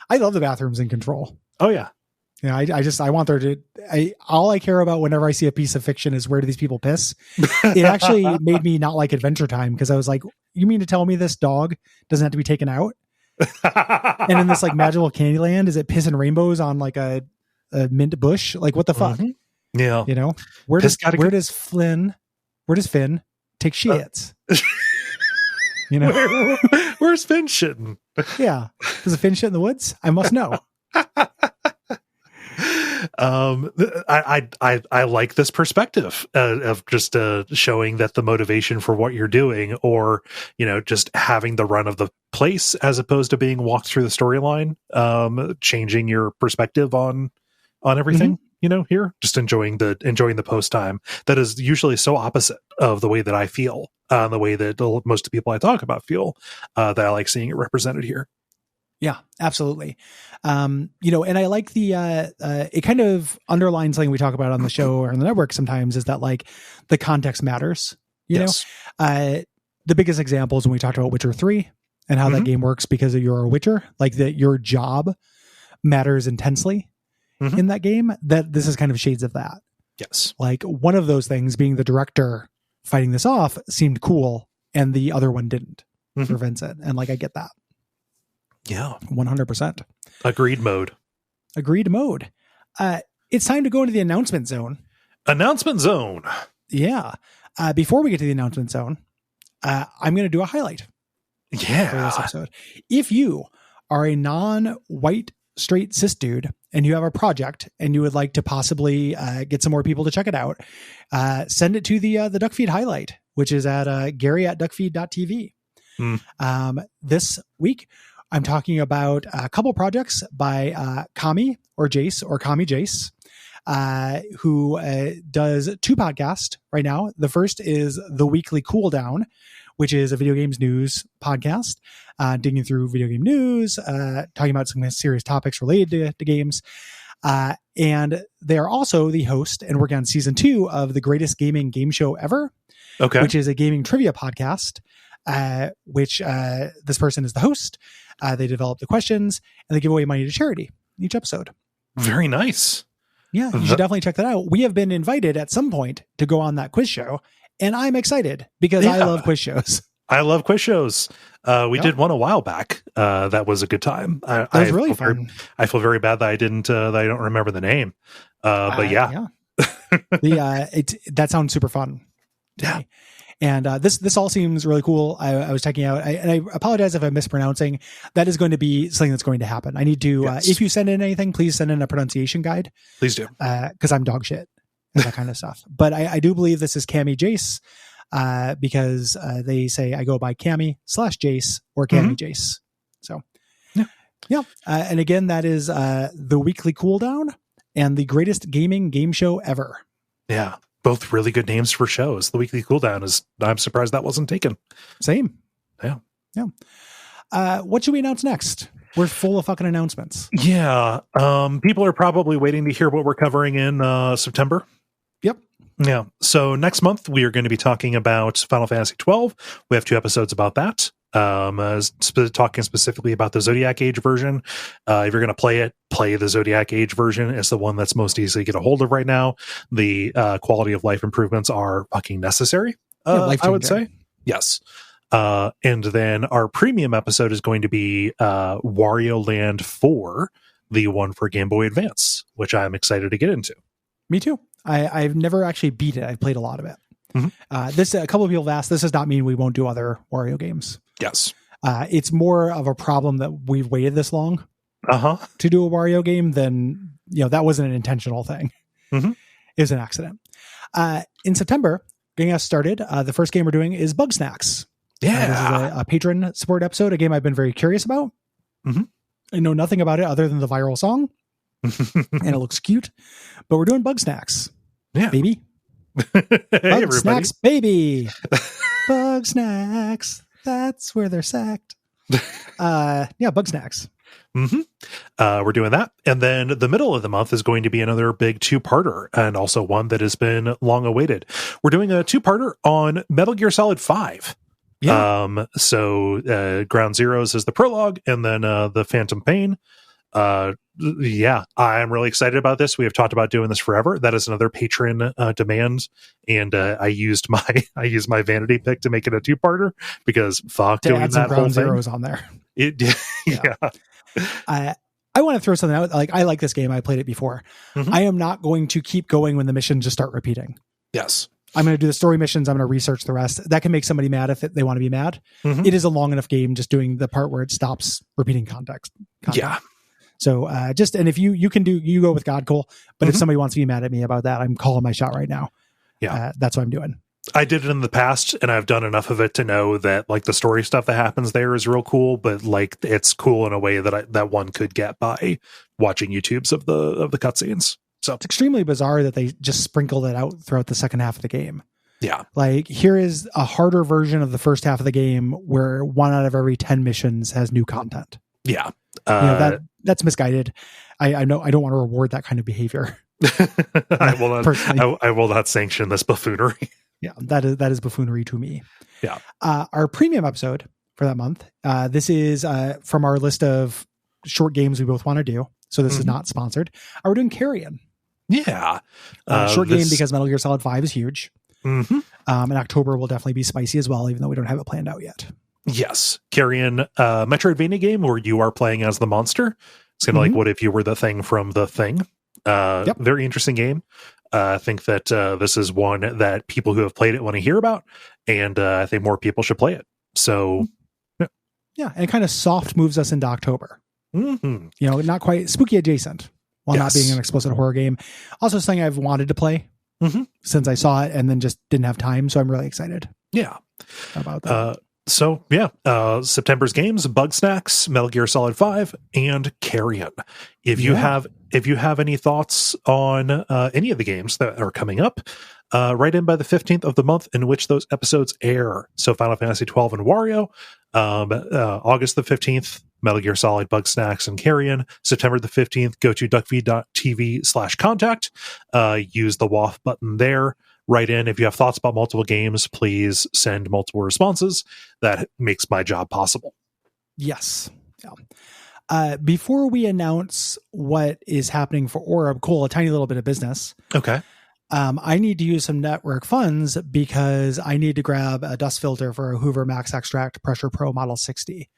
Speaker 1: I love the bathrooms in Control.
Speaker 2: Oh yeah.
Speaker 1: Yeah, I want there to, all I care about whenever I see a piece of fiction is where do these people piss? It actually made me not like Adventure Time because I was like, you mean to tell me this dog doesn't have to be taken out? And in this like magical Candyland, is it piss and rainbows on like a mint bush? Like what the fuck?
Speaker 2: Mm-hmm. Yeah.
Speaker 1: You know, where does Finn take shits? You know,
Speaker 2: where's Finn shitting?
Speaker 1: Yeah. Does a Finn shit in the woods? I must know.
Speaker 2: I like this perspective of just showing that the motivation for what you're doing, or just having the run of the place as opposed to being walked through the storyline, changing your perspective on everything. Mm-hmm. Here, just enjoying the post time that is usually so opposite of the way that I feel, the way that most of the people I talk about feel, that I like seeing it represented here.
Speaker 1: Yeah, absolutely. And I like the, it kind of underlines something we talk about on the show or on the network sometimes, is that like the context matters, you know. The biggest example is when we talked about Witcher 3, and how that game works because you're a Witcher, like that your job matters intensely in that game, that this is kind of shades of that.
Speaker 2: Yes.
Speaker 1: Like one of those things being the director fighting this off seemed cool and the other one didn't for Vincent. And like, I get that.
Speaker 2: Yeah.
Speaker 1: 100%.
Speaker 2: Agreed mode.
Speaker 1: It's time to go into the announcement zone.
Speaker 2: Announcement zone.
Speaker 1: Yeah. Before we get to the announcement zone, I'm going to do a highlight.
Speaker 2: Yeah.
Speaker 1: For this episode. If you are a non-white straight cis dude and you have a project and you would like to possibly get some more people to check it out, send it to the Duckfeed highlight, which is at Gary at Duckfeed.tv. This week, I'm talking about a couple projects by Kami or Jace or Kami Jace, who does two podcasts right now. The first is The Weekly Cooldown, which is a video games news podcast, digging through video game news, talking about some serious topics related to games. And they are also the host and working on season 2 of The Greatest Gaming Game Show Ever, which is a gaming trivia podcast, which this person is the host. They develop the questions and they give away money to charity each episode.
Speaker 2: Very nice.
Speaker 1: Yeah, you should definitely check that out. We have been invited at some point to go on that quiz show, and I'm excited because I love quiz shows.
Speaker 2: I love quiz shows. We did one a while back. That was a good time.
Speaker 1: That was really fun.
Speaker 2: I feel very bad that I didn't. That I don't remember the name. But yeah.
Speaker 1: That sounds super fun.
Speaker 2: Yeah.
Speaker 1: And this all seems really cool. I was checking out, and I apologize if I'm mispronouncing. That is going to be something that's going to happen. I need to, if you send in anything, please send in a pronunciation guide.
Speaker 2: Please do.
Speaker 1: Because I'm dog shit and that kind of stuff. But I do believe this is Kami Jace, because they say I go by Kami/Jace or Kami Jace. So, yeah. And again, that is The Weekly Cooldown and The Greatest Gaming Game Show Ever.
Speaker 2: Yeah. Both really good names for shows. The Weekly Cooldown I'm surprised that wasn't taken.
Speaker 1: Same.
Speaker 2: Yeah.
Speaker 1: What should we announce next? We're full of fucking announcements.
Speaker 2: Yeah. People are probably waiting to hear what we're covering in September.
Speaker 1: Yep.
Speaker 2: Yeah. So next month we are going to be talking about Final Fantasy 12. We have 2 episodes about that. Talking specifically about the Zodiac Age version. If you're going to play the Zodiac Age version. It's the one that's most easy to get a hold of right now. The quality of life improvements are fucking necessary. I would say. Yes. And then our premium episode is going to be Wario Land 4, the one for Game Boy Advance, which I'm excited to get into.
Speaker 1: Me too. I've never actually beat it. I've played a lot of it. A couple of people have asked, this does not mean we won't do other Wario games.
Speaker 2: Yes.
Speaker 1: It's more of a problem that we've waited this long to do a Wario game than, that wasn't an intentional thing. It was an accident. In September, getting us started, the first game we're doing is Bug Snacks.
Speaker 2: Yeah.
Speaker 1: This is a patron support episode, a game I've been very curious about. I know nothing about it other than the viral song. And it looks cute. But we're doing Bug Snacks.
Speaker 2: Yeah.
Speaker 1: Baby. Bug Snacks, baby. Bug Snacks. That's where they're sacked. Bug Snacks.
Speaker 2: We're doing that. And then the middle of the month is going to be another big 2-parter, and also one that has been long awaited. We're doing a 2-parter on Metal Gear Solid 5. Yeah. Ground Zeroes is the prologue, and then the Phantom Pain. I'm really excited about this. We have talked about doing this forever. That is another patron demand, and I used my vanity pick to make it a 2-parter because fuck
Speaker 1: to
Speaker 2: doing
Speaker 1: add
Speaker 2: that
Speaker 1: some
Speaker 2: whole
Speaker 1: Ground
Speaker 2: thing.
Speaker 1: Zeroes on there.
Speaker 2: Yeah.
Speaker 1: I want to throw something out. Like, I like this game. I played it before. I am not going to keep going when the missions just start repeating.
Speaker 2: Yes.
Speaker 1: I'm going to do the story missions. I'm going to research the rest. That can make somebody mad if they want to be mad. It is a long enough game just doing the part where it stops repeating context.
Speaker 2: Yeah.
Speaker 1: So and if you can you go with God, Cole, but if somebody wants to be mad at me about that, I'm calling my shot right now.
Speaker 2: Yeah.
Speaker 1: That's what I'm doing.
Speaker 2: I did it in the past, and I've done enough of it to know that like the story stuff that happens there is real cool, but like it's cool in a way that one could get by watching YouTubes of the cutscenes. So
Speaker 1: it's extremely bizarre that they just sprinkled it out throughout the second half of the game.
Speaker 2: Yeah. Like
Speaker 1: here is a harder version of the first half of the game where 1 out of every 10 missions has new content.
Speaker 2: Yeah.
Speaker 1: That's misguided. I know I don't want to reward that kind of behavior.
Speaker 2: I will not sanction this buffoonery.
Speaker 1: Yeah, that is buffoonery to me.
Speaker 2: Yeah.
Speaker 1: Our premium episode, for that month. This is from our list of short games we both want to do. So this is not sponsored. We're doing Carrion.
Speaker 2: Yeah.
Speaker 1: Short game because Metal Gear Solid 5 is huge.
Speaker 2: Mm-hmm.
Speaker 1: And October will definitely be spicy as well, even though we don't have it planned out yet.
Speaker 2: Yes. Carrion, Metroidvania game where you are playing as the monster. It's kind of like what if you were the thing from The Thing. Very interesting game. I think that this is one that people who have played it want to hear about, and I think more people should play it. So,
Speaker 1: yeah, and it kind of soft moves us into October.
Speaker 2: Mm-hmm.
Speaker 1: You know, not quite spooky adjacent, while not being an explicit horror game. Also, something I've wanted to play since I saw it, and then just didn't have time. So I'm really excited.
Speaker 2: Yeah,
Speaker 1: about that.
Speaker 2: September's games: Bug Snacks, Metal Gear Solid 5, and Carrion. If you have any thoughts on any of the games that are coming up, write in by the 15th of the month in which those episodes air. So Final Fantasy 12 and Wario, August the 15th, Metal Gear Solid, Bug Snacks, and Carrion. September the 15th, go to Duckfeed.tv/contact. Use the WAF button there. Write in. If you have thoughts about multiple games, please send multiple responses. That makes my job possible.
Speaker 1: Yes. Yeah. Before we announce what is happening for Orb, a tiny little bit of business.
Speaker 2: Okay.
Speaker 1: I need to use some network funds because I need to grab a dust filter for a Hoover Max Extract Pressure Pro Model 60.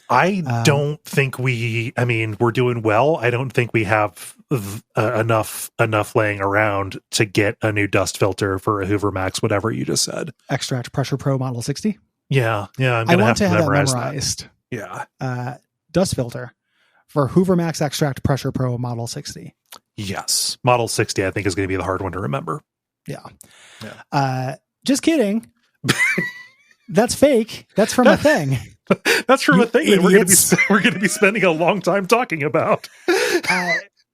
Speaker 2: I don't think we're doing well. I don't think we have enough laying around to get a new dust filter for a Hoover Max, whatever you just said.
Speaker 1: Extract Pressure Pro Model 60.
Speaker 2: Yeah. I'm going to have to memorize
Speaker 1: that memorized.
Speaker 2: Yeah.
Speaker 1: Dust filter for Hoover Max Extract Pressure Pro Model 60.
Speaker 2: Yes. Model 60, I think, is going to be the hard one to remember.
Speaker 1: Yeah. Just kidding. That's fake. That's from a thing.
Speaker 2: That's from a thing that we're going to be spending a long time talking about.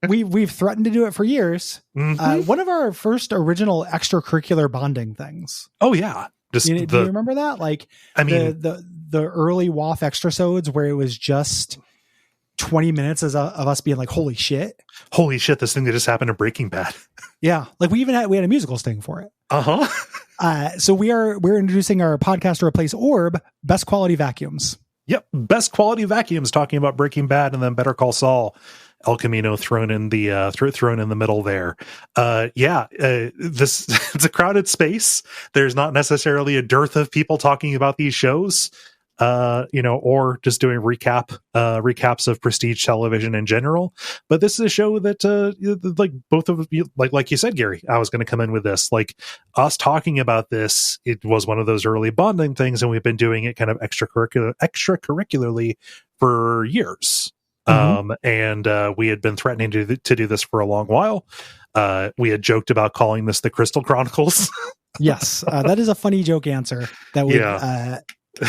Speaker 1: We've threatened to do it for years. One of our first original extracurricular bonding things.
Speaker 2: Oh yeah, do you
Speaker 1: remember that? Like, the early WAF extrasodes where it was just 20 minutes of us being like, "Holy shit,
Speaker 2: this thing that just happened in Breaking Bad."
Speaker 1: Yeah, like we had a musical sting for it. So we're introducing our podcast to replace Orb, Best Quality Vacuums. Yep,
Speaker 2: Best Quality Vacuums, talking about Breaking Bad, and then Better Call Saul, El Camino thrown in the middle there. This it's a crowded space. There's not necessarily a dearth of people talking about these shows, or just doing recaps of prestige television in general. But this is a show that, like both of you, like you said, Gary, I was going to come in with this, like us talking about this. It was one of those early bonding things, and we've been doing it kind of extracurricularly for years. And we had been threatening to do this for a long while. We had joked about calling this the Crystal Chronicles.
Speaker 1: Yes, that is a funny joke answer that would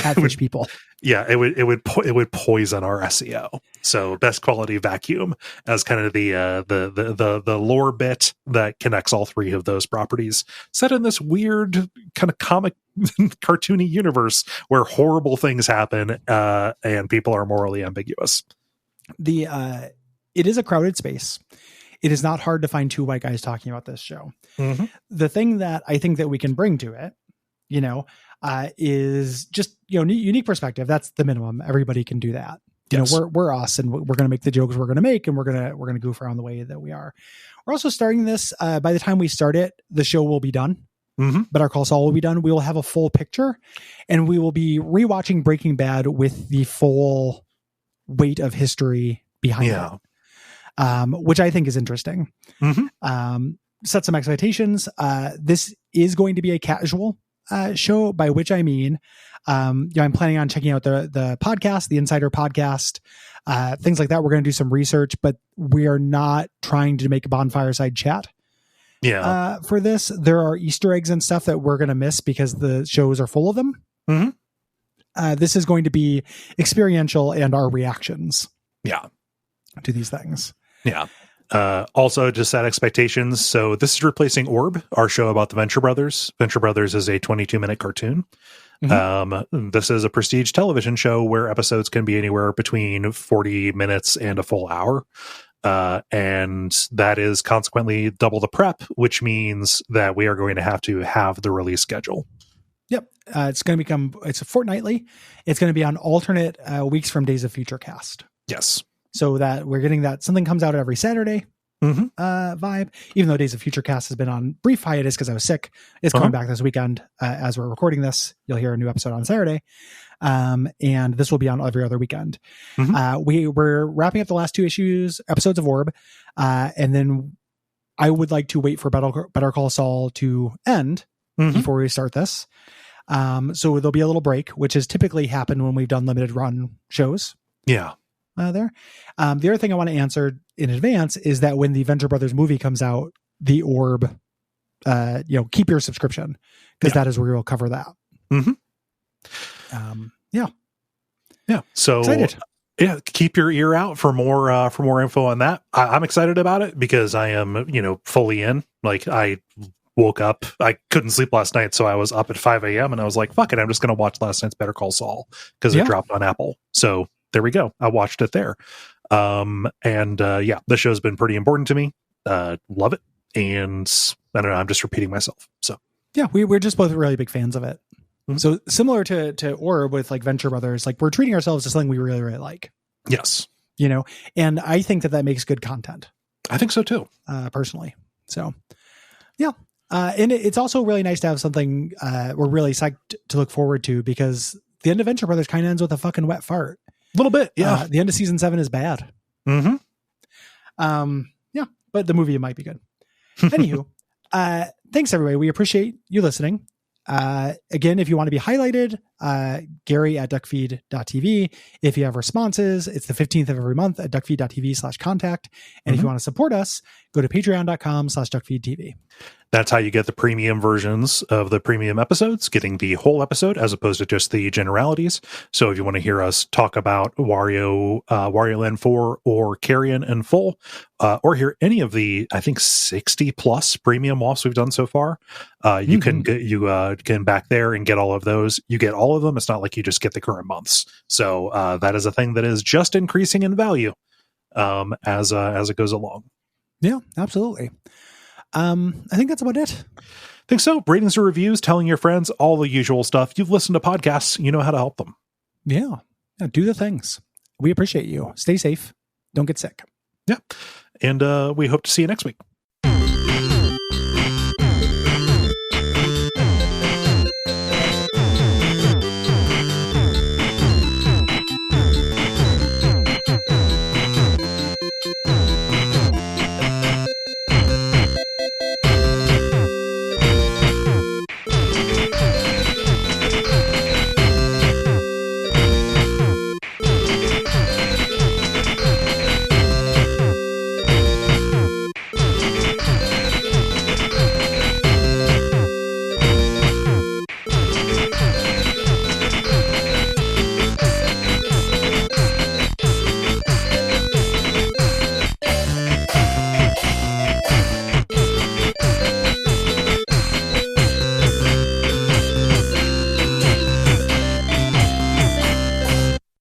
Speaker 1: catfish people.
Speaker 2: Yeah, it would poison our SEO. So Best Quality Vacuum as kind of the lore bit that connects all three of those properties, set in this weird kind of comic cartoony universe where horrible things happen and people are morally ambiguous.
Speaker 1: It is a crowded space. It is not hard to find two white guys talking about this show. The thing that I think that we can bring to it, is just, unique perspective. That's the minimum. Everybody can do that.
Speaker 2: Yes.
Speaker 1: We're us, and we're going to make the jokes we're going to make, and we're going to goof around the way that we are. We're also starting this. By the time we start it, the show will be done. Better Call Saul will be done. We will have a full picture, and we will be rewatching Breaking Bad with the full weight of history behind it, which I think is interesting. Set some expectations. This is going to be a casual show, by which I mean, I'm planning on checking out the podcast, the Insider podcast, things like that. We're going to do some research, but we are not trying to make a bonfireside chat. For this, there are Easter eggs and stuff that we're going to miss because the shows are full of them. This is going to be experiential and our reactions. To these things.
Speaker 2: Also, just set expectations. So this is replacing Orb, our show about the Venture Brothers. Venture Brothers is a 22-minute cartoon. This is a prestige television show where episodes can be anywhere between 40 minutes and a full hour. And that is consequently double the prep, which means that we are going to have the release schedule.
Speaker 1: Yep. It's a fortnightly. It's going to be on alternate weeks from Days of Future Cast.
Speaker 2: Yes.
Speaker 1: So that we're getting that something comes out every Saturday vibe, even though Days of Future Cast has been on brief hiatus because I was sick. It's coming back this weekend. As we're recording this, you'll hear a new episode on Saturday. And this will be on every other weekend. We're wrapping up the last 2 episodes of Orb. And then I would like to wait for Better Call Saul to end before we start this. So there'll be a little break, which has typically happened when we've done limited run shows.
Speaker 2: Yeah.
Speaker 1: The other thing I want to answer in advance is that when the Venture Brothers movie comes out, the Orb, keep your subscription because that is where we'll cover that.
Speaker 2: Yeah. So
Speaker 1: excited.
Speaker 2: Yeah, keep your ear out for more info on that. I'm excited about it because I am, fully in. Like I woke up, I couldn't sleep last night, so I was up at 5 a.m. and I was like, fuck it, I'm just going to watch last night's Better Call Saul because it dropped on Apple. So there we go. I watched it there. The show's been pretty important to me. Love it. And I don't know, I'm just repeating myself. So
Speaker 1: yeah, we're just both really big fans of it. So similar to Orb with like Venture Brothers, like we're treating ourselves to something we really, really like.
Speaker 2: Yes.
Speaker 1: And I think that makes good content.
Speaker 2: I think so too.
Speaker 1: Personally. So yeah. And it's also really nice to have something we're really psyched to look forward to because the end of Venture Brothers kind of ends with a fucking wet fart.
Speaker 2: A little bit. Yeah.
Speaker 1: The end of season 7 is bad. Yeah, but the movie might be good. Anywho, thanks everybody. We appreciate you listening. Again, if you want to be highlighted, Gary at Duckfeed.tv. If you have responses, it's the 15th of every month at Duckfeed.tv/contact. And if you want to support us, go to patreon.com/DuckFeedTV.
Speaker 2: That's how you get the premium versions of the premium episodes, getting the whole episode as opposed to just the generalities. So if you want to hear us talk about Wario Land 4 or Carrion in full, or hear any of the, I think 60 plus premium WAFs we've done so far, you can back there and get all of those. You get all of them. It's not like you just get the current months. So that is a thing that is just increasing in value as it goes along.
Speaker 1: Yeah, absolutely. I think that's about it.
Speaker 2: Think so. Ratings or reviews, telling your friends, all the usual stuff. You've listened to podcasts, you know how to help them.
Speaker 1: Yeah. Do the things. We appreciate you. Stay safe. Don't get sick.
Speaker 2: Yeah. And we hope to see you next week.